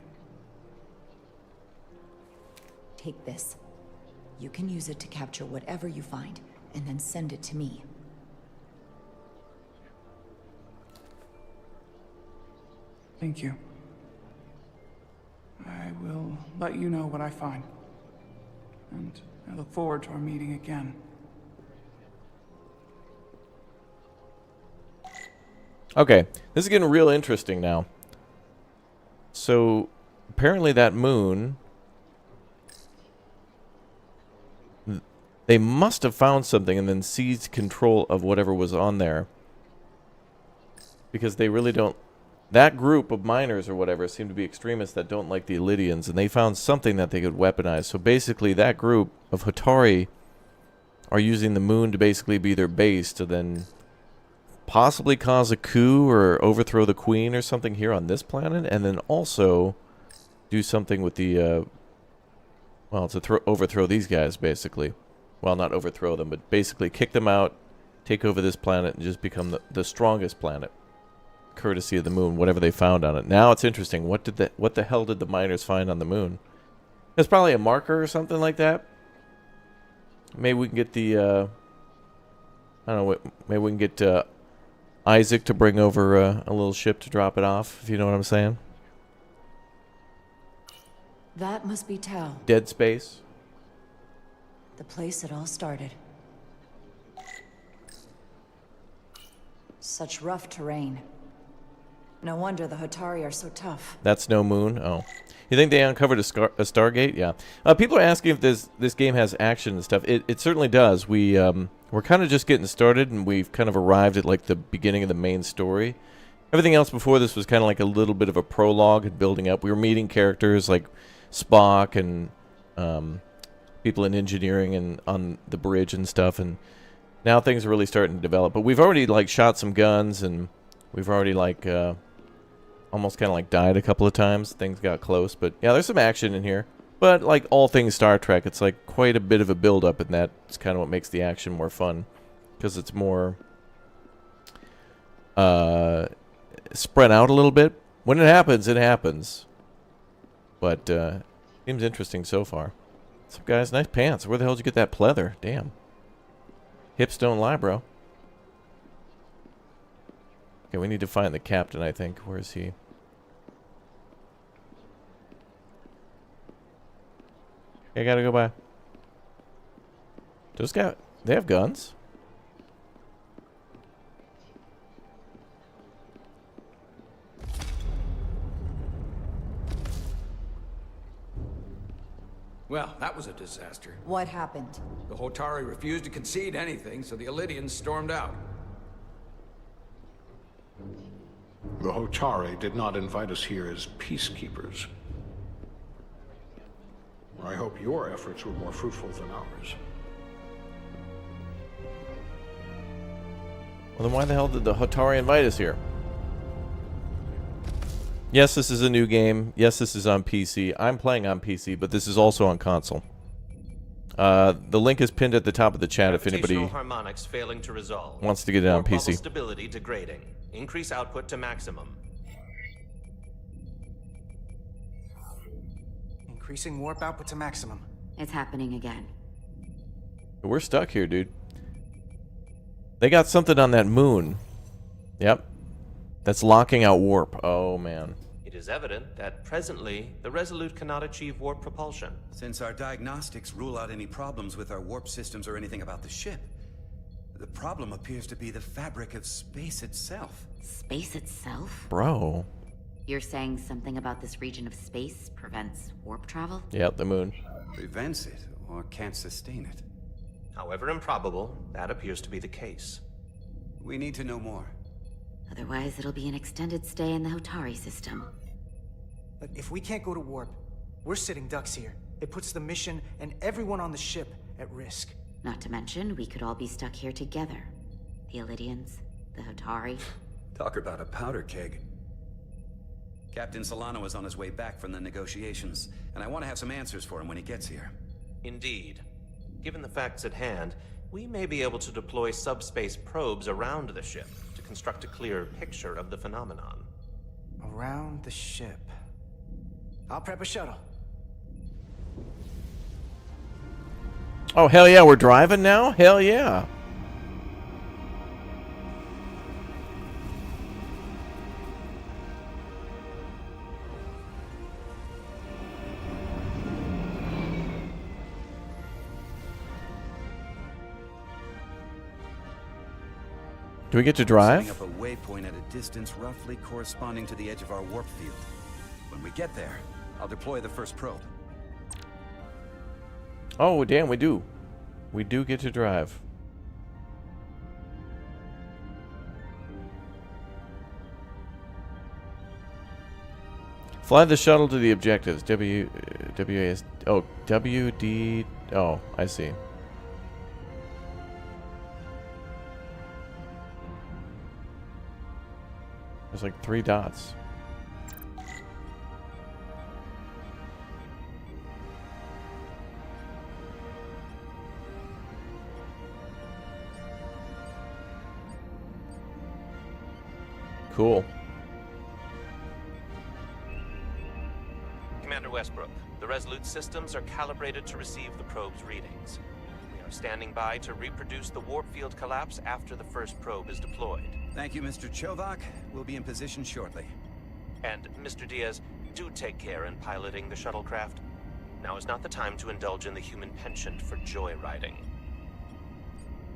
Take this. You can use it to capture whatever you find, and then send it to me. Thank you. I will let you know what I find. And I look forward to our meeting again. Okay, this is getting real interesting now. So, apparently that moon... They must have found something and then seized control of whatever was on there. Because they really don't... That group of miners or whatever seem to be extremists that don't like the Illidians, and they found something that they could weaponize. So basically that group of Hotari are using the moon to basically be their base to then possibly cause a coup or overthrow the queen or something here on this planet, and then also do something with the... well, to overthrow these guys, basically. Well, not overthrow them, but basically kick them out, take over this planet, and just become the strongest planet. Courtesy of the moon, whatever they found on it. Now it's interesting. What the hell did the miners find on the moon? It's probably a marker or something like that. Maybe we can get the... I don't know, maybe we can get Isaac to bring over a little ship to drop it off, if you know what I'm saying. That must be Tau, Dead space. the place it all started. Such rough terrain. No wonder the Hotari are so tough. That's no moon. Oh, you think they uncovered a Stargate? Yeah. People are asking if this game has action and stuff. It certainly does. We're kind of just getting started, and we've kind of arrived at like the beginning of the main story. Everything else before this was kind of like a little bit of a prologue and building up. We were meeting characters like Spock and people in engineering and on the bridge and stuff, and now things are really starting to develop. But we've already like shot some guns, and we've already like almost kind of like died a couple of times. Things got close, but yeah, there's some action in here. But like all things Star Trek, it's like quite a bit of a build-up, and that's kind of what makes the action more fun, because it's more spread out a little bit. When it happens, it happens. But seems interesting so far. What's up, guys? Nice pants. Where the hell did you get that pleather? Damn. Hips don't lie, bro. Okay, we need to find the captain, I think. Where is he? I gotta go by. They have guns. Well, that was a disaster. What happened? The Hotari refused to concede anything, so the Elydians stormed out. The Hotari did not invite us here as peacekeepers. I hope your efforts were more fruitful than ours. Well, then why the hell did the Hotari invite us here? Yes, this is a new game. Yes, this is on PC. I'm playing on PC, but this is also on console. The link is pinned at the top of the chat if anybody harmonics failing to resolve. wants to get it on Bubble PC. Stability degrading. Increase output to maximum. Increasing warp output to maximum. It's happening again. We're stuck here, dude. They got something on that moon. Yep. That's locking out warp. Oh, man. It is evident that presently the Resolute cannot achieve warp propulsion. Since our diagnostics rule out any problems with our warp systems or anything about the ship, the problem appears to be the fabric of space itself. Space itself? Bro. You're saying something about this region of space prevents warp travel? Yep, the moon. Prevents it, or can't sustain it. However improbable, that appears to be the case. We need to know more. Otherwise, it'll be an extended stay in the Hotari system. But if we can't go to warp, we're sitting ducks here. It puts the mission and everyone on the ship at risk. Not to mention, we could all be stuck here together. The Elydians, the Hotari. Talk about a powder keg. Captain Solano is on his way back from the negotiations, and I want to have some answers for him when he gets here. Indeed. Given the facts at hand, we may be able to deploy subspace probes around the ship to construct a clearer picture of the phenomenon. Around the ship. I'll prep a shuttle. Oh, hell yeah, we're driving now? Hell yeah. Do we get to drive? Setting up a waypoint at a distance roughly corresponding to the edge of our warp field. When we get there, I'll deploy the first probe. Oh, damn, we do. We do get to drive. Fly the shuttle to the objectives. WAS. Oh, WD. Oh, I see. There's like 3 dots. Cool. Commander Westbrook, the Resolute systems are calibrated to receive the probe's readings. We are standing by to reproduce the warp field collapse after the first probe is deployed. Thank you, Mr. Chovak. We'll be in position shortly. And, Mr. Diaz, do take care in piloting the shuttlecraft. Now is not the time to indulge in the human penchant for joyriding.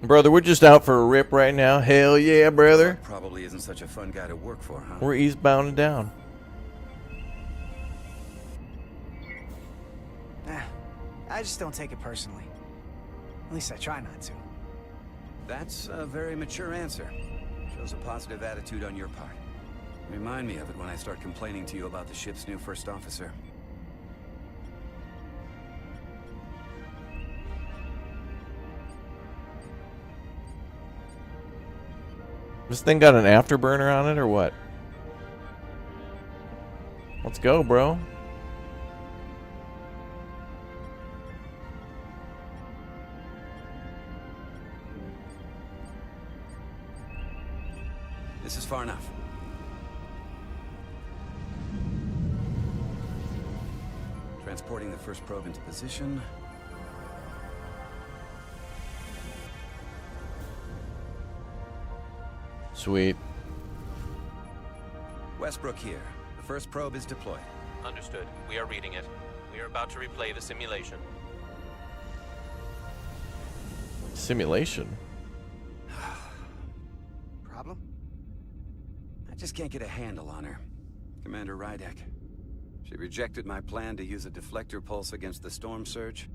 Brother, we're just out for a rip right now. Hell yeah, brother. Probably isn't such a fun guy to work for, huh? We're eastbound and down. I just don't take it personally. At least I try not to. That's a very mature answer. Shows a positive attitude on your part. Remind me of it when I start complaining to you about the ship's new first officer. This thing got an afterburner on it or what? Let's go, bro. This is far enough. Transporting the first probe into position. Sweet. Westbrook here. The first probe is deployed. Understood. We are reading it. We are about to replay the simulation. Simulation? Problem? I just can't get a handle on her. Commander Rydek. She rejected my plan to use a deflector pulse against the storm surge.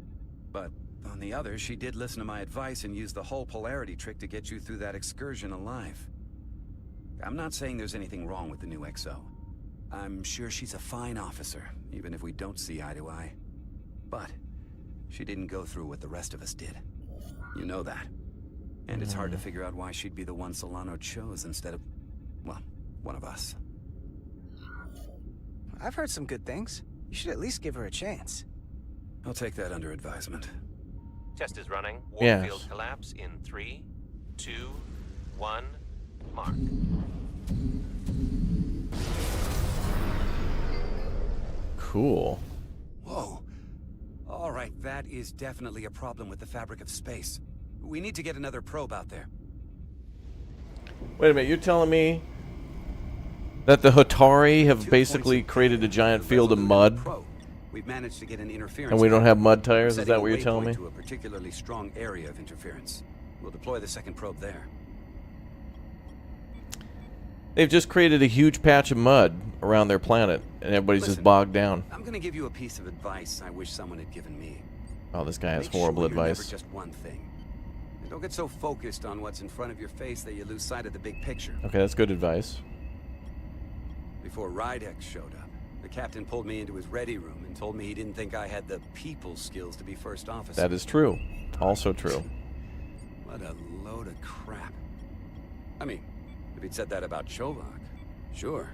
But on the other, she did listen to my advice and use the whole polarity trick to get you through that excursion alive. I'm not saying there's anything wrong with the new XO. I'm sure she's a fine officer, even if we don't see eye to eye. But she didn't go through what the rest of us did. You know that. And it's hard to figure out why she'd be the one Solano chose instead of, well, one of us. I've heard some good things. You should at least give her a chance. I'll take that under advisement. Test is running. Warp Yes. field collapse in 3, 2, 1, mark. Cool. Whoa. All right, that is definitely a problem with the fabric of space. We need to get another probe out there. Wait a minute, you're telling me that the Hatari have basically created a giant field of mud? We've managed to get an interference. And we don't have mud tires? Is Setting that what a you're telling waypoint me? to a particularly strong area of interference. We'll deploy the second probe there. They've just created a huge patch of mud around their planet, and everybody's just Listen, bogged down. I'm going to give you a piece of advice I wish someone had given me. Oh, this guy has Make horrible sure you're advice. never just one thing. And don't get so focused on what's in front of your face that you lose sight of the big picture. Okay, that's good advice. Before Rydek showed up, the captain pulled me into his ready room and told me he didn't think I had the people skills to be first officer. That is true. Also true. What a load of crap. I mean, if he'd said that about Chovak, sure.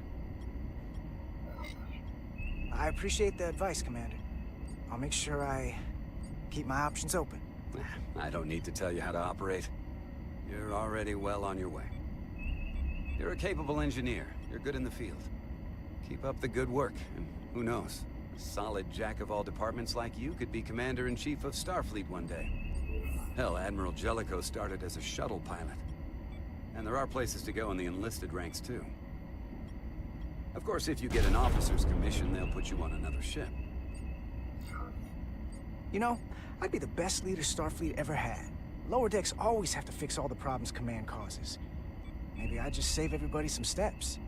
I appreciate the advice, Commander. I'll make sure I keep my options open. I don't need to tell you how to operate. You're already well on your way. You're a capable engineer. You're good in the field. Keep up the good work, and who knows? A solid jack of all departments like you could be Commander-in-Chief of Starfleet one day. Hell, Admiral Jellicoe started as a shuttle pilot. And there are places to go in the enlisted ranks, too. Of course, if you get an officer's commission, they'll put you on another ship. You know, I'd be the best leader Starfleet ever had. Lower decks always have to fix all the problems Command causes. Maybe I'd just save everybody some steps.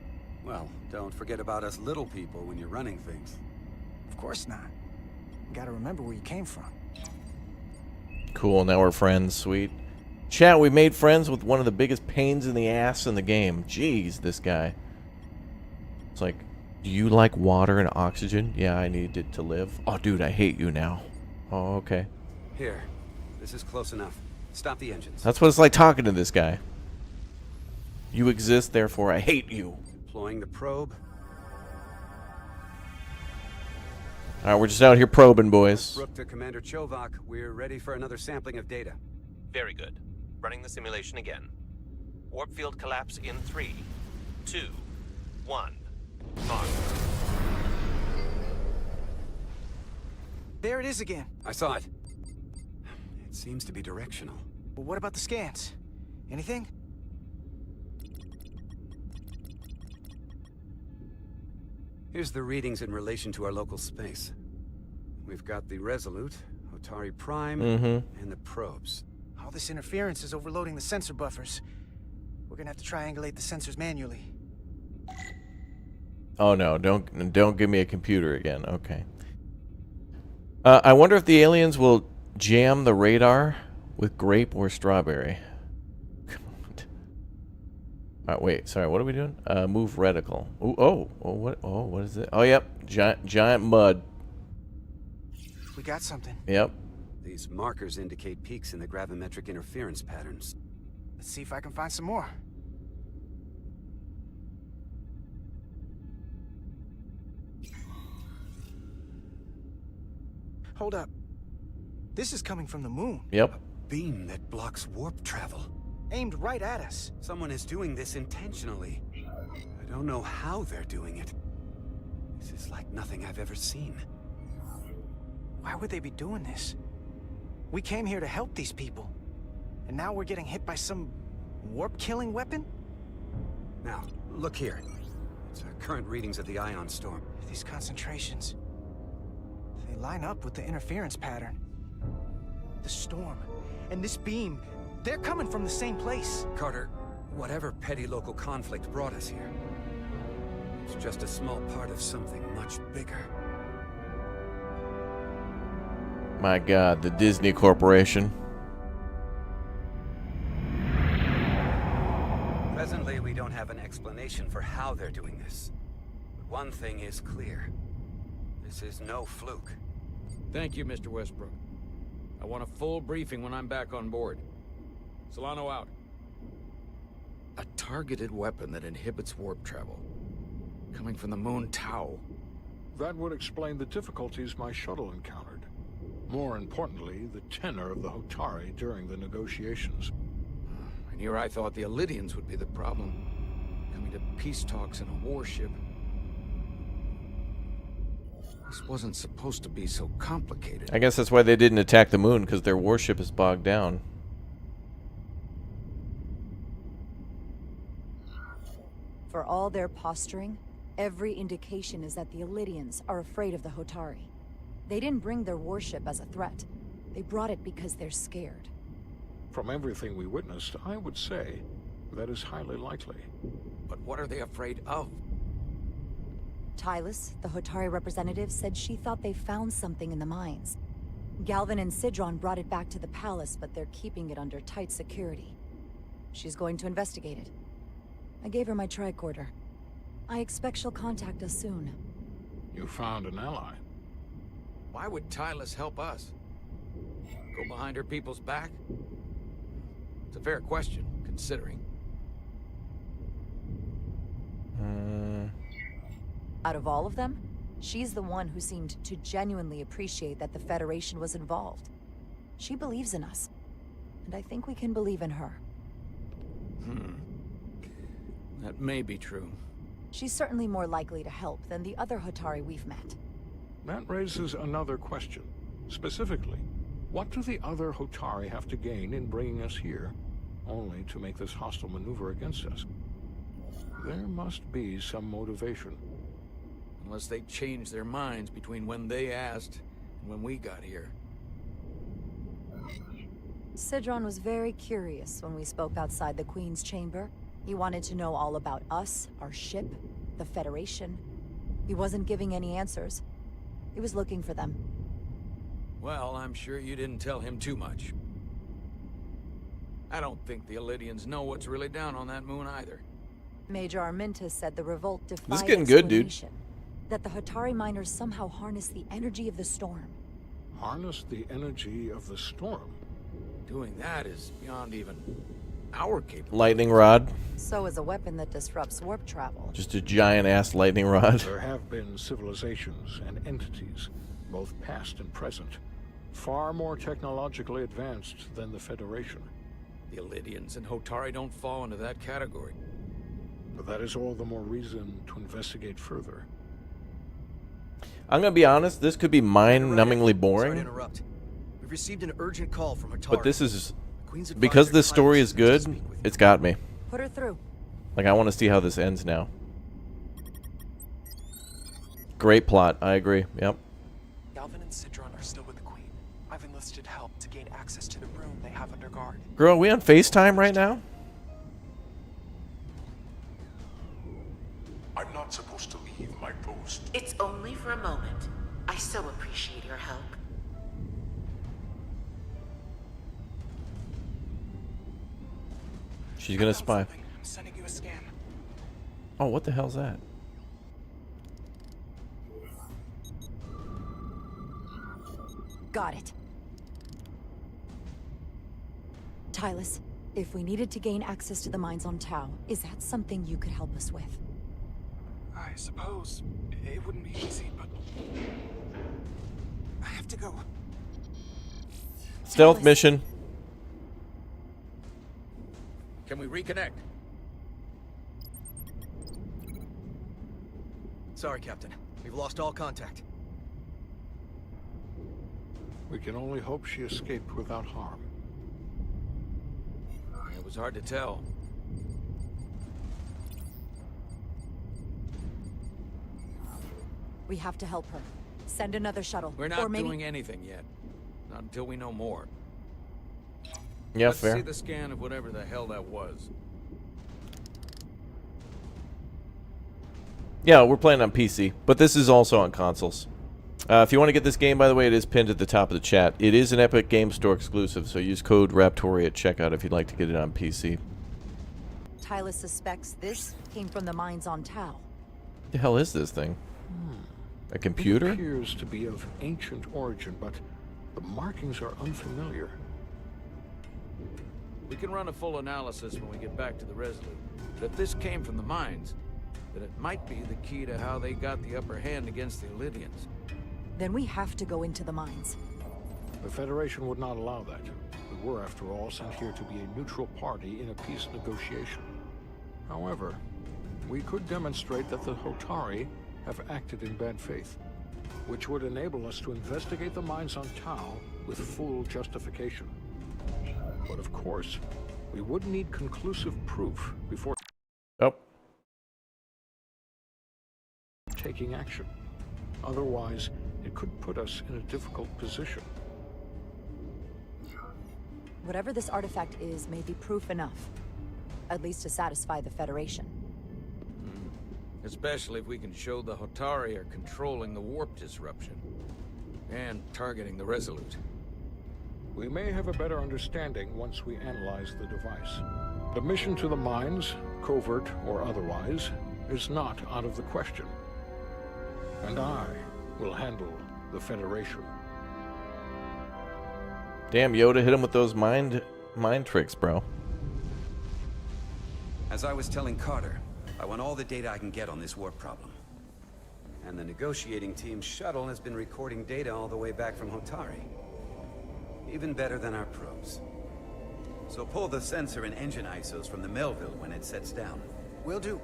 Well, don't forget about us little people when you're running things. Of course not. You gotta remember where you came from. Cool, now we're friends, sweet. Chat, we made friends with one of the biggest pains in the ass in the game. Jeez, this guy. It's like, do you like water and oxygen? Yeah, I need it to live. Oh, dude, I hate you now. Oh, okay. Here, this is close enough. Stop the engines. That's what it's like talking to this guy. You exist, therefore I hate you. Deploying the probe. Alright, we're just out here probing, boys. Brooke to Commander Chovak. We're ready for another sampling of data. Very good. Running the simulation again. Warp field collapse in 3, 2, 1, mark. There it is again. I saw it. It seems to be directional. But what about the scans? Anything? Here's the readings in relation to our local space. We've got the Resolute, Otari Prime, and the probes. All this interference is overloading the sensor buffers. We're gonna have to triangulate the sensors manually. Oh no, don't give me a computer again. Okay. I wonder if the aliens will jam the radar with grape or strawberry. Come on. Alright, wait, sorry, what are we doing? Move reticle. Ooh, what is it? Oh, yep, giant mud. We got something. Yep. These markers indicate peaks in the gravimetric interference patterns. Let's see if I can find some more. Hold up. This is coming from the moon. Yep. A beam that blocks warp travel. Aimed right at us. Someone is doing this intentionally. I don't know how they're doing it. This is like nothing I've ever seen. Why would they be doing this? We came here to help these people. And now we're getting hit by some warp-killing weapon? Now, look here. It's current readings of the ion storm. These concentrations... they line up with the interference pattern. The storm and this beam, they're coming from the same place. Carter, whatever petty local conflict brought us here, it's just a small part of something much bigger. My God, the Disney Corporation. Presently, we don't have an explanation for how they're doing this. But one thing is clear. This is no fluke. Thank you, Mr. Westbrook. I want a full briefing when I'm back on board. Solano out. A targeted weapon that inhibits warp travel. Coming from the moon Tau. That would explain the difficulties my shuttle encountered. More importantly, the tenor of the Hotari during the negotiations. And here I thought the Elydians would be the problem. Coming to peace talks in a warship. This wasn't supposed to be so complicated. I guess that's why they didn't attack the moon, because their warship is bogged down. For all their posturing, every indication is that the Elydians are afraid of the Hotari. They didn't bring their warship as a threat. They brought it because they're scared. From everything we witnessed, I would say that is highly likely. But what are they afraid of? Tylus, the Hotari representative, said she thought they found something in the mines. Galvin and Sidron brought it back to the palace, but they're keeping it under tight security. She's going to investigate it. I gave her my tricorder. I expect she'll contact us soon. You found an ally. Why would Tylus help us? Go behind her people's back? It's a fair question, considering. Out of all of them, she's the one who seemed to genuinely appreciate that the Federation was involved. She believes in us, and I think we can believe in her. That may be true. She's certainly more likely to help than the other Hotari we've met. That raises another question. Specifically, what do the other Hotari have to gain in bringing us here, only to make this hostile maneuver against us? There must be some motivation. Unless they changed their minds between when they asked and when we got here. Sidron was very curious when we spoke outside the Queen's chamber. He wanted to know all about us, our ship, the Federation. He wasn't giving any answers. He was looking for them. Well, I'm sure you didn't tell him too much. I don't think the Elydians know what's really down on that moon either. Major Armintas said the revolt defied This is getting good, dude. explanation. That the Hotari miners somehow harness the energy of the storm. Harness the energy of the storm? Doing that is beyond even our capability. Lightning rod. So is a weapon that disrupts warp travel. Just a giant-ass lightning rod. There have been civilizations and entities, both past and present, far more technologically advanced than the Federation. The Elydians and Hotari don't fall into that category. But that is all the more reason to investigate further. I'm gonna be honest, this could be mind-numbingly boring. Sorry to interrupt. We've received an urgent call from Hotari. But this is... Because this story is good, it's got me. Put her through. Like, I want to see how this ends now. Great plot, I agree, yep. Galvin and Sidron are still with the Queen. I've enlisted help to gain access to the room they have under guard. Girl, are we on FaceTime right now? I'm not supposed to leave my post. It's only for a moment. I so appreciate your help. She's gonna spy. I'm sending you a scan. Oh, what the hell's that? Got it. Tylus, if we needed to gain access to the mines on Tau, is that something you could help us with? I suppose it wouldn't be easy, but I have to go. Stealth mission. Can we reconnect? Sorry, Captain. We've lost all contact. We can only hope she escaped without harm. It was hard to tell. We have to help her. Send another shuttle. We're or not maybe... doing anything yet. Not until we know more. Yeah, Let's fair. see the scan of whatever the hell that was. Yeah, we're playing on PC, but this is also on consoles. If you want to get this game, by the way, it is pinned at the top of the chat. It is an Epic Game Store exclusive, so use code Raptori at checkout if you'd like to get it on PC. Tyler suspects this came from the mines on Tau. What the hell is this thing? A computer? It appears to be of ancient origin, but the markings are unfamiliar. We can run a full analysis when we get back to the Resolute. But if this came from the mines, then it might be the key to how they got the upper hand against the Lydians. Then we have to go into the mines. The Federation would not allow that. We were, after all, sent here to be a neutral party in a peace negotiation. However, we could demonstrate that the Hotari have acted in bad faith, which would enable us to investigate the mines on Tau with full justification. But of course, we would need conclusive proof before taking action. Otherwise, it could put us in a difficult position. Whatever this artifact is may be proof enough. At least to satisfy the Federation. Especially if we can show the Hotari are controlling the warp disruption. And targeting the Resolute. We may have a better understanding once we analyze the device. The mission to the mines, covert or otherwise, is not out of the question. And I will handle the Federation. Damn, Yoda hit him with those mind tricks, bro. As I was telling Carter, I want all the data I can get on this warp problem. And the negotiating team's shuttle has been recording data all the way back from Hotari. Even better than our probes. So pull the sensor and engine ISOs from the Melville when it sets down. Will do.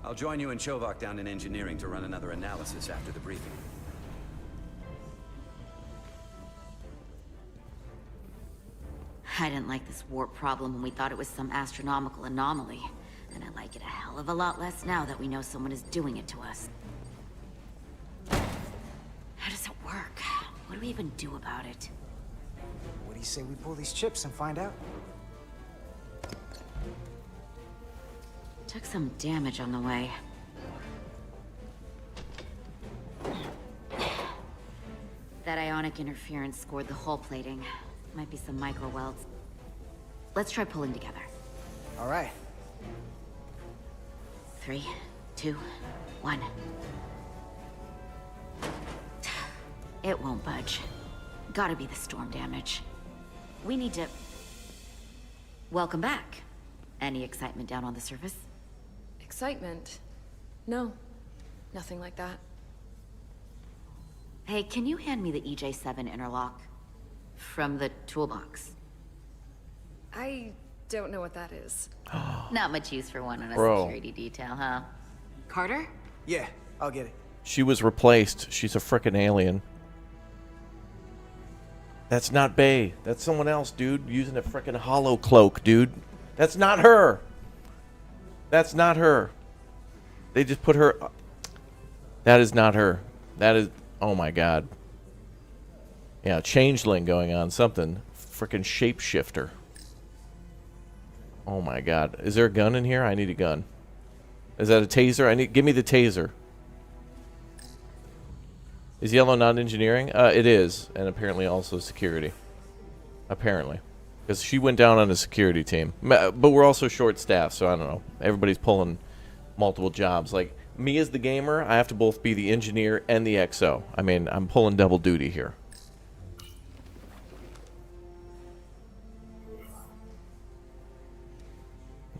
I'll join you and Chovak down in engineering to run another analysis after the briefing. I didn't like this warp problem when we thought it was some astronomical anomaly. And I like it a hell of a lot less now that we know someone is doing it to us. How does it work? What do we even do about it? What do you say we pull these chips and find out? Took some damage on the way. That ionic interference scored the hull plating. Might be some micro welds. Let's try pulling together. All right. 3, 2, 1. It won't budge. Gotta be the storm damage. We need to... Welcome back. Any excitement down on the surface? Excitement? No. Nothing like that. Hey, can you hand me the EJ7 interlock? From the toolbox. I don't know what that is. Not much use for one on a Bro. security detail, huh? Carter? Yeah, I'll get it. She was replaced. She's a frickin' alien. That's not Bay. That's someone else, dude. Using a frickin' hollow cloak, dude. That's not her. That's not her. They just put her... That is not her. That is... Oh my god. Yeah, changeling going on. Something. Frickin' shapeshifter. Oh my god. Is there a gun in here? I need a gun. Is that a taser? Give me the taser. Is yellow not engineering? It is. And apparently also security. Apparently. Because she went down on a security team. But we're also short-staffed, so I don't know. Everybody's pulling multiple jobs. Like, me as the gamer, I have to both be the engineer and the XO. I mean, I'm pulling double duty here.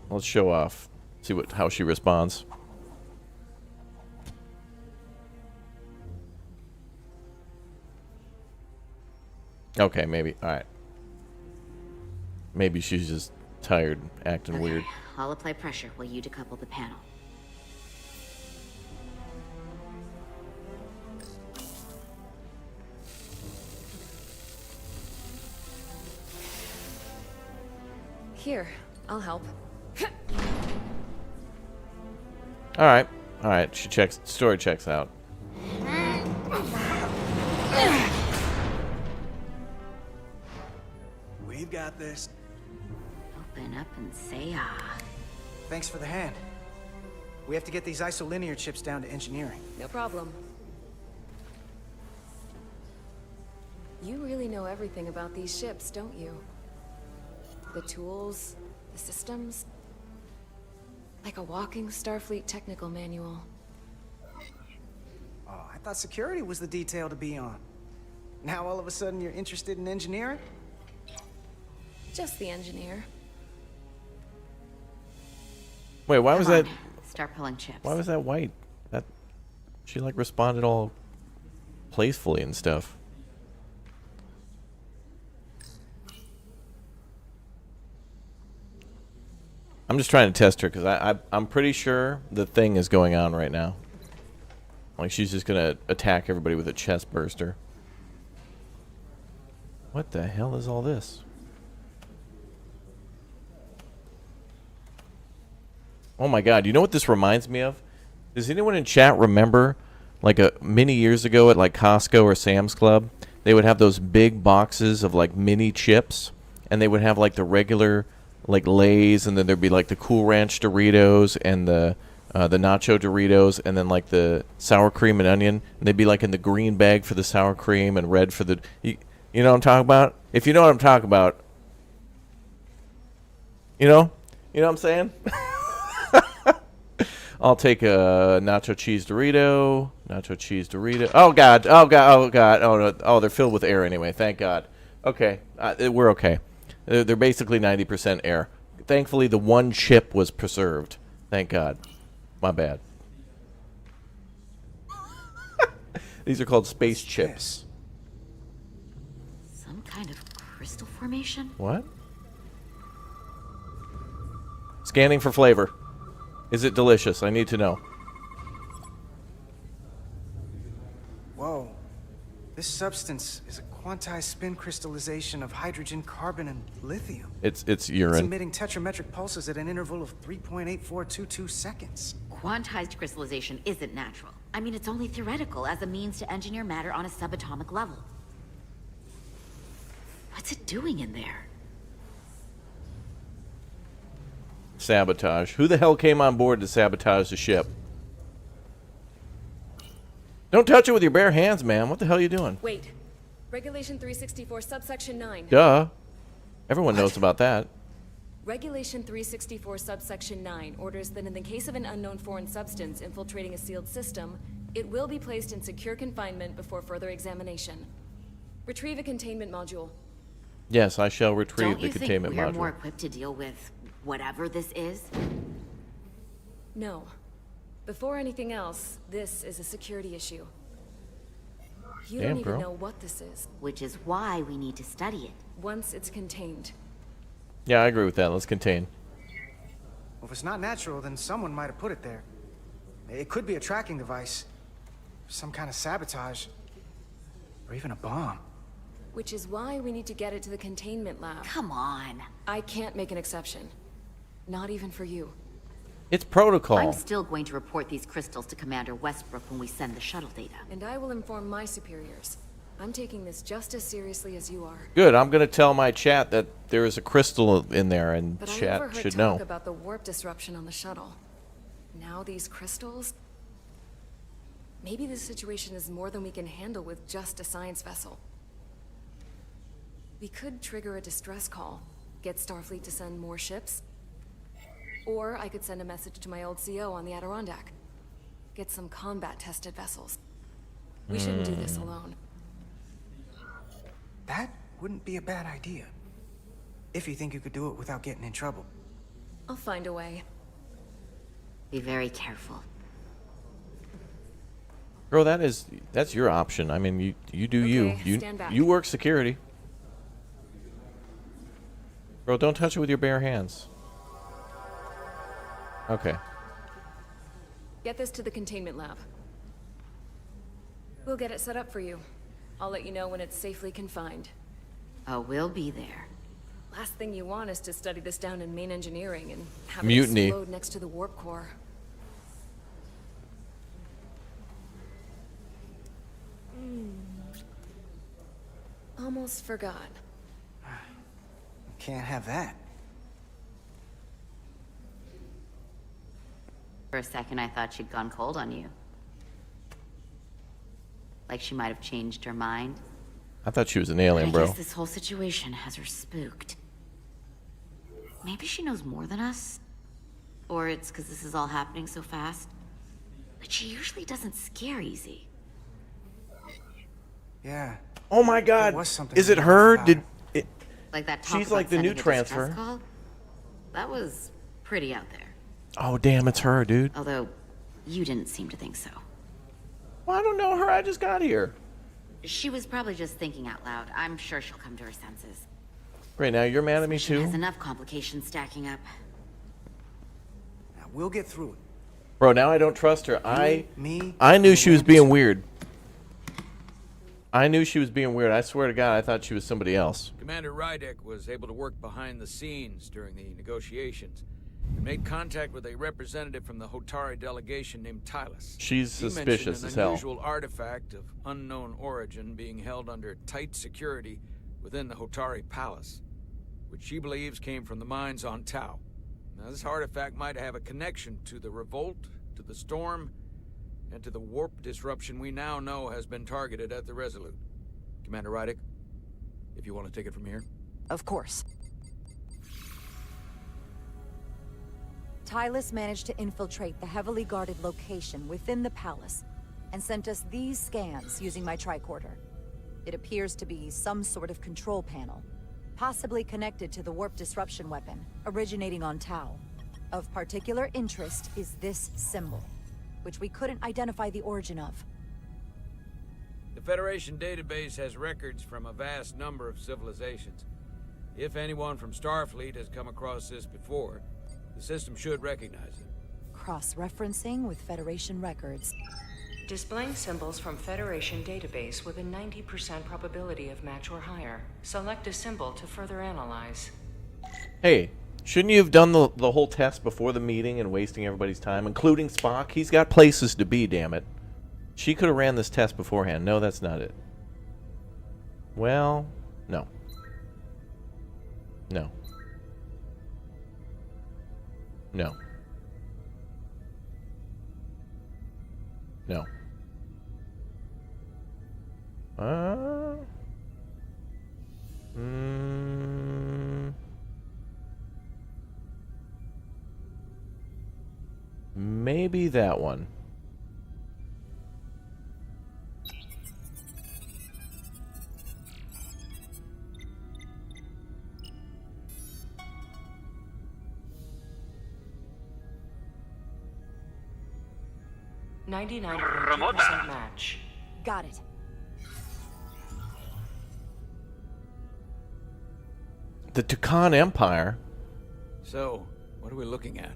Let's show off. See how she responds. Okay, maybe. Alright. Maybe she's just tired, acting weird. I'll apply pressure while you decouple the panel. Here, I'll help. Alright. Alright, story checks out. We've got this. Open up and say ah. Thanks for the hand. We have to get these isolinear chips down to engineering. No problem. You really know everything about these ships, don't you? The tools, the systems. Like a walking Starfleet technical manual. Oh, I thought security was the detail to be on. Now all of a sudden you're interested in engineering? Just the engineer. Wait, why was that? Start pulling chips. Why was that white? That she like responded all playfully and stuff. I'm just trying to test her because I'm pretty sure the thing is going on right now. Like she's just gonna attack everybody with a chest burster. What the hell is all this? Oh my god, you know what this reminds me of? Does anyone in chat remember like many years ago at like Costco or Sam's Club, they would have those big boxes of like mini chips, and they would have like the regular like Lay's, and then there'd be like the Cool Ranch Doritos and the Nacho Doritos, and then like the sour cream and onion, and they'd be like in the green bag for the sour cream and red for the you know what I'm talking about? If you know what I'm talking about, you know what I'm saying? I'll take a nacho cheese Dorito. Oh god. Oh no. Oh, they're filled with air anyway. Thank God. Okay, we're okay. They're basically 90% air. Thankfully, the one chip was preserved. Thank God. My bad. These are called space chips. Some kind of crystal formation? What? Scanning for flavor. Is it delicious? I need to know. Whoa. This substance is a quantized spin crystallization of hydrogen, carbon, and lithium. It's It's urine. emitting tetrametric pulses at an interval of 3.8422 seconds. Quantized crystallization isn't natural. I mean, it's only theoretical as a means to engineer matter on a subatomic level. What's it doing in there? Sabotage. Who the hell came on board to sabotage the ship? Don't touch it with your bare hands, man. What the hell are you doing? Wait. Regulation 364, subsection 9. Duh. Everyone knows about that. Regulation 364, subsection 9 orders that in the case of an unknown foreign substance infiltrating a sealed system, it will be placed in secure confinement before further examination. Retrieve a containment module. Yes, I shall retrieve Don't the you containment think we're module. more equipped to deal with whatever this is? No. Before anything else, this is a security issue. You Damn, don't even bro. know what this is. Which is why we need to study it. Once it's contained. Yeah, I agree with that. Let's contain. Well, if it's not natural, then someone might have put it there. It could be a tracking device, some kind of sabotage, or even a bomb. Which is why we need to get it to the containment lab. Come on. I can't make an exception. Not even for you. It's protocol. I'm still going to report these crystals to Commander Westbrook when we send the shuttle data. And I will inform my superiors. I'm taking this just as seriously as you are. Good. I'm going to tell my chat that there is a crystal in there, and But I chat overheard should talk know. about the warp disruption on the shuttle. Now these crystals? Maybe this situation is more than we can handle with just a science vessel. We could trigger a distress call, get Starfleet to send more ships. Or I could send a message to my old CO on the Adirondack. Get some combat-tested vessels. We shouldn't do this alone. That wouldn't be a bad idea. If you think you could do it without getting in trouble. I'll find a way. Be very careful. Girl, that's your option. I mean, you do Okay, you. stand back. You work security. Girl, don't touch it with your bare hands. Okay. Get this to the containment lab. We'll get it set up for you. I'll let you know when it's safely confined. Oh, we'll be there. Last thing you want is to study this down in main engineering and have Mutiny. it explode next to the warp core. Almost forgot. Can't have that. For a second, I thought she'd gone cold on you. Like she might have changed her mind. I thought she was an alien, I bro. guess this whole situation has her spooked. Maybe she knows more than us? Or it's because this is all happening so fast? But she usually doesn't scare easy. Yeah. Oh my god. There was something Is it off her? about Did it, Like that talk she's about like the new sending a distress transfer. call? That was pretty out there. Oh damn, it's her, dude. Although, you didn't seem to think so. Well, I don't know her. I just got here. She was probably just thinking out loud. I'm sure she'll come to her senses. Great, now you're mad at me She too? has enough complications stacking up. Now, we'll get through it. Bro, now I don't trust her. I me, knew she was being weird. I knew she was being weird. I swear to God, I thought she was somebody else. Commander Rydek was able to work behind the scenes during the negotiations and made contact with a representative from the Hotari delegation named Tylus. She's He suspicious mentioned as an hell. unusual artifact of unknown origin being held under tight security within the Hotari Palace, which she believes came from the mines on Tau. Now, this artifact might have a connection to the revolt, to the storm, and to the warp disruption we now know has been targeted at the Resolute. Commander Rydek, if you want to take it from here. Of course. Tylus managed to infiltrate the heavily guarded location within the palace and sent us these scans using my tricorder. It appears to be some sort of control panel, possibly connected to the warp disruption weapon originating on Tau. Of particular interest is this symbol, which we couldn't identify the origin of. The Federation database has records from a vast number of civilizations. If anyone from Starfleet has come across this before, the system should recognize it. Cross-referencing with Federation records. Displaying symbols from Federation database with a 90% probability of match or higher. Select a symbol to further analyze. Hey, shouldn't you have done the whole test before the meeting and wasting everybody's time, including Spock? He's got places to be, damn it. She could have ran this test beforehand. No, that's not it. Well, no. No. No. No. Maybe that one. %99.2% match. Got it. The Tucan Empire. So, what are we looking at?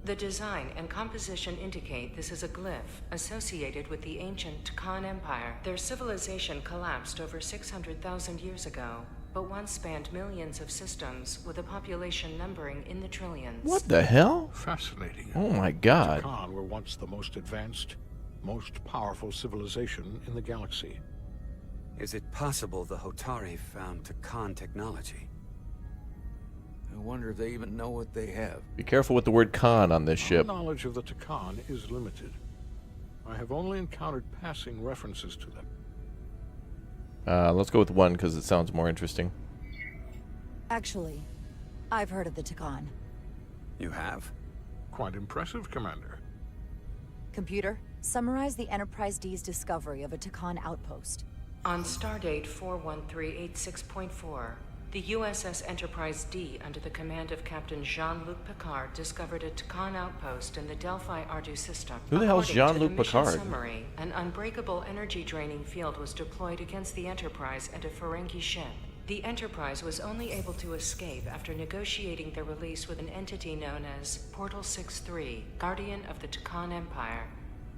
The design and composition indicate this is a glyph associated with the ancient Khan Empire. Their civilization collapsed over 600,000 years ago, but once spanned millions of systems with a population numbering in the trillions. What the hell? Fascinating. Oh my god. The Khan were once the most advanced, most powerful civilization in the galaxy. Is it possible the Hotari found Tucan technology? I wonder if they even know what they have. Be careful with the word Khan on this ship. Our knowledge of the Tucan is limited. I have only encountered passing references to them. Let's go with one because it sounds more interesting. Actually, I've heard of the Tucan. You have? Quite impressive, Commander. Computer, summarize the Enterprise D's discovery of a Tucan outpost. On stardate 41386.4, the USS Enterprise D, under the command of Captain Jean-Luc Picard, discovered a Tucan outpost in the Delphi Ardu system. Who the hell's According to Jean-Luc the mission Picard? Summary, an unbreakable energy-draining field was deployed against the Enterprise and a Ferengi ship. The Enterprise was only able to escape after negotiating their release with an entity known as Portal 6-3, Guardian of the Tucan Empire.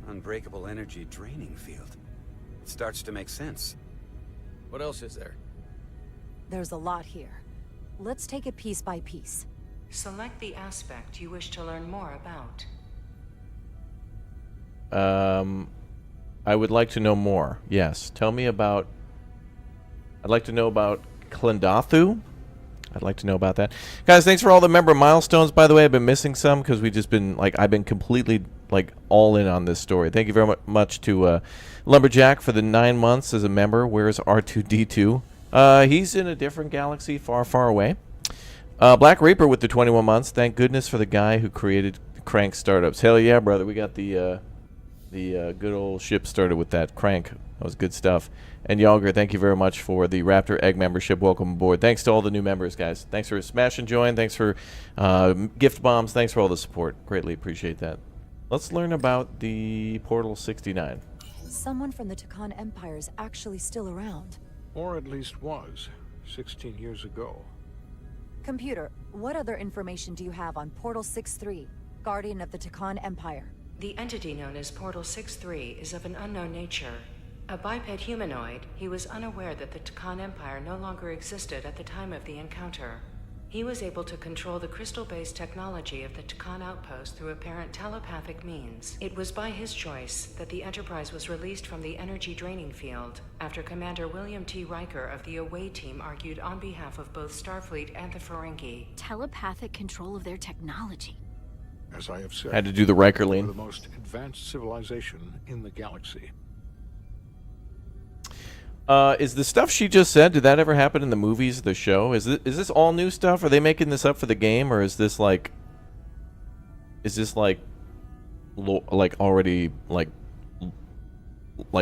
Unbreakable energy draining field. It starts to make sense. What else is there? There's a lot here. Let's take it piece by piece. Select the aspect you wish to learn more about. I would like to know more. Yes. Tell me about... I'd like to know about Klendathu. I'd like to know about that. Guys, thanks for all the member milestones, by the way. I've been missing some because we just been, like, I've been completely, like, all in on this story. Thank you very much to Lumberjack for the 9 months as a member. Where's R2-D2? He's in a different galaxy far, far away. Black Reaper with the 21 months. Thank goodness for the guy who created Crank startups. Hell yeah, brother. We got the good old ship started with that Crank. That was good stuff. And Yalger, thank you very much for the Raptor Egg membership. Welcome aboard. Thanks to all the new members, guys. Thanks for smash and join. Thanks for gift bombs. Thanks for all the support. Greatly appreciate that. Let's learn about the Portal 69. Someone from the Takan Empire is actually still around. Or at least was, 16 years ago. Computer, what other information do you have on Portal 63, Guardian of the Takan Empire? The entity known as Portal 63 is of an unknown nature. A biped humanoid, he was unaware that the Takan Empire no longer existed at the time of the encounter. He was able to control the crystal-based technology of the Takan outpost through apparent telepathic means. It was by his choice that the Enterprise was released from the energy draining field after Commander William T. Riker of the Away team argued on behalf of both Starfleet and the Ferengi. Telepathic control of their technology. As I have said, had to do the Riker we're lean. the most advanced civilization in the galaxy. Is the stuff she just said, did that ever happen in the movies, the show? Is this all new stuff? Are they making this up for the game, or is this like already like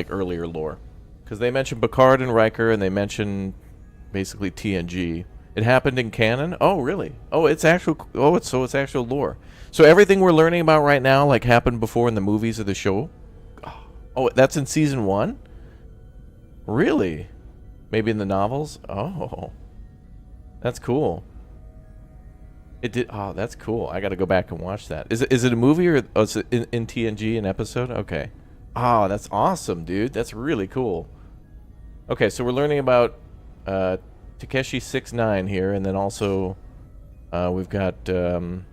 earlier lore? Because they mentioned Picard and Riker, and they mentioned basically TNG. It happened in canon? Oh, really? Oh, it's actual. Oh, it's actual lore. So everything we're learning about right now, like, happened before in the movies or the show? Oh, that's in season 1? Really? Maybe in the novels? Oh. That's cool. It did. Oh, that's cool. I got to go back and watch that. Is it a movie, or is it in TNG, an episode? Okay. Oh, that's awesome, dude. That's really cool. Okay, so we're learning about Takeshi 69 here, and then also we've got Delpha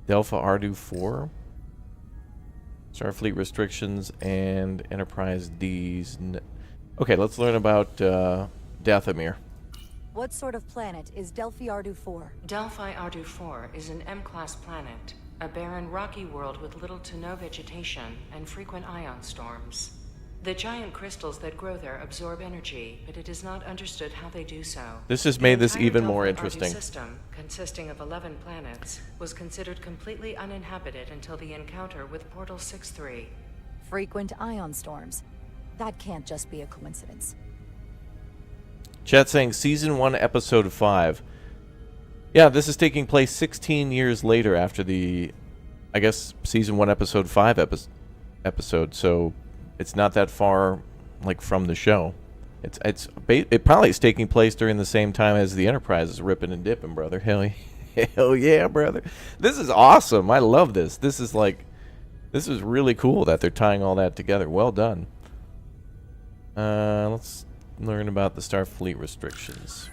Ardu 4. Starfleet restrictions and Enterprise D's. Okay, let's learn about Dathomir. What sort of planet is Delphi Ardu 4? Delphi Ardu 4 is an M-class planet, a barren rocky world with little to no vegetation and frequent ion storms. The giant crystals that grow there absorb energy, but it is not understood how they do so. This has made this even more The interesting. system, consisting of 11 planets, was considered completely uninhabited until the encounter with Portal 63. Frequent ion storms. That can't just be a coincidence. Chat saying Season 1, Episode 5. Yeah, this is taking place 16 years later after the, I guess, Season 1, Episode 5 episode, so it's not that far, like, from the show. It probably is taking place during the same time as the Enterprise is ripping and dipping, brother. Hell yeah, brother. This is awesome. I love this. This is really cool that they're tying all that together. Well done. Let's learn about the Starfleet restrictions.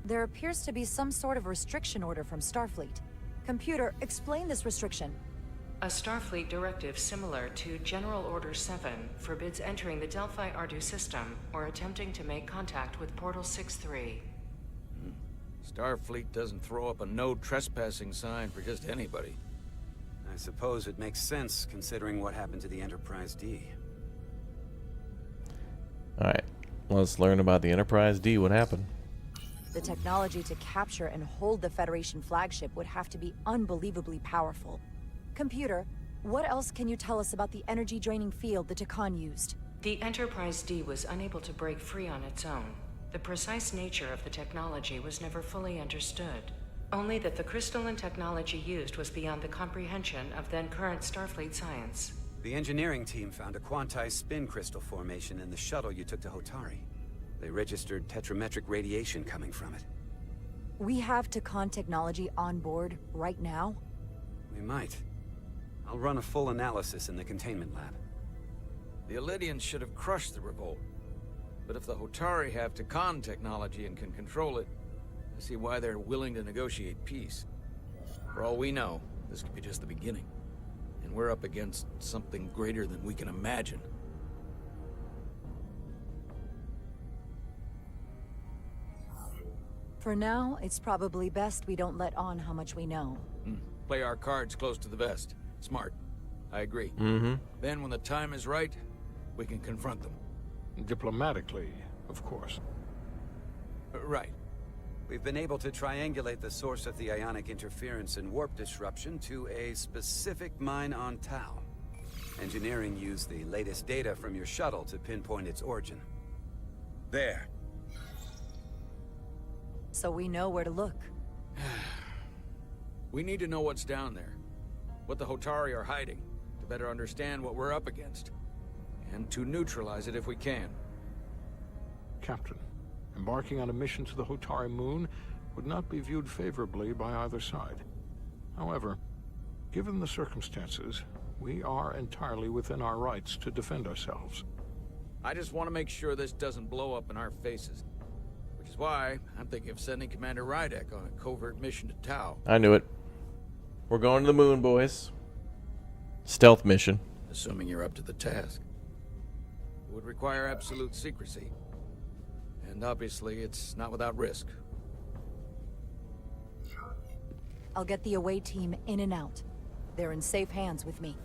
There appears to be some sort of restriction order from Starfleet. Computer, explain this restriction. A Starfleet directive similar to General Order 7 forbids entering the Delphi Ardu system or attempting to make contact with Portal 63. Starfleet doesn't throw up a no trespassing sign for just anybody. I suppose it makes sense considering what happened to the Enterprise D. Alright, let's learn about the Enterprise D. What happened? The technology to capture and hold the Federation flagship would have to be unbelievably powerful. Computer, what else can you tell us about the energy-draining field the Takan used? The Enterprise D was unable to break free on its own. The precise nature of the technology was never fully understood. Only that the crystalline technology used was beyond the comprehension of then-current Starfleet science. The engineering team found a quantized spin crystal formation in the shuttle you took to Hotari. They registered tetrametric radiation coming from it. We have Takan technology on board right now? We might. I'll run a full analysis in the containment lab. The Elydians should have crushed the revolt. But if the Hotari have Takan technology and can control it, I see why they're willing to negotiate peace. For all we know, this could be just the beginning. And we're up against something greater than we can imagine. For now, it's probably best we don't let on how much we know. Play our cards close to the vest. Smart. I agree. Mm-hmm. Then when the time is right, we can confront them. Diplomatically, of course. Right. We've been able to triangulate the source of the ionic interference and warp disruption to a specific mine on Tau. Engineering used the latest data from your shuttle to pinpoint its origin. There. So we know where to look. We need to know what's down there. What the Hotari are hiding, to better understand what we're up against. And to neutralize it if we can. Captain, embarking on a mission to the Hotari moon would not be viewed favorably by either side. However, given the circumstances, we are entirely within our rights to defend ourselves. I just want to make sure this doesn't blow up in our faces. Which is why I'm thinking of sending Commander Rydek on a covert mission to Tau. I knew it. We're going to the moon, boys. Stealth mission. Assuming you're up to the task. It would require absolute secrecy. And obviously, it's not without risk. I'll get the away team in and out. They're in safe hands with me.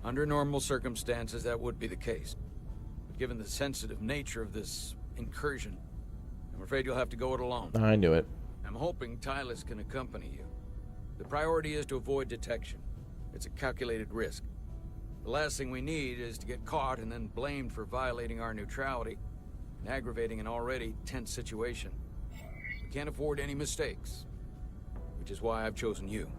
Under normal circumstances, that would be the case. But given the sensitive nature of this incursion, I'm afraid you'll have to go it alone. I knew it. I'm hoping Tylus can accompany you. The priority is to avoid detection. It's a calculated risk. The last thing we need is to get caught and then blamed for violating our neutrality and aggravating an already tense situation. We can't afford any mistakes, which is why I've chosen you.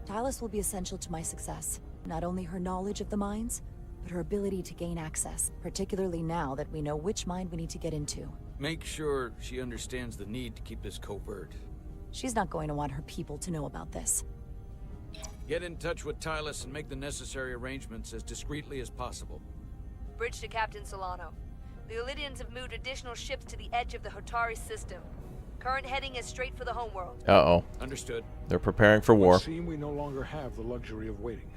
Tylus will be essential to my success. Not only her knowledge of the mines, but her ability to gain access, particularly now that we know which mine we need to get into. Make sure she understands the need to keep this covert. She's not going to want her people to know about this. Get in touch with Tylus and make the necessary arrangements as discreetly as possible. Bridge to Captain Solano. The Illidians have moved additional ships to the edge of the Hotari system. Current heading is straight for the homeworld. Uh-oh. Understood. They're preparing for war. It would seem we no longer have the luxury of waiting.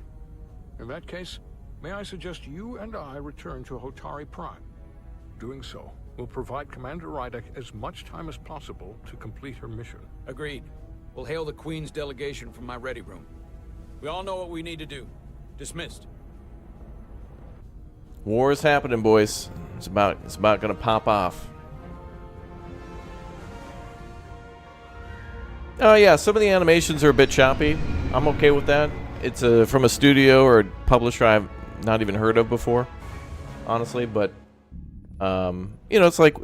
In that case, may I suggest you and I return to Hotari Prime? Doing so will provide Commander Rydek as much time as possible to complete her mission. Agreed. We'll hail the Queen's delegation from my ready room. We all know what we need to do. Dismissed. War is happening, boys. It's about gonna pop off. Oh yeah, some of the animations are a bit choppy. I'm okay with that. It's from a studio or a publisher I've not even heard of before, honestly. But you know, it's like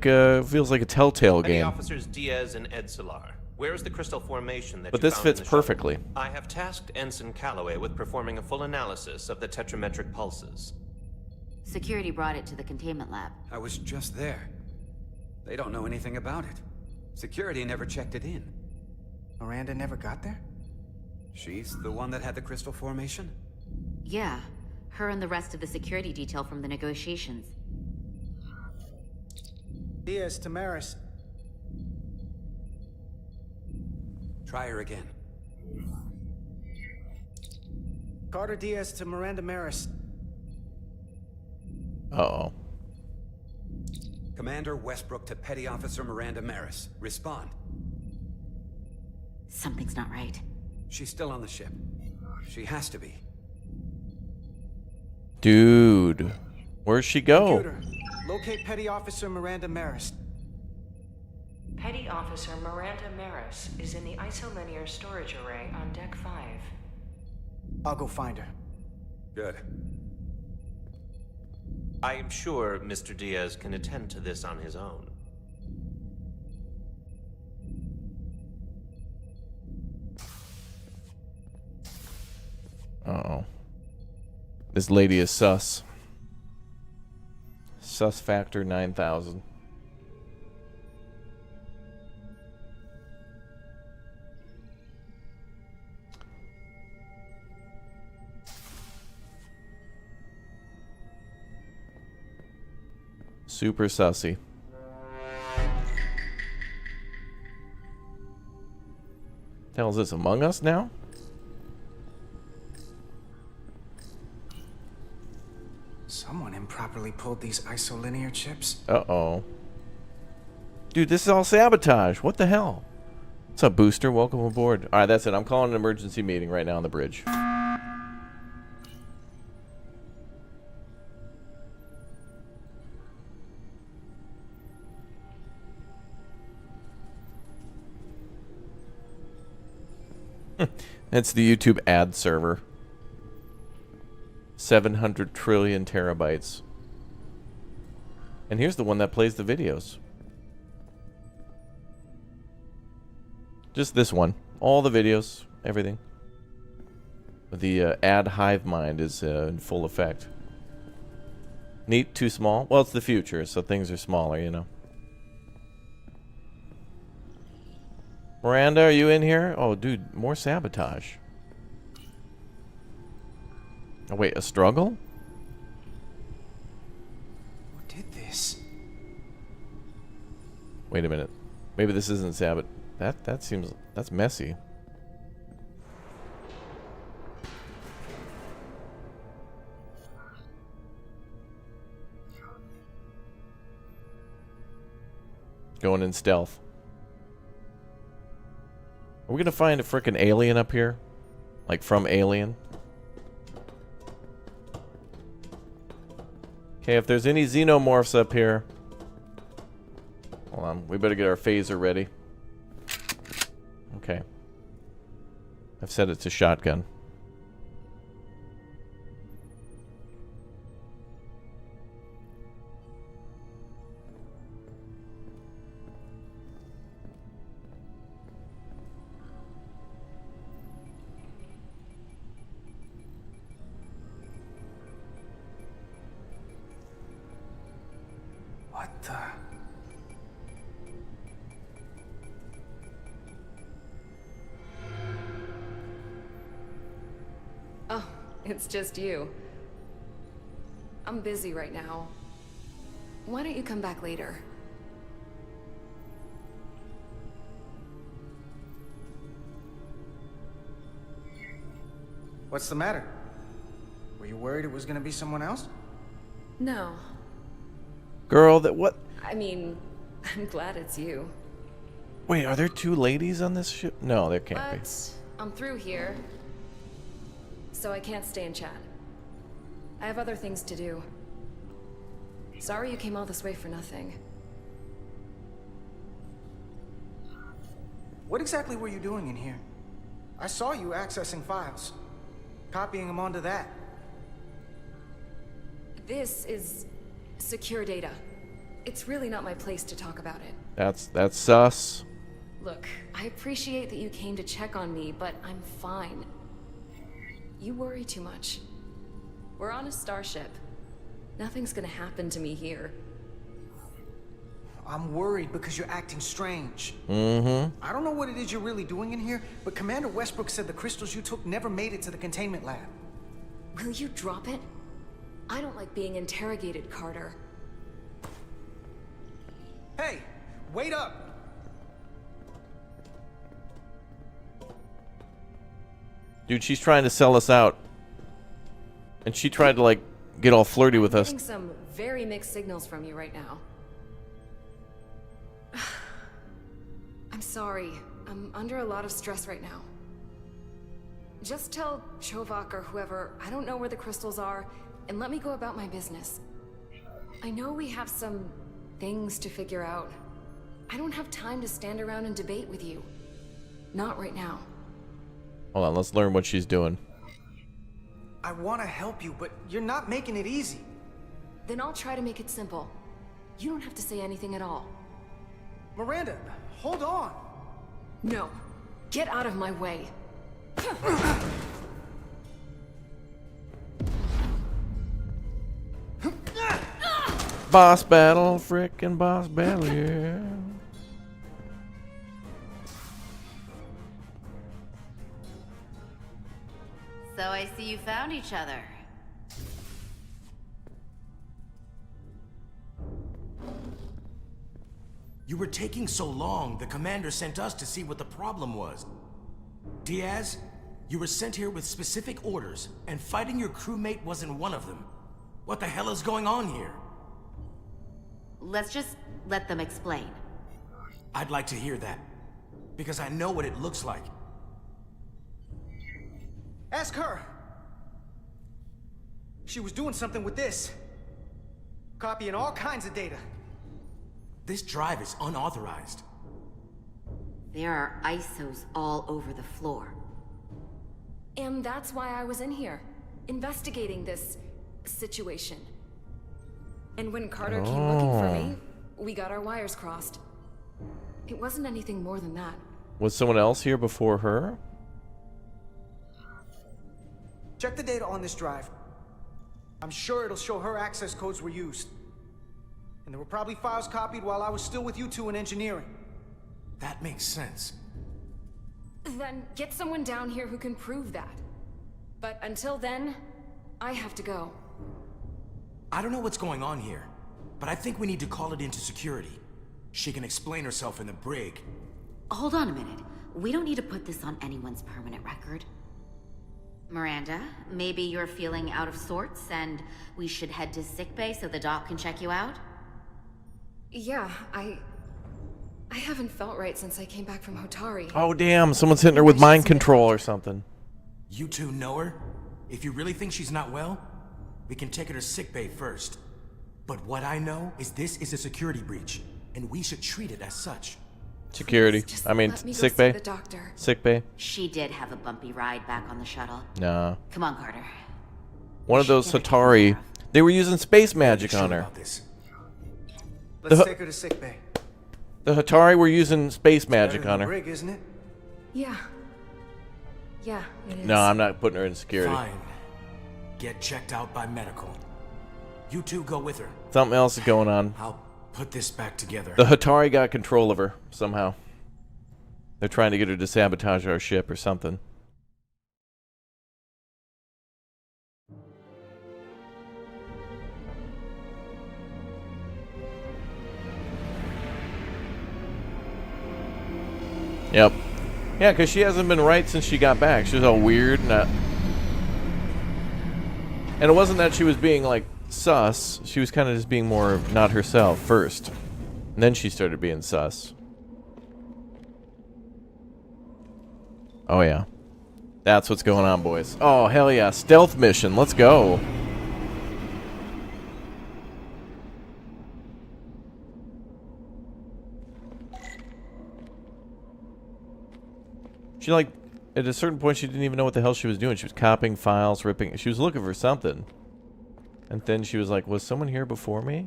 feels like a Telltale Petty game. Officers Diaz and Ed Solar. Where is the crystal formation that But you this found in fits the shuttle? perfectly. I have tasked Ensign Calloway with performing a full analysis of the tetrametric pulses. Security brought it to the containment lab. I was just there. They don't know anything about it. Security never checked it in. Miranda never got there? She's the one that had the crystal formation? Yeah, her and the rest of the security detail from the negotiations. Diaz, Tamaris. Try her again. Carter Diaz to Miranda Maris. Uh-oh. Commander Westbrook to Petty Officer Miranda Maris. Respond. Something's not right. She's still on the ship. She has to be. Dude, where'd she go? Computer, locate Petty Officer Miranda Maris. Petty Officer Miranda Maris is in the isolinear storage array on Deck 5. I'll go find her. Good. I am sure Mr. Diaz can attend to this on his own. Uh-oh. This lady is sus. Sus factor 9,000. Super sussy. The hell is this, Among Us now? Someone improperly pulled these isolinear chips. Uh-oh. Dude, this is all sabotage. What the hell? What's up, Booster? Welcome aboard. Alright, that's it. I'm calling an emergency meeting right now on the bridge. It's the YouTube ad server. 700 trillion terabytes. And here's the one that plays the videos. Just this one. All the videos. Everything. The ad hive mind is in full effect. Neat, too small? Well, it's the future, so things are smaller, you know. Miranda, are you in here? Oh, dude, more sabotage. Oh, wait, a struggle? Who did this? Wait a minute. Maybe this isn't sabot. That seems... That's messy. Going in stealth. Are we gonna find a frickin' alien up here? Like from Alien? Okay, if there's any xenomorphs up here... Hold on, we better get our phaser ready. Okay. I've set it to shotgun. What the? Oh, it's just you. I'm busy right now. Why don't you come back later? What's the matter? Were you worried it was gonna be someone else? No. Girl, that what? I mean, I'm glad it's you. Wait, are there two ladies on this ship? No, there can't be. But I'm through here, so I can't stay and chat. I have other things to do. Sorry you came all this way for nothing. What exactly were you doing in here? I saw you accessing files. Copying them onto that. This is secure data. It's really not my place to talk about it. That's sus. Look, I appreciate that you came to check on me, but I'm fine. You worry too much. We're on a starship. Nothing's gonna happen to me here. I'm worried because you're acting strange. Mm-hmm. I don't know what it is you're really doing in here, but Commander Westbrook said the crystals you took never made it to the containment lab. Will you drop it? I don't like being interrogated, Carter. Hey, wait up! Dude, she's trying to sell us out. And she tried to, like, get all flirty with us. I'm getting some very mixed signals from you right now. I'm sorry. I'm under a lot of stress right now. Just tell Chovak or whoever I don't know where the crystals are, and let me go about my business. I know we have some things to figure out. I don't have time to stand around and debate with you. Not right now. Hold on, let's learn what she's doing. I want to help you, but you're not making it easy. Then I'll try to make it simple. You don't have to say anything at all. Miranda, hold on. No. Get out of my way. Boss battle, frickin' boss battle, yeah. So I see you found each other. You were taking so long, the commander sent us to see what the problem was. Diaz, you were sent here with specific orders, and fighting your crewmate wasn't one of them. What the hell is going on here? Let's just let them explain. I'd like to hear that. Because I know what it looks like. Ask her. She was doing something with this. Copying all kinds of data. This drive is unauthorized. There are ISOs all over the floor. And that's why I was in here, investigating this situation. And when Carter came looking for me, we got our wires crossed. It wasn't anything more than that. Was someone else here before her? Check the data on this drive. I'm sure it'll show her access codes were used. And there were probably files copied while I was still with you two in engineering. That makes sense. Then get someone down here who can prove that. But until then, I have to go. I don't know what's going on here, but I think we need to call it into security. She can explain herself in the brig. Hold on a minute. We don't need to put this on anyone's permanent record. Miranda, maybe you're feeling out of sorts and we should head to sickbay so the doc can check you out? Yeah, I haven't felt right since I came back from Hotari. Oh, damn. Someone's hitting her with mind control or something. You two know her? If you really think she's not well, we can take her to sickbay first. But what I know is this is a security breach, and we should treat it as such. Security. I mean, sick bay. Sick bay. She did have a bumpy ride back on the shuttle. Nah. Come on, Carter. One of those Hotari. They were using space magic on her. Let's take her to sickbay. The Hotari were using space magic on her. Brig, isn't it? Yeah. Yeah, it is. No, I'm not putting her in security. Fine. Get checked out by medical. You two go with her. Something else is going on. I'll put this back together. The Hotari got control of her somehow. They're trying to get her to sabotage our ship or something. Yep. Yeah, because she hasn't been right since she got back. She was all weird and it wasn't that she was being like sus. She was kind of just being more not herself first. And then she started being sus. Oh yeah. That's what's going on, boys. Oh, hell yeah. Stealth mission. Let's go. She like, at a certain point, she didn't even know what the hell she was doing. She was copying files, ripping. She was looking for something. And then she was like, was someone here before me?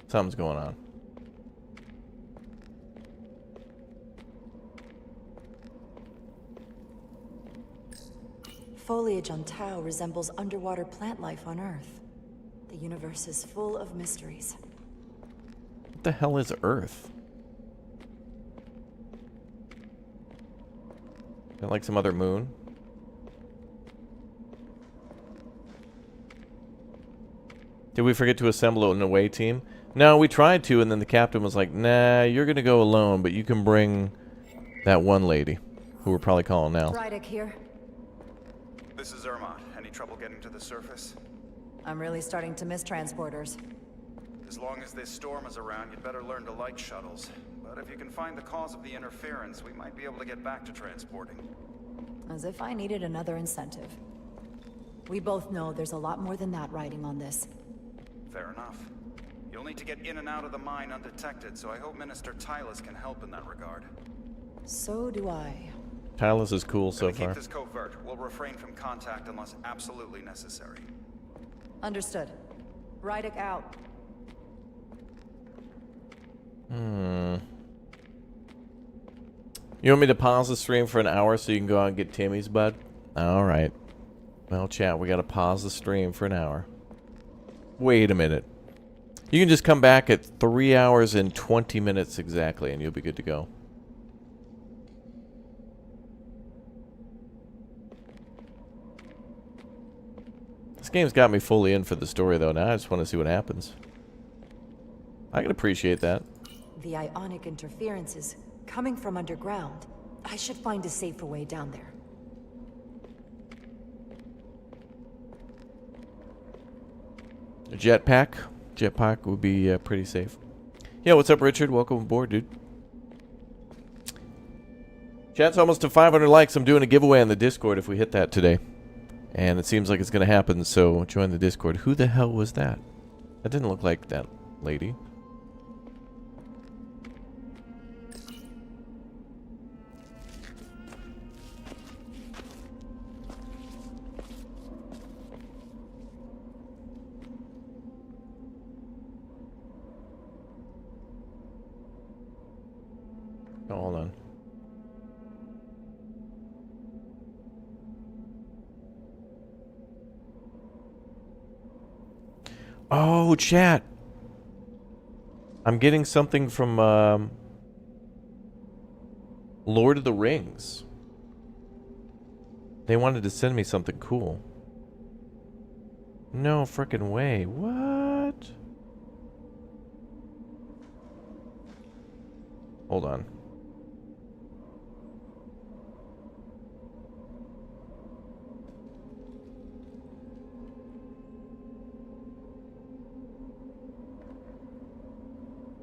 Something's going on. Foliage on Tau resembles underwater plant life on Earth. The universe is full of mysteries. What the hell is Earth? Is that like some other moon? Did we forget to assemble an away team? No, we tried to, and then the captain was like, nah, you're gonna go alone, but you can bring that one lady, who we're probably calling now. Rydick here. This is Zermatt. Any trouble getting to the surface? I'm really starting to miss transporters. As long as this storm is around, you'd better learn to like shuttles. But if you can find the cause of the interference, we might be able to get back to transporting. As if I needed another incentive. We both know there's a lot more than that riding on this. Fair enough. You'll need to get in and out of the mine undetected, so I hope Minister Tylus can help in that regard. So do I. Tylus is cool so far. Keep this covert. We'll refrain from contact unless absolutely necessary. Understood. Rydick out. You want me to pause the stream for an hour so you can go out and get Timmy's, bud? Alright. Well, chat, we gotta pause the stream for an hour. Wait a minute. You can just come back at 3 hours and 20 minutes exactly, and you'll be good to go. This game's got me fully in for the story, though. Now I just want to see what happens. I can appreciate that. The ionic interferences coming from underground. I should find a safer way down there. A jetpack? Jetpack would be pretty safe. Yeah, what's up, Richard? Welcome aboard, dude. Chat's almost to 500 likes. I'm doing a giveaway on the Discord if we hit that today. And it seems like it's going to happen, so join the Discord. Who the hell was that? That didn't look like that lady. Oh, hold on. Oh, chat. I'm getting something from Lord of the Rings. They wanted to send me something cool. No frickin' way. What? Hold on.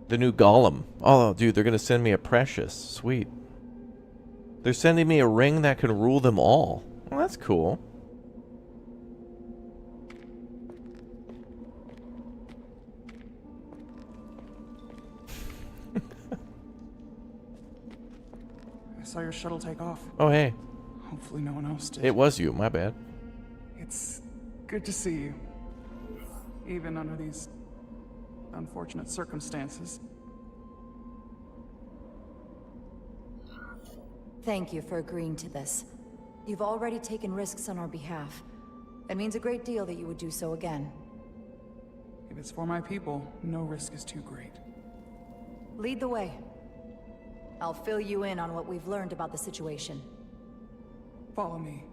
The new Golem. Oh, dude, they're going to send me a Precious. Sweet. They're sending me a ring that can rule them all. Well, that's cool. I saw your shuttle take off. Oh, hey. Hopefully no one else did. It was you. My bad. It's good to see you. Even under these unfortunate circumstances. Thank you for agreeing to this. You've already taken risks on our behalf. It means a great deal that you would do so again. If it's for my people, no risk is too great. Lead the way. I'll fill you in on what we've learned about the situation. Follow me.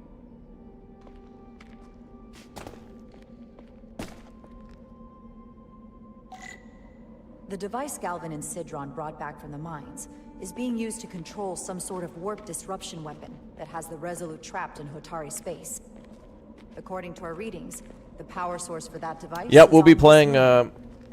The device Galvin and Sidron brought back from the mines is being used to control some sort of warp disruption weapon that has the Resolute trapped in Hotari space. According to our readings, the power source for that device... Yep, we'll be playing at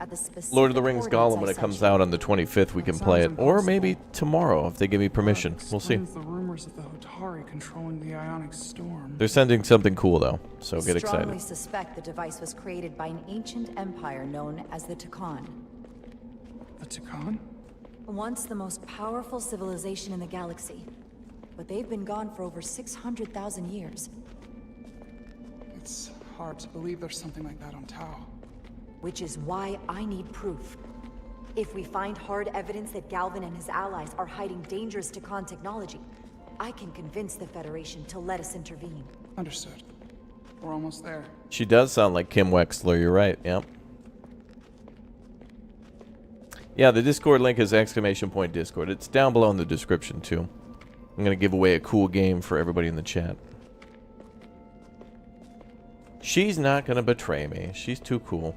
the Lord of the Rings Golem when it comes out on the 25th. We can play it. Or maybe tomorrow if they give me permission. We'll see. The rumors of the Hotari controlling the ionic storm. They're sending something cool, though, so get excited. I strongly suspect the device was created by an ancient empire known as the Tucan. The Tucan? Once the most powerful civilization in the galaxy, but they've been gone for over 600,000 years. It's hard to believe there's something like that on Tau. Which is why I need proof. If we find hard evidence that Galvin and his allies are hiding dangerous Tucan technology, I can convince the Federation to let us intervene. Understood. We're almost there. She does sound like Kim Wexler, you're right, yep. Yeah, the Discord link is !Discord. It's down below in the description, too. I'm going to give away a cool game for everybody in the chat. She's not going to betray me. She's too cool.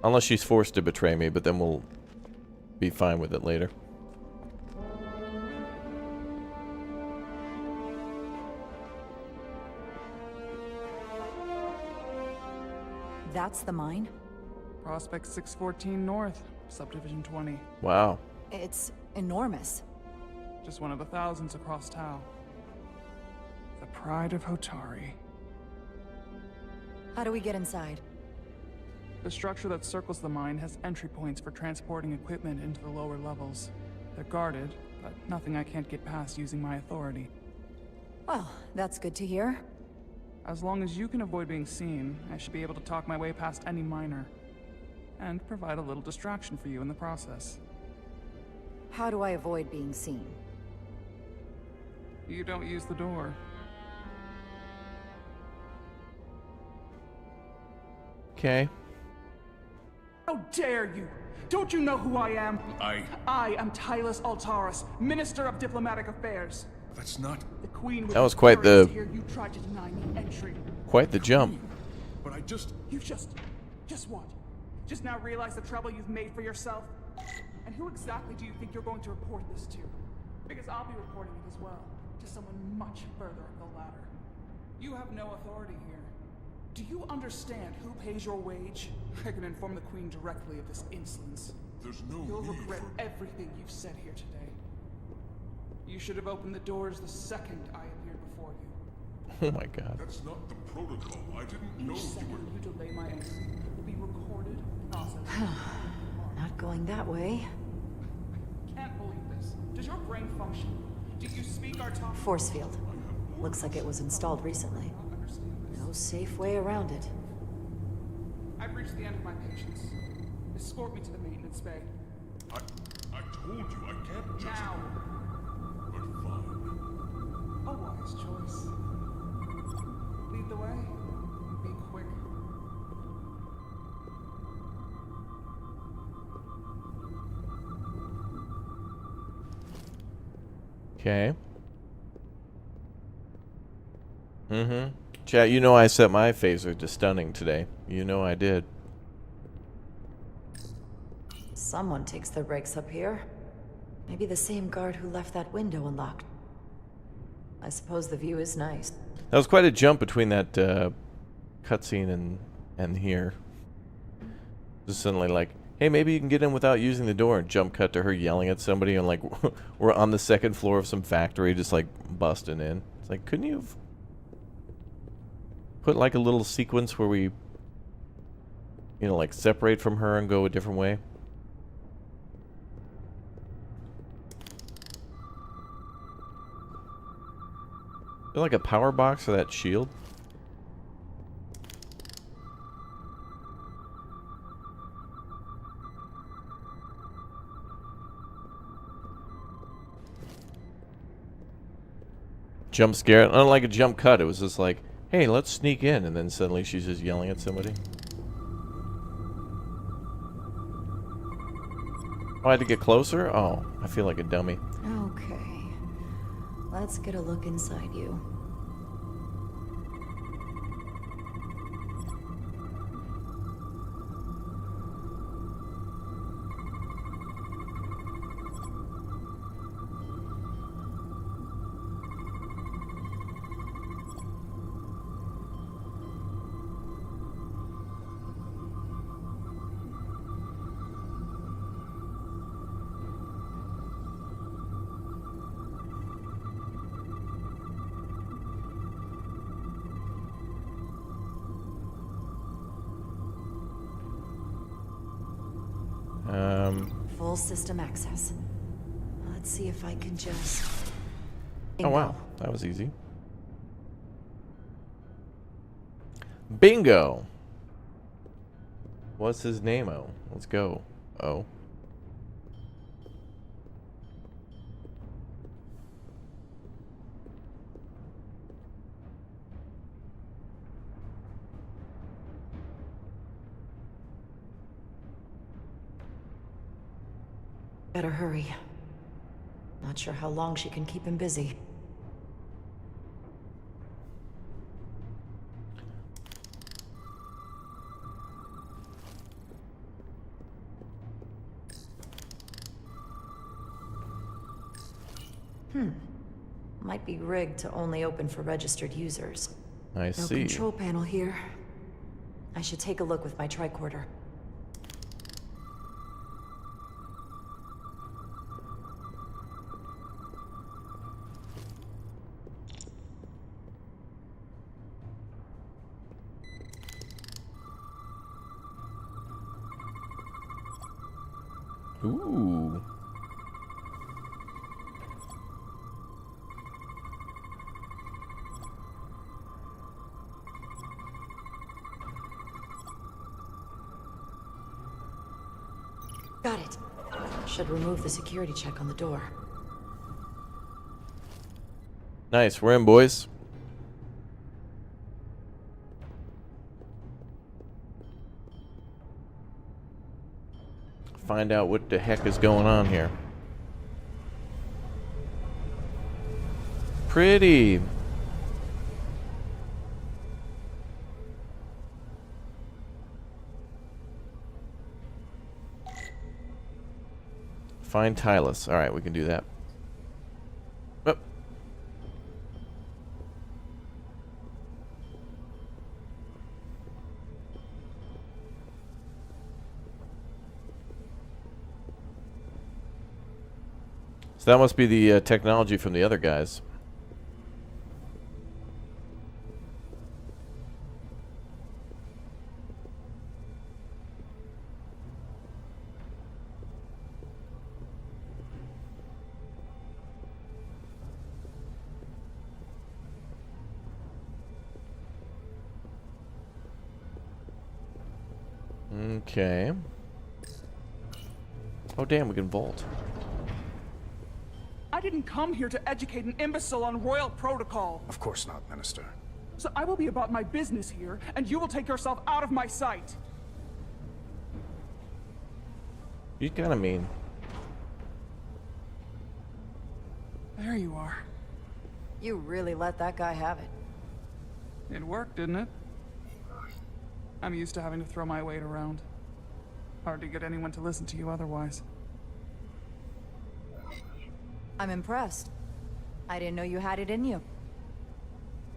Unless she's forced to betray me, but then we'll be fine with it later. That's the mine? Prospect 614 North, Subdivision 20. Wow. It's enormous. Just one of the thousands across Tau. The pride of Hotari. How do we get inside? The structure that circles the mine has entry points for transporting equipment into the lower levels. They're guarded, but nothing I can't get past using my authority. Well, that's good to hear. As long as you can avoid being seen, I should be able to talk my way past any miner. And provide a little distraction for you in the process. How do I avoid being seen? You don't use the door. Okay. How dare you! Don't you know who I am? I am Tylus Altaris, Minister of Diplomatic Affairs. That's not... The Queen that was quite the... Here, you tried to deny me entry. Quite the jump. But I just... You just what? Just now realize the trouble you've made for yourself? And who exactly do you think you're going to report this to? Because I'll be reporting it as well, to someone much further up the ladder. You have no authority here. Do you understand who pays your wage? I can inform the Queen directly of this insolence. There's no You'll need regret for... everything you've said here today. You should have opened the doors the second I appeared before you. Oh my god. That's not the protocol. I didn't know Each you second were... you delay my exit will be recorded, processed. Not going that way. Can't believe this. Does your brain function? Do you speak our tongue? Force field. Looks like it was installed recently. No safe way around it. I've reached the end of my patience. Escort me to the maintenance bay. I told you I can't just... Now! But fine. A wise choice. Lead the way. Be quick. Okay. Chat, you know I set my phaser to stunning today. You know I did. Someone takes their breaks up here. Maybe the same guard who left that window unlocked. I suppose the view is nice. That was quite a jump between that cutscene and here. Just suddenly like, hey, maybe you can get in without using the door, and jump cut to her yelling at somebody, and like we're on the second floor of some factory just like busting in. It's like, couldn't you have put like a little sequence where we, you know, like separate from her and go a different way? Is there like a power box for that shield? Jump scare. Unlike a jump cut, it was just like, hey, let's sneak in, and then suddenly she's just yelling at somebody. Oh, I had to get closer? Oh, I feel like a dummy. Okay. Let's get a look inside you. Full system access. Let's see if I can just... Oh wow, that was easy. Bingo! What's his name-o? Let's go. Oh. Better hurry. Not sure how long she can keep him busy. Might be rigged to only open for registered users. I No see. control panel here. I should take a look with my tricorder. Ooh. Got it. Should remove the security check on the door. Nice, we're in, boys. Find out what the heck is going on here. Pretty. Find Tylus. Alright, we can do that. Oh. So that must be the technology from the other guys. Okay. Oh damn, we can vault. I didn't come here to educate an imbecile on royal protocol. Of course not, Minister. So I will be about my business here, and you will take yourself out of my sight. You're kind of mean. There you are. You really let that guy have it. It worked, didn't it? I'm used to having to throw my weight around. Hard to get anyone to listen to you otherwise. I'm impressed. I didn't know you had it in you.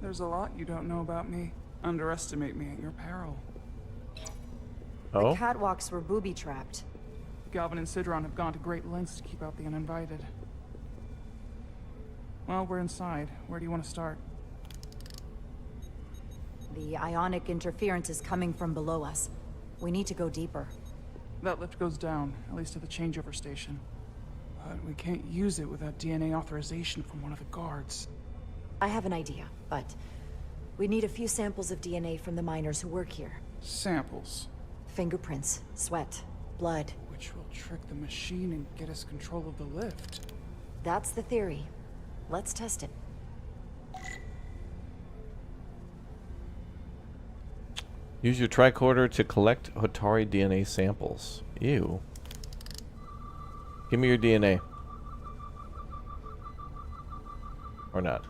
There's a lot you don't know about me. Underestimate me at your peril. Oh? The catwalks were booby-trapped. Galvin and Sidron have gone to great lengths to keep out the uninvited. Well, we're inside. Where do you want to start? The ionic interference is coming from below us. We need to go deeper. That lift goes down, at least to the changeover station. But we can't use it without DNA authorization from one of the guards. I have an idea, but we need a few samples of DNA from the miners who work here. Samples? Fingerprints, sweat, blood. Which will trick the machine and get us control of the lift. That's the theory. Let's test it. Use your tricorder to collect Hotari DNA samples. Ew. Give me your DNA. Or not.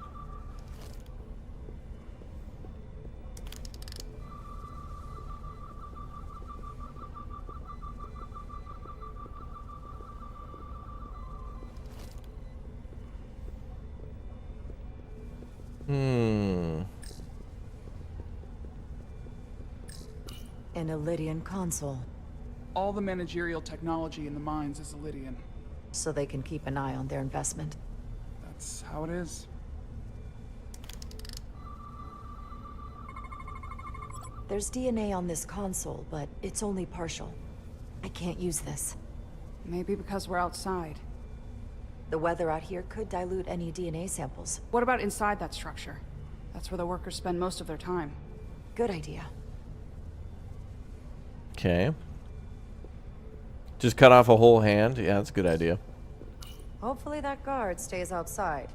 An Ilidian console. All the managerial technology in the mines is Ilidian. So they can keep an eye on their investment. That's how it is. There's DNA on this console, but it's only partial. I can't use this. Maybe because we're outside. The weather out here could dilute any DNA samples. What about inside that structure? That's where the workers spend most of their time. Good idea. Okay. Just cut off a whole hand? Yeah, that's a good idea. Hopefully that guard stays outside.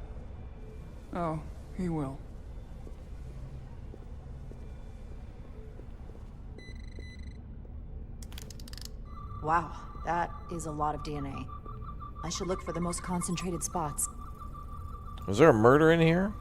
Oh, he will. Wow, that is a lot of DNA. I should look for the most concentrated spots. Was there a murder in here?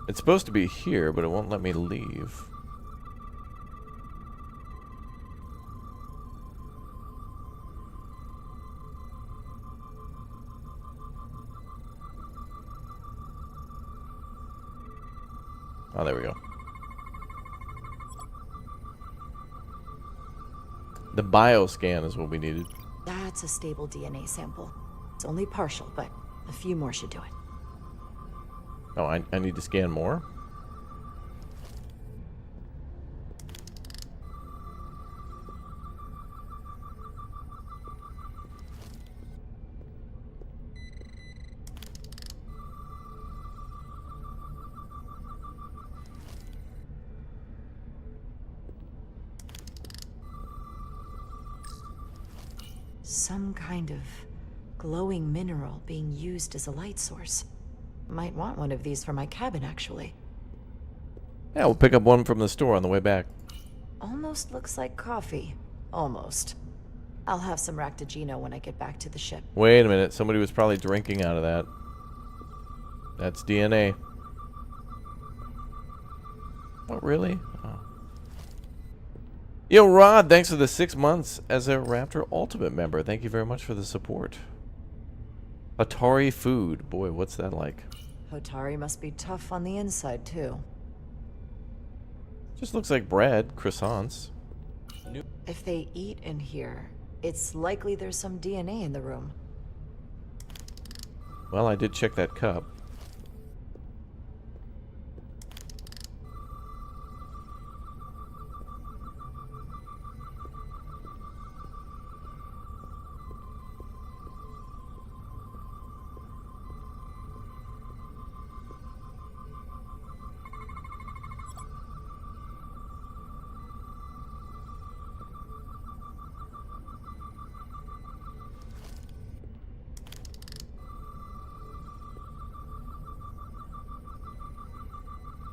It's supposed to be here, but it won't let me leave. Oh, there we go. The bioscan is what we needed. That's a stable DNA sample. It's only partial, but a few more should do it. Oh, I need to scan more? Some kind of glowing mineral being used as a light source. Might want one of these for my cabin, actually. Yeah, we'll pick up one from the store on the way back. Almost looks like coffee. Almost. I'll have some Ractigino when I get back to the ship. Wait a minute, somebody was probably drinking out of that. That's DNA. What, really? Oh. Yo, Rod, thanks for the 6 months as a Raptor Ultimate member. Thank you very much for the support. Atari food. Boy, what's that like? Hotari must be tough on the inside, too. Just looks like bread, croissants. If they eat in here, it's likely there's some DNA in the room. Well, I did check that cup.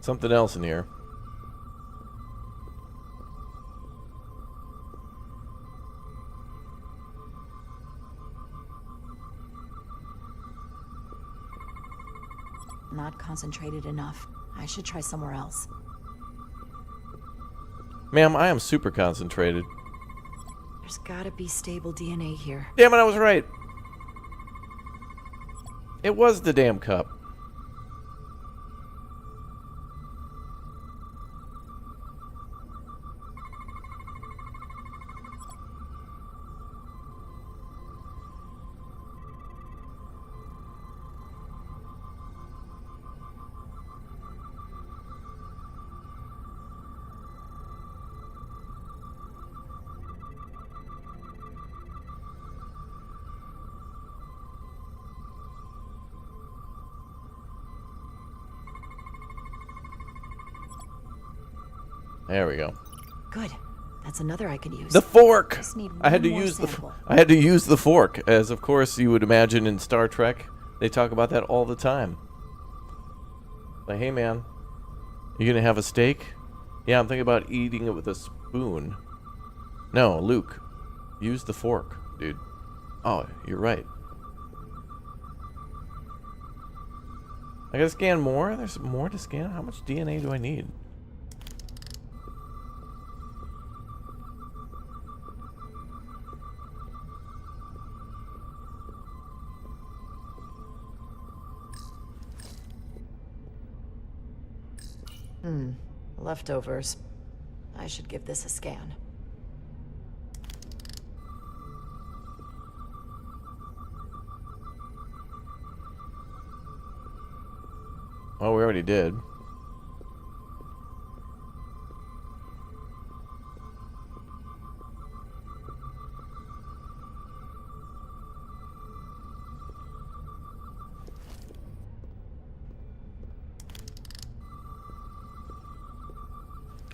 Something else in here. Not concentrated enough. I should try somewhere else. Ma'am, I am super concentrated. There's gotta be stable DNA here. Damn it, I was right. It was the damn cup. There we go. Good. That's another I could use. The fork. Just need I had to one more use sample. I had to use the fork, as of course you would imagine in Star Trek. They talk about that all the time. Like, hey man, you gonna have a steak? Yeah, I'm thinking about eating it with a spoon. No, Luke, use the fork, dude. Oh, you're right. I gotta scan more? There's more to scan? How much DNA do I need? Leftovers. I should give this a scan. Oh, we already did.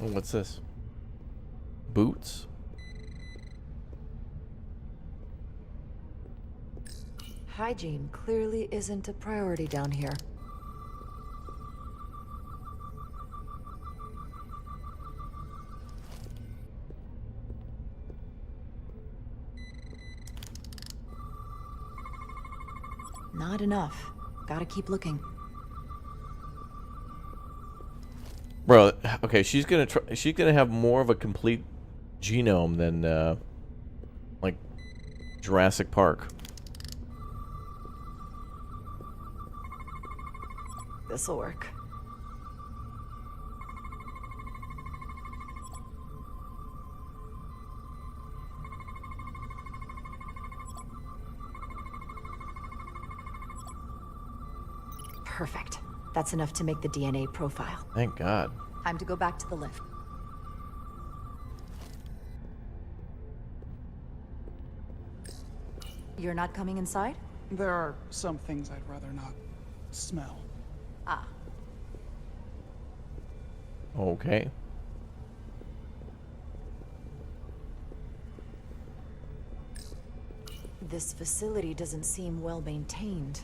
Oh, what's this? Boots? Hygiene clearly isn't a priority down here. Not enough. Gotta keep looking. Bro, okay, she's gonna have more of a complete genome than like Jurassic Park. This'll work. Perfect. That's enough to make the DNA profile. Thank God. Time to go back to the lift. You're not coming inside? There are some things I'd rather not smell. Ah. Okay. This facility doesn't seem well maintained.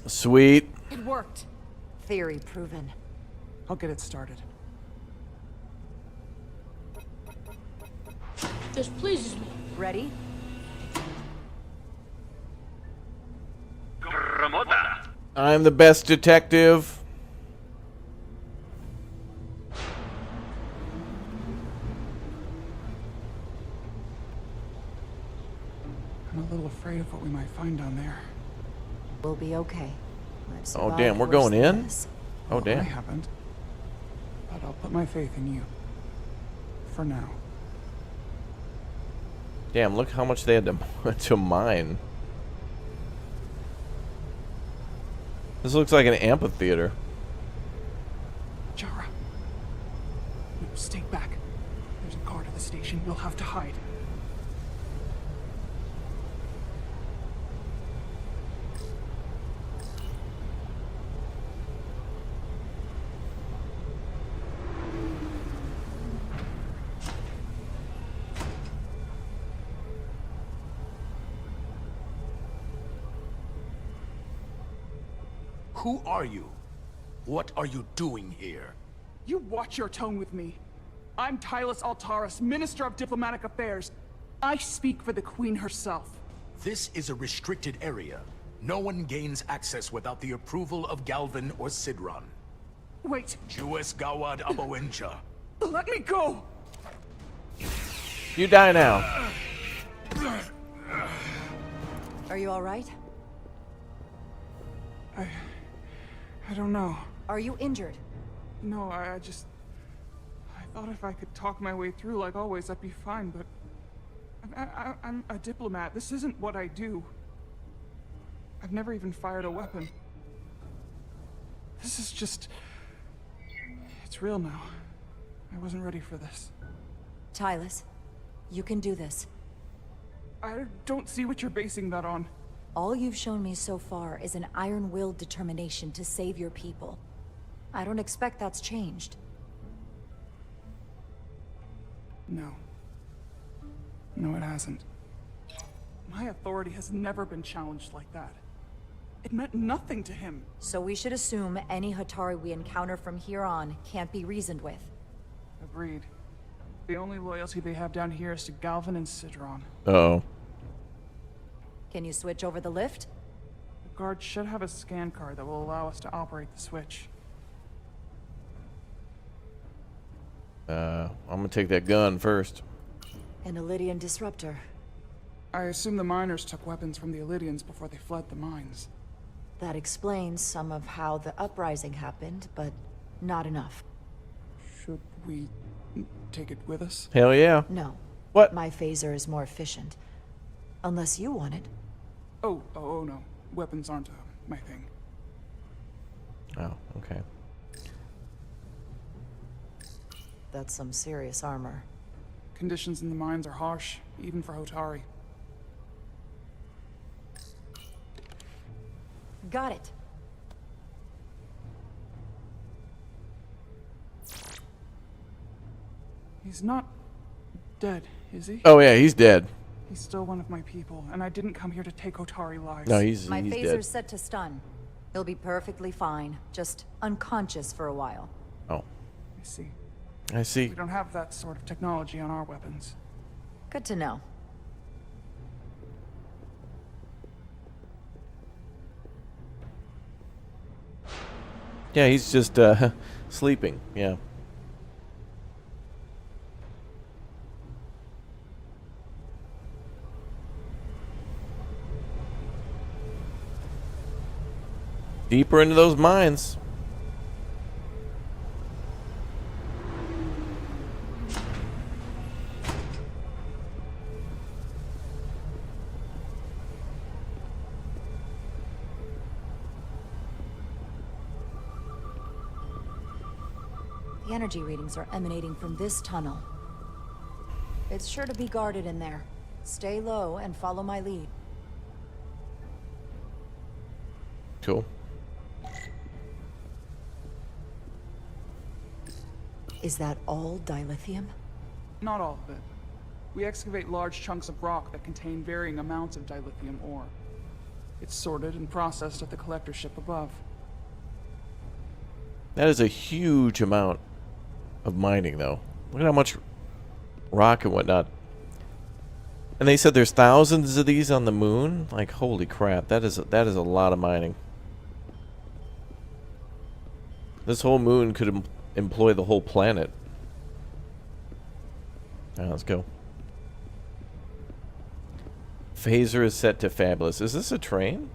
Sweet. It worked. Theory proven. I'll get it started. This pleases me. Ready? I'm the best detective. I'm a little afraid of what we might find down there. We'll be okay. I've Oh damn, we're survived going worse than in? this. Oh I damn. haven't. But I'll put my faith in you. For now. Damn, look how much they had to mine. This looks like an amphitheater. Jara. No, stay back. There's a guard at the station. You'll have to hide. Who are you? What are you doing here? You watch your tone with me. I'm Tylus Altaris, Minister of Diplomatic Affairs. I speak for the Queen herself. This is a restricted area. No one gains access without the approval of Galvin or Sidron. Wait. Jues Gawad Abawencha. Let me go! You die now. Are you all right? I don't know. Are you injured? No, I thought if I could talk my way through like always, I'd be fine, but... I'm a diplomat. This isn't what I do. I've never even fired a weapon. This is just... It's real now. I wasn't ready for this. Tylus, you can do this. I don't see what you're basing that on. All you've shown me so far is an iron-willed determination to save your people. I don't expect that's changed. No. No, it hasn't. My authority has never been challenged like that. It meant nothing to him. So we should assume any Hatari we encounter from here on can't be reasoned with. Agreed. The only loyalty they have down here is to Galvin and Sidron. Uh-oh. Can you switch over the lift? The guard should have a scan card that will allow us to operate the switch. I'm gonna take that gun first. An Illydian disruptor. I assume the miners took weapons from the Illydians before they fled the mines. That explains some of how the uprising happened, but not enough. Should we take it with us? Hell yeah. No. What? My phaser is more efficient. Unless you want it. Oh no. Weapons aren't my thing. Oh, okay. That's some serious armor. Conditions in the mines are harsh, even for Hotari. Got it. He's not dead, is he? Oh yeah, he's dead. He's still one of my people, and I didn't come here to take Hotari lives. No, he's My dead. phaser's set to stun. He'll be perfectly fine, just unconscious for a while. Oh. I see. I see. We don't have that sort of technology on our weapons. Good to know. Yeah, he's just sleeping. Yeah. Deeper into those mines. The energy readings are emanating from this tunnel. It's sure to be guarded in there. Stay low and follow my lead. Cool. Is that all dilithium? Not all of it. We excavate large chunks of rock that contain varying amounts of dilithium ore. It's sorted and processed at the collector ship above. That is a huge amount of mining, though. Look at how much rock and whatnot And they said there's thousands of these on the moon? Like, holy crap, that is a lot of mining. This whole moon could employ the whole planet. Alright, let's go. Phaser is set to fabulous. Is this a train?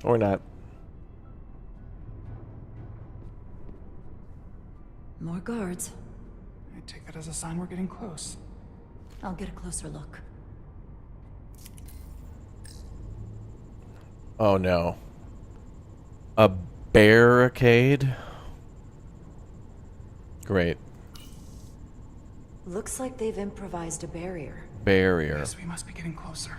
Or not. More guards. I take that as a sign we're getting close. I'll get a closer look. Oh no. A barricade? Great. Looks like they've improvised a barrier. Barrier. Yes, we must be getting closer.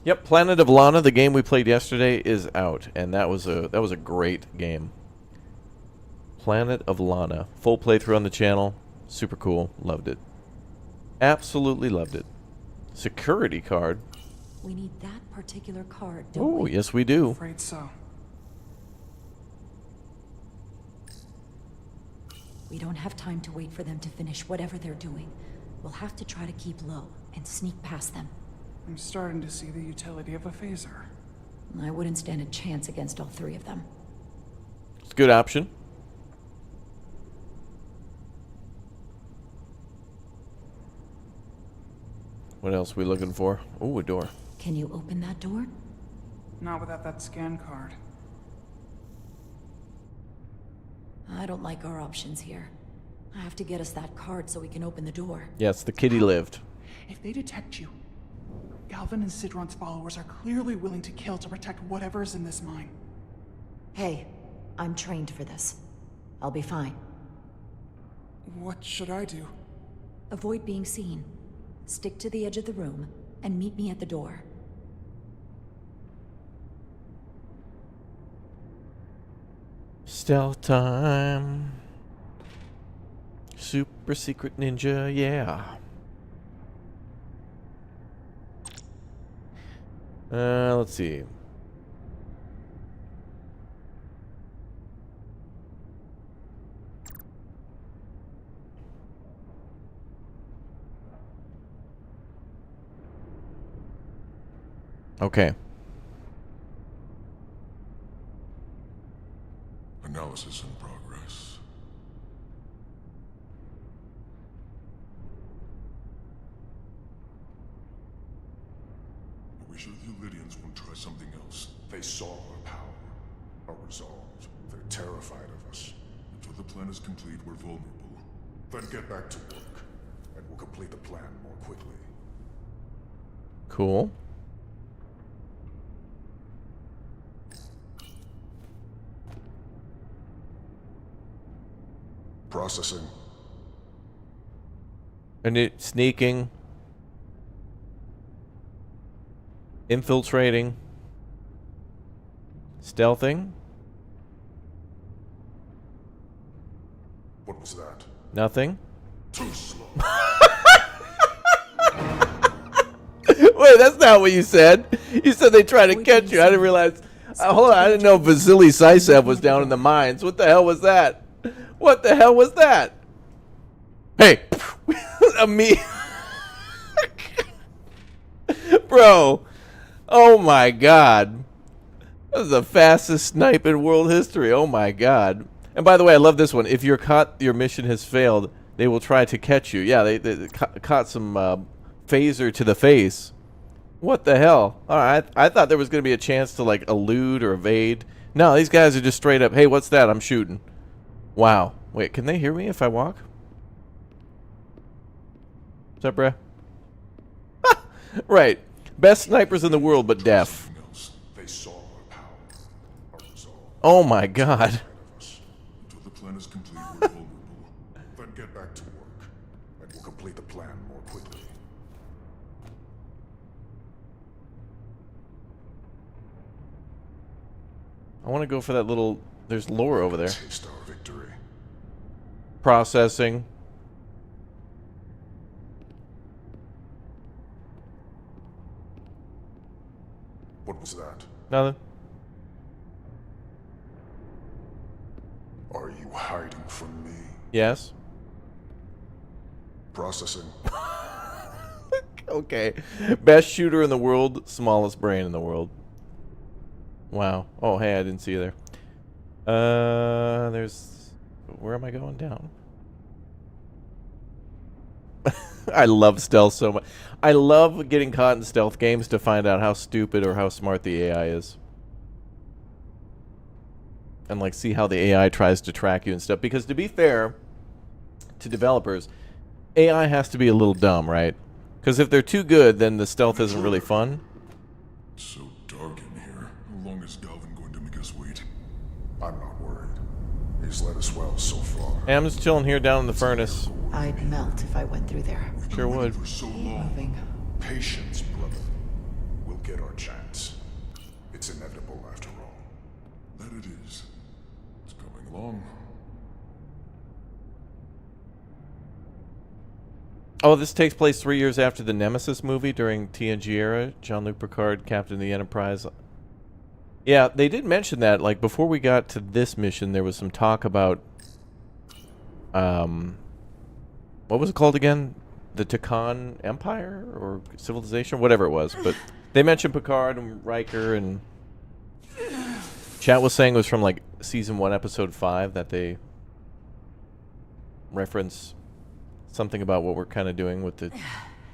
Yep, Planet of Lana, the game we played yesterday, is out, and that was a great game. Planet of Lana, full playthrough on the channel, super cool, loved it, absolutely loved it. Security card. We need that particular card, don't Oh, we? yes we do. Afraid so. We don't have time to wait for them to finish whatever they're doing. We'll have to try to keep low and sneak past them. I'm starting to see the utility of a phaser. I wouldn't stand a chance against all three of them. It's a good option. What else are we looking for? Oh, a door. Can you open that door? Not without that scan card. I don't like our options here. I have to get us that card so we can open the door. Yes, the kitty lived. If they detect you, Galvin and Sidron's followers are clearly willing to kill to protect whatever's in this mine. Hey, I'm trained for this. I'll be fine. What should I do? Avoid being seen. Stick to the edge of the room and meet me at the door. Stealth time. Super secret ninja, yeah. Let's see. Okay. Analysis in progress. I wish the Lydians wouldn't try something else. They saw our power, our resolve. They're terrified of us. Until the plan is complete, we're vulnerable. Then get back to work, and we'll complete the plan more quickly. Cool. Processing. And it sneaking. Infiltrating. Stealthing. What was that? Nothing. Too slow. Wait, that's not what you said. You said they tried to catch you. I didn't realize. Hold on, I didn't know Vasily Saisev was down in the mines. What the hell was that? What the hell was that? Hey, me, bro. Oh my God, that was the fastest snipe in world history. Oh my God. And by the way, I love this one. If you're caught, your mission has failed. They will try to catch you. Yeah, they caught some phaser to the face. What the hell? All right, I thought there was going to be a chance to like elude or evade. No, these guys are just straight up. Hey, what's that? I'm shooting. Wow. Wait, can they hear me if I walk? What's up, bruh? Right. Best snipers in the world, but deaf. They saw our power, our resolve. Oh my God. Until the plan is complete, we're vulnerable. Then get back to work, and we'll complete the plan more quickly. want to go for that little... There's lore over there. Taste our victory. Processing. What was that? Nothing. Are you hiding from me? Yes. Processing. Okay. Best shooter in the world, smallest brain in the world. Wow. Oh, hey, I didn't see you there. There's... Where am I going? Down. I love stealth so much. I love getting caught in stealth games to find out how stupid or how smart the AI is. And, like, see how the AI tries to track you and stuff. Because, to be fair to developers, AI has to be a little dumb, right? Because if they're too good, then the stealth isn't really fun. It's so dark in here. How long is Galvin going to make us wait? I'm not worried. He's led us well so far. Hey, I'm just chilling here down in the furnace. I'd melt if I went through there. Sure would. For so long. Patience, brother. We'll get our chance. It's inevitable after all. That it is. It's coming along. Oh, this takes place 3 years after the Nemesis movie during TNG era. Jean-Luc Picard, Captain of the Enterprise. Yeah, they did mention that. Like, before we got to this mission, there was some talk about... what was it called again? The Takan Empire? Or Civilization? Whatever it was. But they mentioned Picard and Riker, and... Chat was saying it was from, like, Season 1, Episode 5 that they reference... something about what we're kind of doing with the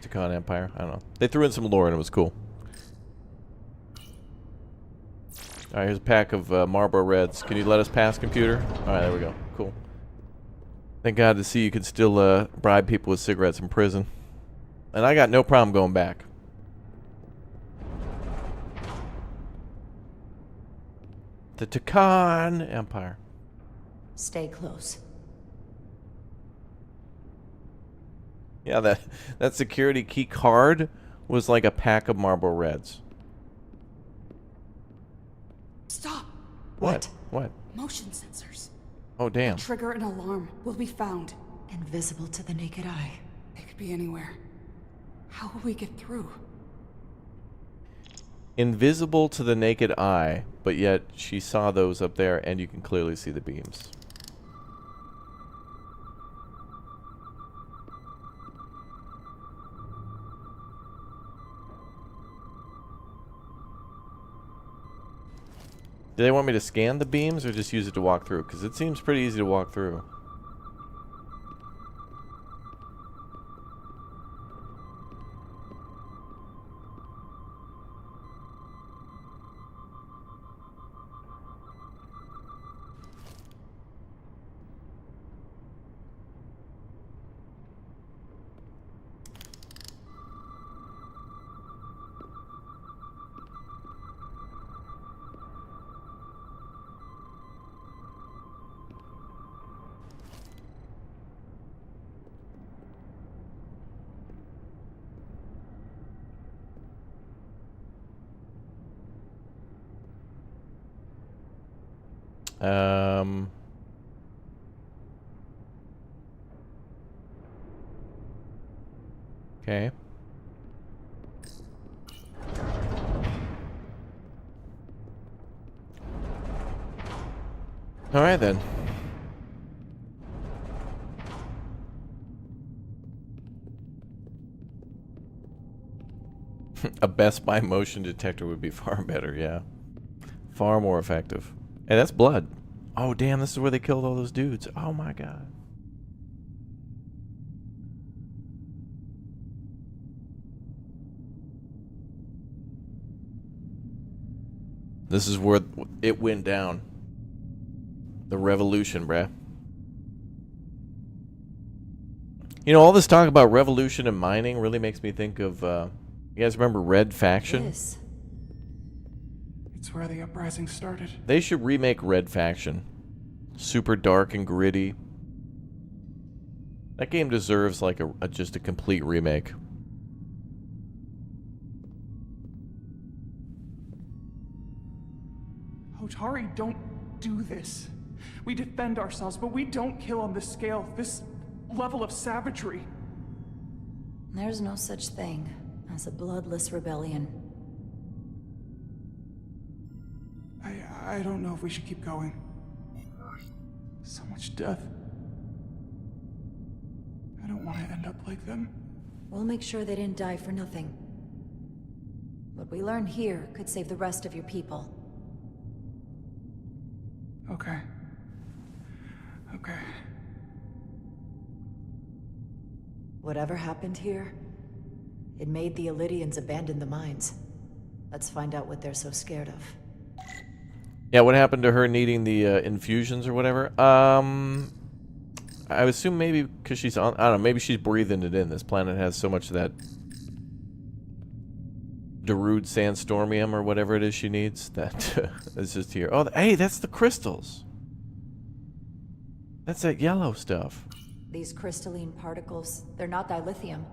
Takan Empire. I don't know. They threw in some lore and it was cool. Alright, here's a pack of Marlboro Reds. Can you let us pass, computer? Alright, there we go. Cool. Thank God to see you could still bribe people with cigarettes in prison. And I got no problem going back. The Takan Empire. Stay close. Yeah, that security key card was like a pack of Marlboro Reds. Stop! What? What? Motion sensors. Oh, damn. Trigger an alarm. Will be found. Invisible to the naked eye. They could be anywhere. How will we get through? Invisible to the naked eye, but yet she saw those up there and you can clearly see the beams. Do they want me to scan the beams or just use it to walk through? Because it seems pretty easy to walk through. Okay. All right then. A Best Buy motion detector would be far better, yeah. Far more effective. Hey, that's blood. Oh, damn, this is where they killed all those dudes. Oh, my God. This is where it went down. The revolution, bruh. You know, all this talk about revolution and mining really makes me think of, you guys remember Red Faction? It's where the uprising started. They should remake Red Faction. Super dark and gritty. That game deserves like just a complete remake. Hotari don't do this. We defend ourselves, but we don't kill on this scale, this level of savagery. There's no such thing as a bloodless rebellion. I don't know if we should keep going. So much death. I don't want to end up like them. We'll make sure they didn't die for nothing. What we learn here could save the rest of your people. Okay. Okay. Whatever happened here, it made the Illidians abandon the mines. Let's find out what they're so scared of. Yeah, what happened to her needing the infusions or whatever? I assume maybe because she's on... I don't know, maybe she's breathing it in. This planet has so much of that Darude Sandstormium or whatever it is she needs that is just here. Oh, hey, that's the crystals. That's that yellow stuff. These crystalline particles, they're not dilithium.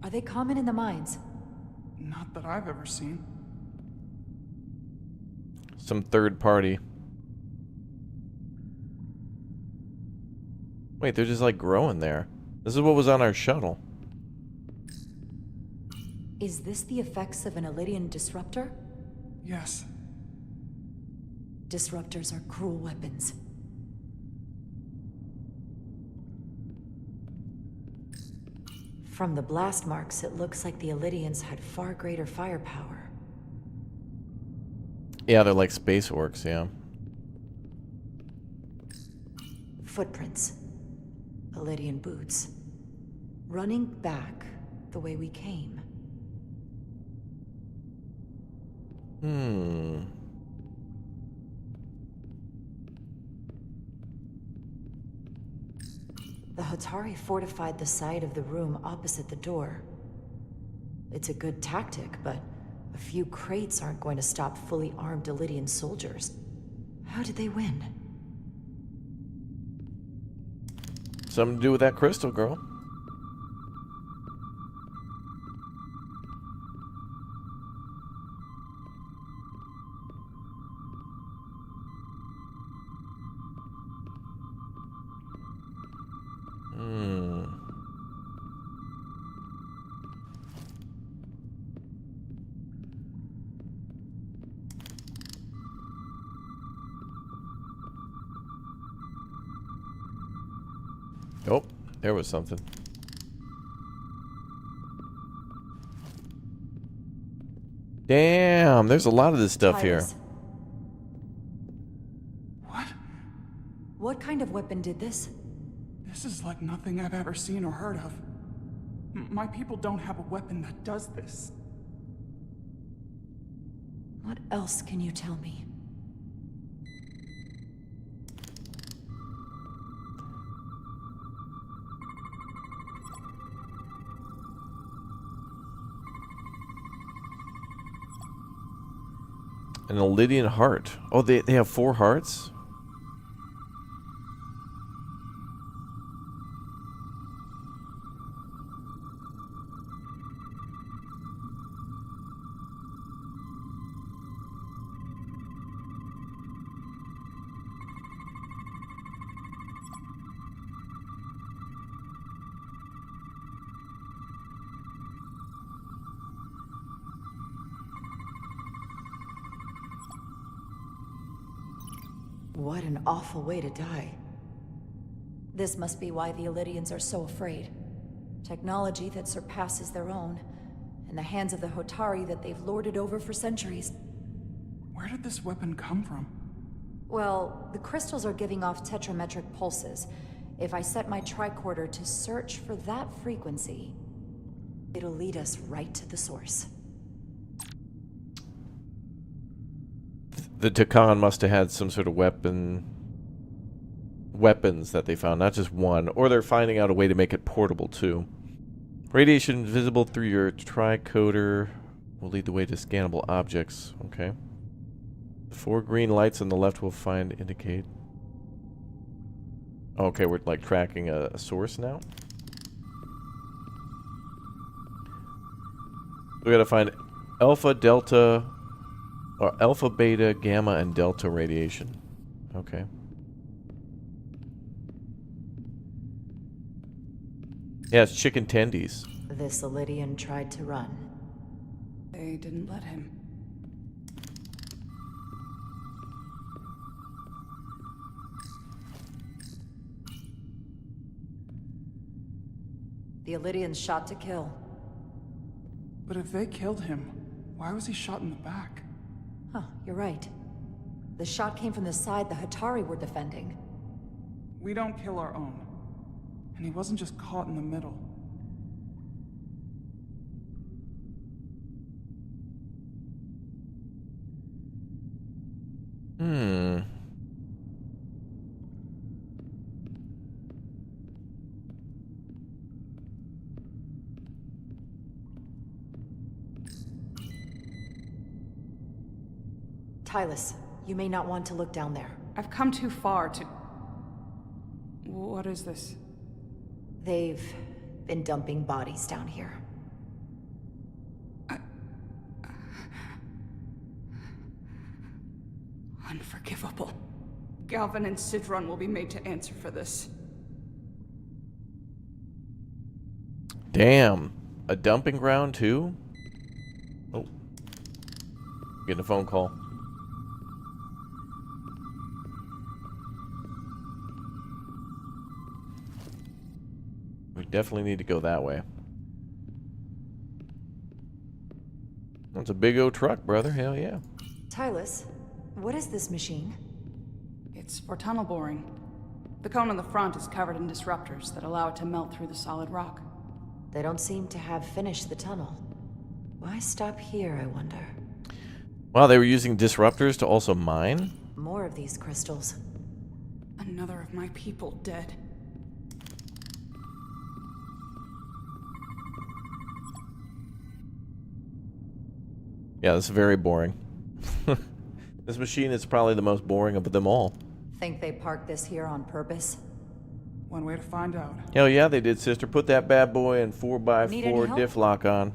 Are they common in the mines? Not that I've ever seen. Some third party. Wait, they're just like growing there. This is what was on our shuttle. Is this the effects of an Illidian disruptor? Yes. Disruptors are cruel weapons. From the blast marks, it looks like the Illidians had far greater firepower. Yeah, they're like space orcs, yeah. Footprints. Illidian boots. Running back the way we came. The Hotari fortified the side of the room opposite the door. It's a good tactic, but a few crates aren't going to stop fully armed Illidian soldiers. How did they win? Something to do with that crystal, girl. Oh, there was something. Damn, there's a lot of this stuff here. What? What kind of weapon did this? This is like nothing I've ever seen or heard of. My people don't have a weapon that does this. What else can you tell me? An Illidian heart. Oh, they have 4 hearts? What an awful way to die. This must be why the Illidians are so afraid. Technology that surpasses their own, in the hands of the Hotari that they've lorded over for centuries. Where did this weapon come from? Well, the crystals are giving off tetrametric pulses. If I set my tricorder to search for that frequency, it'll lead us right to the source. The Takan must have had some sort of weapons that they found, not just one, or they're finding out a way to make it portable too. Radiation visible through your tricoder will lead the way to scannable objects. Okay. The 4 green lights on the left will indicate. Okay, we're like tracking a source now. We gotta find Alpha, Delta, Or alpha, beta, gamma, and delta radiation. Okay. Yeah, it's chicken tendies. This Elydian tried to run. They didn't let him. The Elydian's shot to kill. But if they killed him, why was he shot in the back? Huh, you're right. The shot came from the side the Hatari were defending. We don't kill our own. And he wasn't just caught in the middle. Tylus, you may not want to look down there. I've come too far to... What is this? They've been dumping bodies down here. Unforgivable. Galvin and Sidron will be made to answer for this. Damn. A dumping ground too? Oh. Getting a phone call. We definitely need to go that way. That's a big old truck, brother. Hell yeah. Tylus, what is this machine? It's for tunnel boring. The cone on the front is covered in disruptors that allow it to melt through the solid rock. They don't seem to have finished the tunnel. Why stop here, I wonder? Wow, they were using disruptors to also mine? More of these crystals. Another of my people dead. Yeah, this is very boring. This machine is probably the most boring of them all. Think they parked this here on purpose? One way to find out. Hell yeah, they did, sister. Put that bad boy in Need 4x4 any help? diff lock on.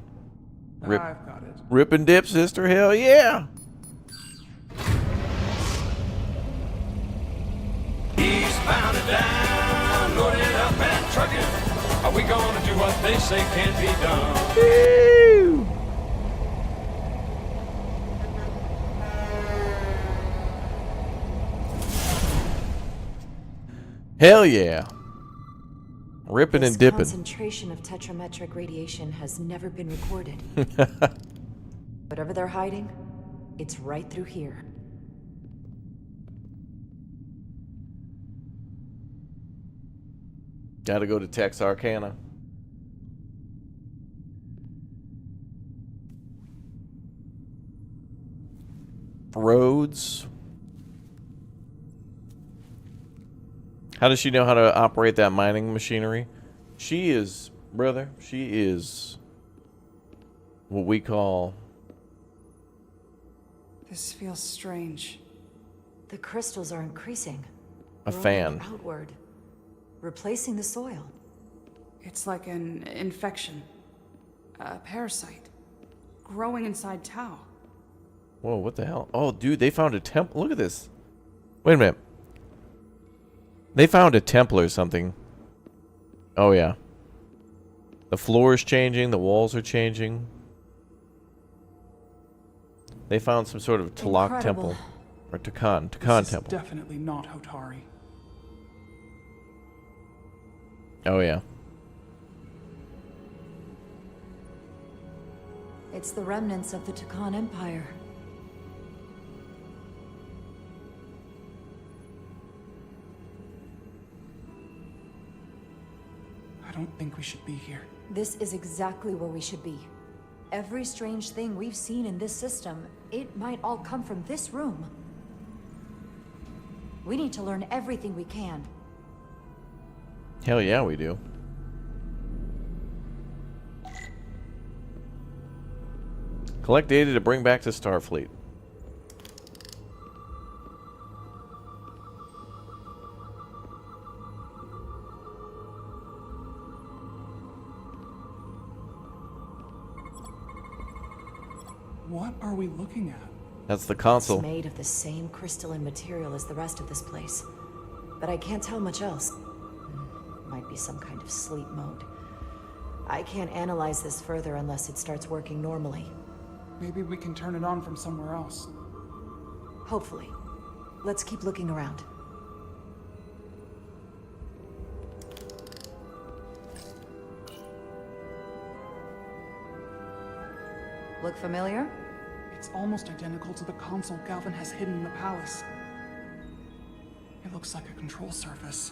Rip, I've got it. rip and dip, sister. Hell yeah. Eastbound and down, loaded up and trucking. Are we gonna do what they say can't be done? Woo! Hell yeah. Ripping and dipping. This concentration of tetrametric radiation has never been recorded. Whatever they're hiding, it's right through here. Gotta go to Texarkana. Roads. How does she know how to operate that mining machinery? She is, brother, she is what we call... This feels strange. The crystals are increasing. A Rolling fan. Outward, replacing the soil. It's like an infection. A parasite. Growing inside Tau. Whoa, what the hell? Oh, dude, they found a temple. Look at this. Wait a minute. They found a temple or something. Oh, yeah. The floor is changing. The walls are changing. They found some sort of Talak Incredible. temple. Or Takan This is temple. definitely not Hotari. Oh, yeah. It's the remnants of the Takan Empire. I don't think we should be here. This is exactly where we should be. Every strange thing we've seen in this system, it might all come from this room. We need to learn everything we can. Hell yeah, we do. Collect data to bring back to Starfleet. What are we looking at? That's the console. It's made of the same crystalline material as the rest of this place. But I can't tell much else. Might be some kind of sleep mode. I can't analyze this further unless it starts working normally. Maybe we can turn it on from somewhere else. Hopefully. Let's keep looking around. Look familiar? It's almost identical to the console Galvin has hidden in the palace. It looks like a control surface.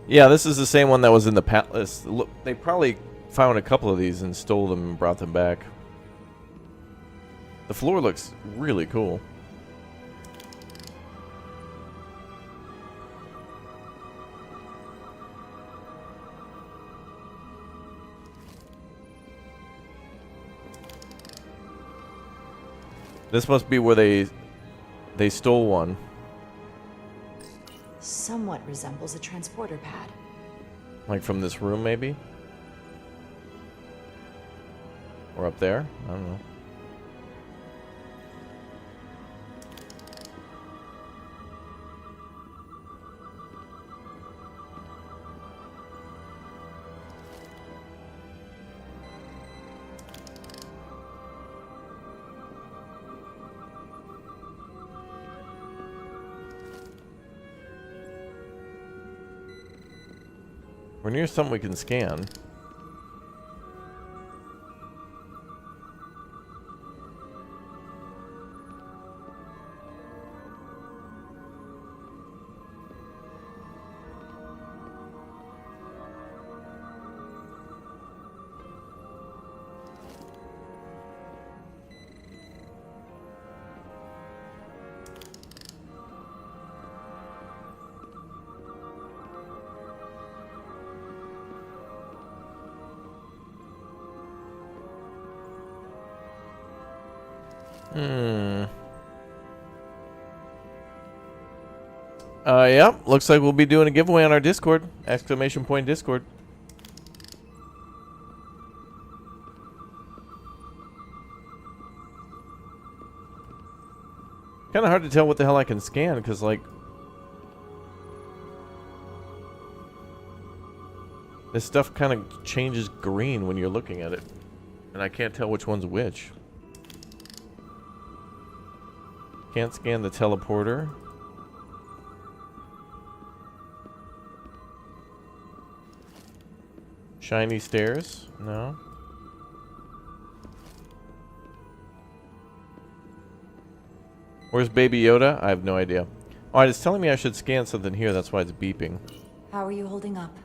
Yeah, this is the same one that was in the palace. Look, they probably found a couple of these and stole them and brought them back. The floor looks really cool. This must be where they stole one. Somewhat resembles a transporter pad. Like from this room, maybe? Or up there? I don't know. We're near something we can scan. Yeah, looks like we'll be doing a giveaway on our Discord. Exclamation point Discord. Kind of hard to tell what the hell I can scan, because, like, this stuff kind of changes green when you're looking at it. And I can't tell which one's which. Can't scan the teleporter. Shiny stairs? No. Where's Baby Yoda? I have no idea. Alright, it's telling me I should scan something here, that's why it's beeping. How are you holding up?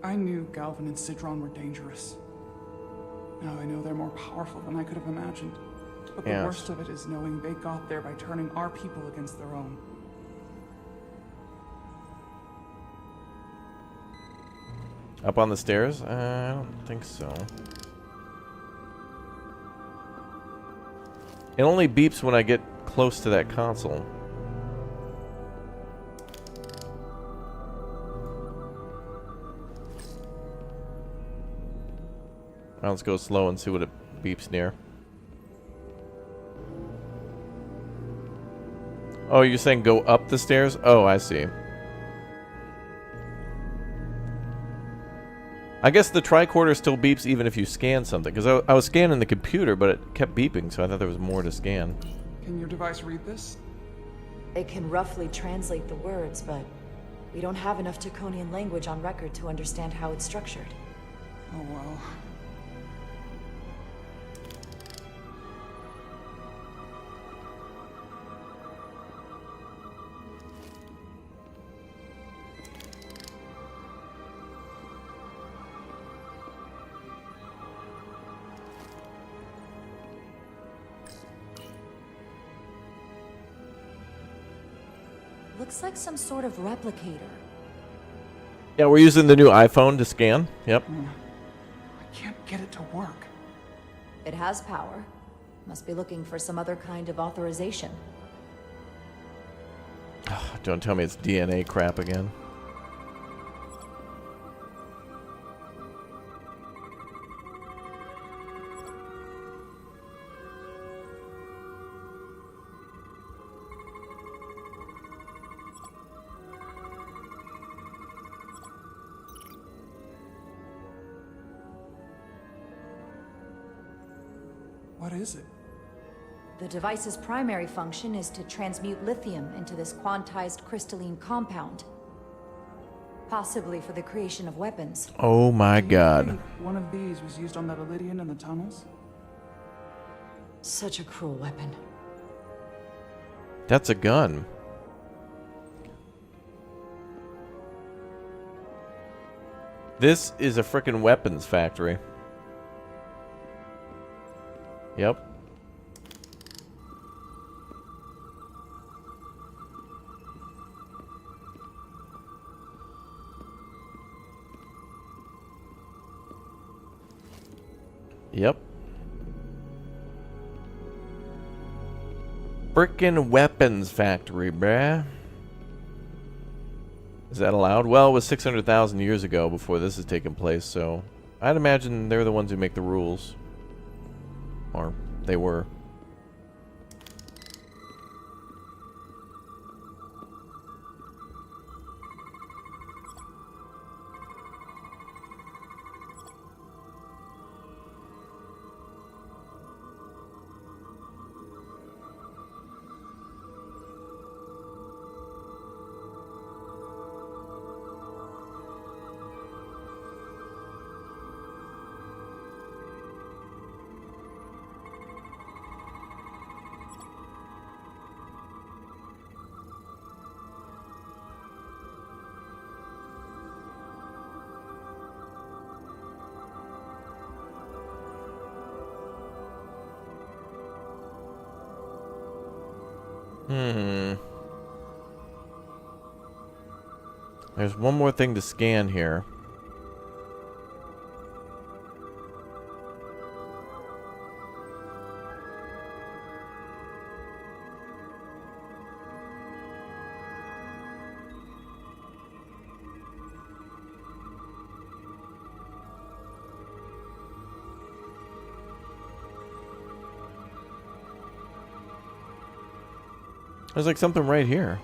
I knew Galvin and Sidron were dangerous. Now I know they're more powerful than I could have imagined. But the worst of it is knowing they got there by turning our people against their own. Up on the stairs? I don't think so. It only beeps when I get close to that console. Now let's go slow and see what it beeps near. Oh, you're saying go up the stairs? Oh, I see. I guess the tricorder still beeps even if you scan something, because I was scanning the computer, but it kept beeping, so I thought there was more to scan. Can your device read this? It can roughly translate the words, but we don't have enough Draconian language on record to understand how it's structured. Oh well. Looks like some sort of replicator. Yeah, we're using the new iPhone to scan. Yep. I can't get it to work. It has power. Must be looking for some other kind of authorization. Don't tell me it's DNA crap again. What is it? The device's primary function is to transmute lithium into this quantized crystalline compound. Possibly for the creation of weapons. Oh my Do you god. think one of these was used on that Iridian in the tunnels? Such a cruel weapon. That's a gun. This is a frickin' weapons factory. Yep. Yep. Frickin' weapons factory, bruh. Is that allowed? Well, it was 600,000 years ago before this has taken place, so I'd imagine they're the ones who make the rules. Or they were. There's one more thing to scan here. There's like something right here.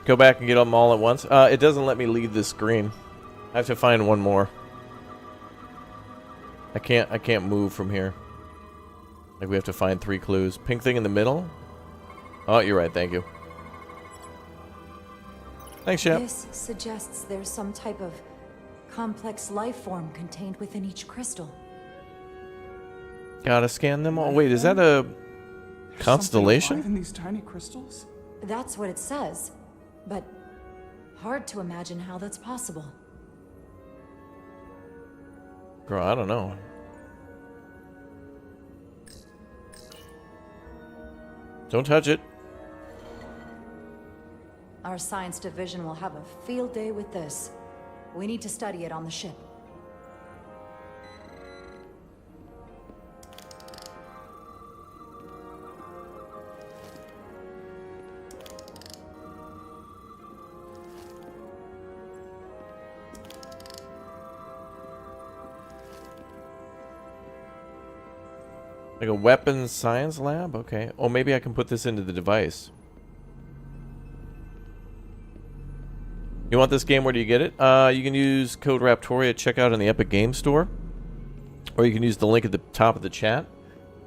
Go back and get them all at once. It doesn't let me leave this screen. I have to find one more. I can't move from here. Like we have to find 3 clues. Pink thing in the middle? Oh, you're right, thank you. Thanks, Shep. This suggests there's some type of complex life form contained within each crystal. Gotta scan them all. Wait, is that a constellation? In these tiny crystals? That's what it says. But hard to imagine how that's possible. Girl, I don't know. Don't touch it. Our science division will have a field day with this. We need to study it on the ship. Like a weapons science lab? Okay. Oh, maybe I can put this into the device. You want this game? Where do you get it? You can use code Raptoria at checkout in the Epic Games Store. Or you can use the link at the top of the chat,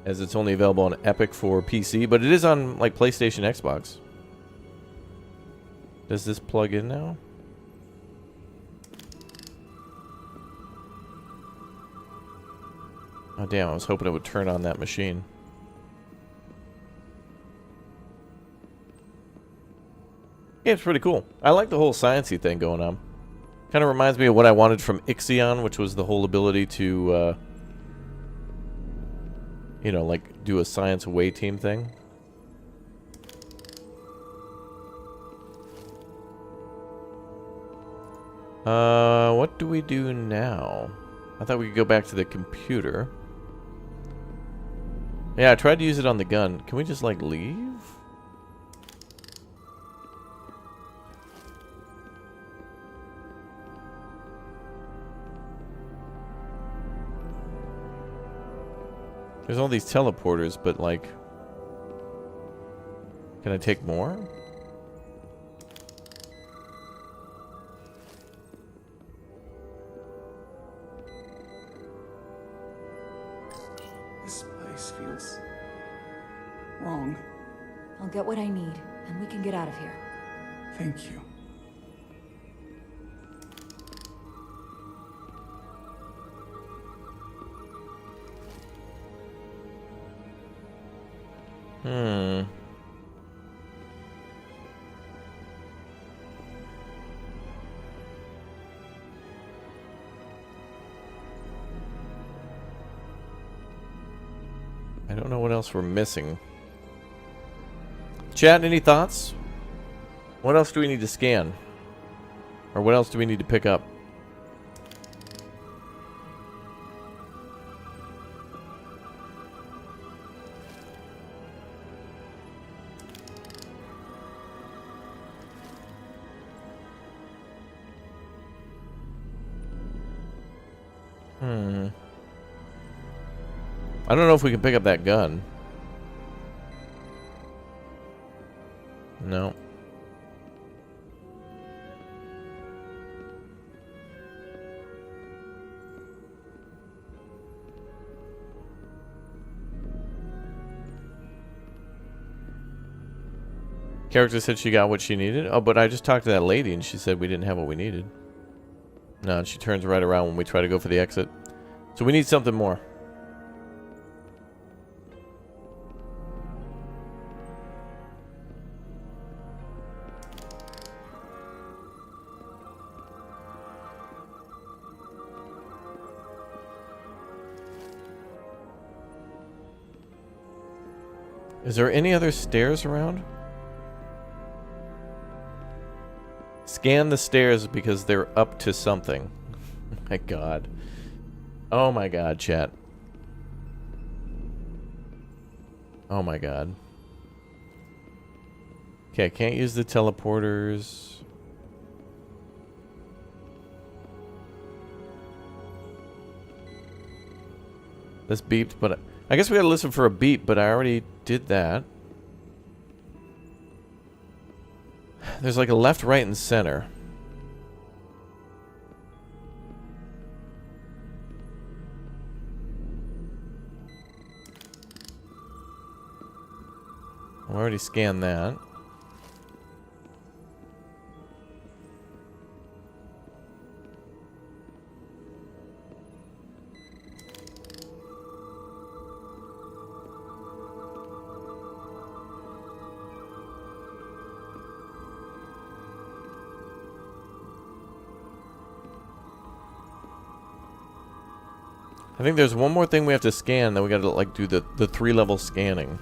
as it's only available on Epic for PC, but it is on like PlayStation, Xbox. Does this plug in now? Oh damn, I was hoping it would turn on that machine. Yeah, it's pretty cool. I like the whole sciencey thing going on. Kind of reminds me of what I wanted from Ixion, which was the whole ability to, you know, like do a science away team thing. What do we do now? I thought we could go back to the computer. Yeah, I tried to use it on the gun. Can we just, like, leave? There's all these teleporters, but like... Can I take more? This place feels wrong. I'll get what I need, and we can get out of here. Thank you. I don't know what else we're missing. Chat, any thoughts? What else do we need to scan? Or what else do we need to pick up? I don't know if we can pick up that gun. No. Character said she got what she needed. Oh, but I just talked to that lady and she said we didn't have what we needed. No, and she turns right around when we try to go for the exit. So we need something more. Is there any other stairs around? Scan the stairs because they're up to something. My God. Oh my God, chat. Oh my God. Okay, I can't use the teleporters. This beeped, but I guess we gotta listen for a beep, but I already did that. There's like a left, right, and center. I already scanned that. I think there's one more thing we have to scan, then we gotta like do the 3-level scanning.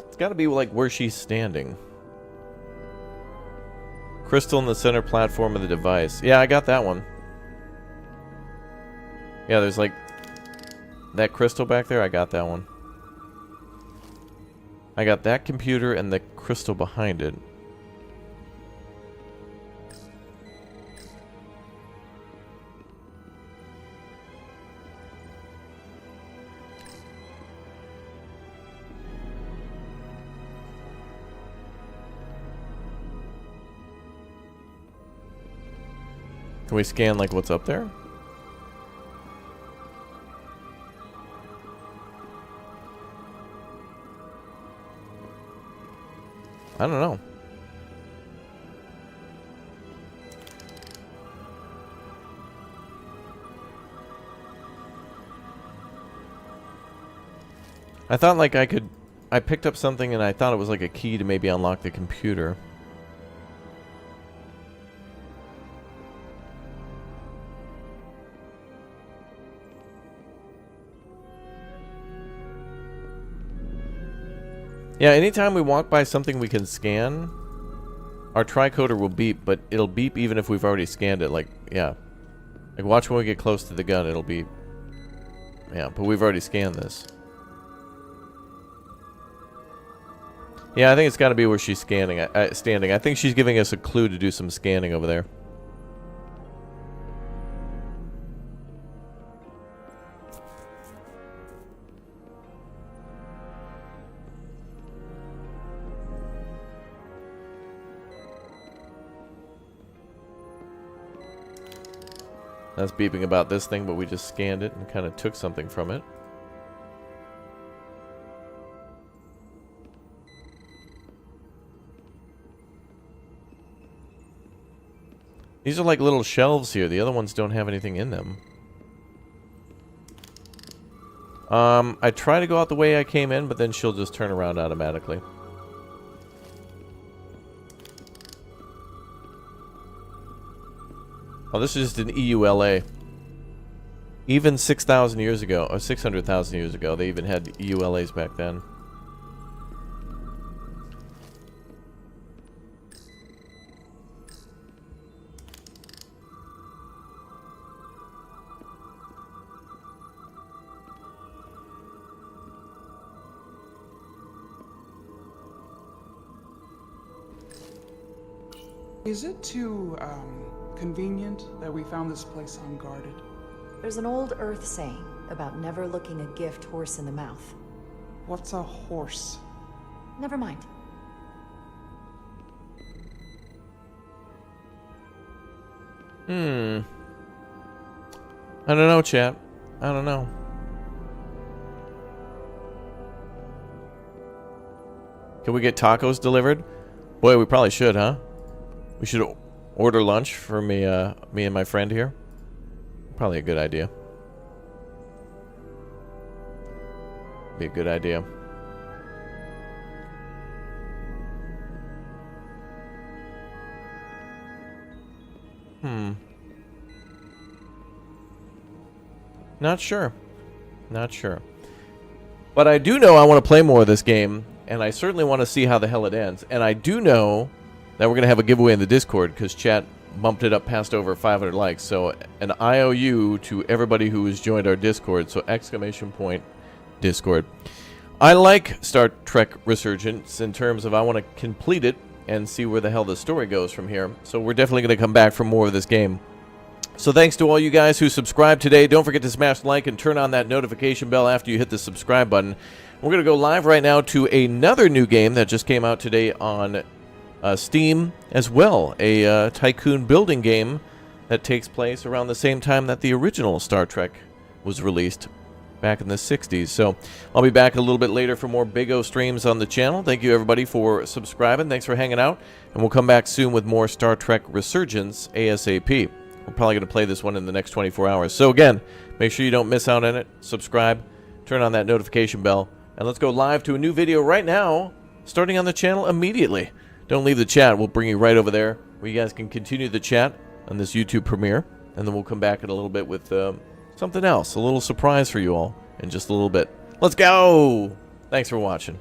It's gotta be like where she's standing. Crystal in the center platform of the device. Yeah, I got that one. Yeah, there's like that crystal back there. I got that one. I got that computer and the crystal behind it. Can we scan like what's up there? I don't know. I thought like I picked up something and I thought it was like a key to maybe unlock the computer. Yeah, anytime we walk by something we can scan, our tricoder will beep, but it'll beep even if we've already scanned it. Like, yeah. Like, watch when we get close to the gun, it'll beep. Yeah, but we've already scanned this. Yeah, I think it's got to be where she's standing. I think she's giving us a clue to do some scanning over there. That's beeping about this thing, but we just scanned it and kind of took something from it. These are like little shelves here. The other ones don't have anything in them. I try to go out the way I came in, but then she'll just turn around automatically. Oh, this is just an EULA. Even 6,000 years ago, or 600,000 years ago, they even had EULAs back then. Is it too, convenient that we found this place unguarded? There's an old Earth saying about never looking a gift horse in the mouth. What's a horse? Never mind. I don't know, chat. I don't know. Can we get tacos delivered? Boy, we probably should, huh? We should order lunch for me and my friend here. Probably a good idea. Be a good idea. Not sure. Not sure. But I do know I want to play more of this game, and I certainly want to see how the hell it ends. And I do know that we're going to have a giveaway in the Discord, because chat bumped it up past over 500 likes. So an IOU to everybody who has joined our Discord. So exclamation point Discord. I like Star Trek Resurgence in terms of I want to complete it and see where the hell the story goes from here. So we're definitely going to come back for more of this game. So thanks to all you guys who subscribed today. Don't forget to smash like and turn on that notification bell after you hit the subscribe button. We're going to go live right now to another new game that just came out today on Steam as well. A tycoon building game that takes place around the same time that the original Star Trek was released back in the 60s. So I'll be back a little bit later for more Big O streams on the channel. Thank you everybody for subscribing. Thanks for hanging out. And we'll come back soon with more Star Trek Resurgence ASAP. We're probably going to play this one in the next 24 hours. So again, make sure you don't miss out on it. Subscribe, turn on that notification bell, and let's go live to a new video right now, starting on the channel immediately. Don't leave the chat. We'll bring you right over there where you guys can continue the chat on this YouTube premiere, and then we'll come back in a little bit with something else, a little surprise for you all in just a little bit. Let's go! Thanks for watching.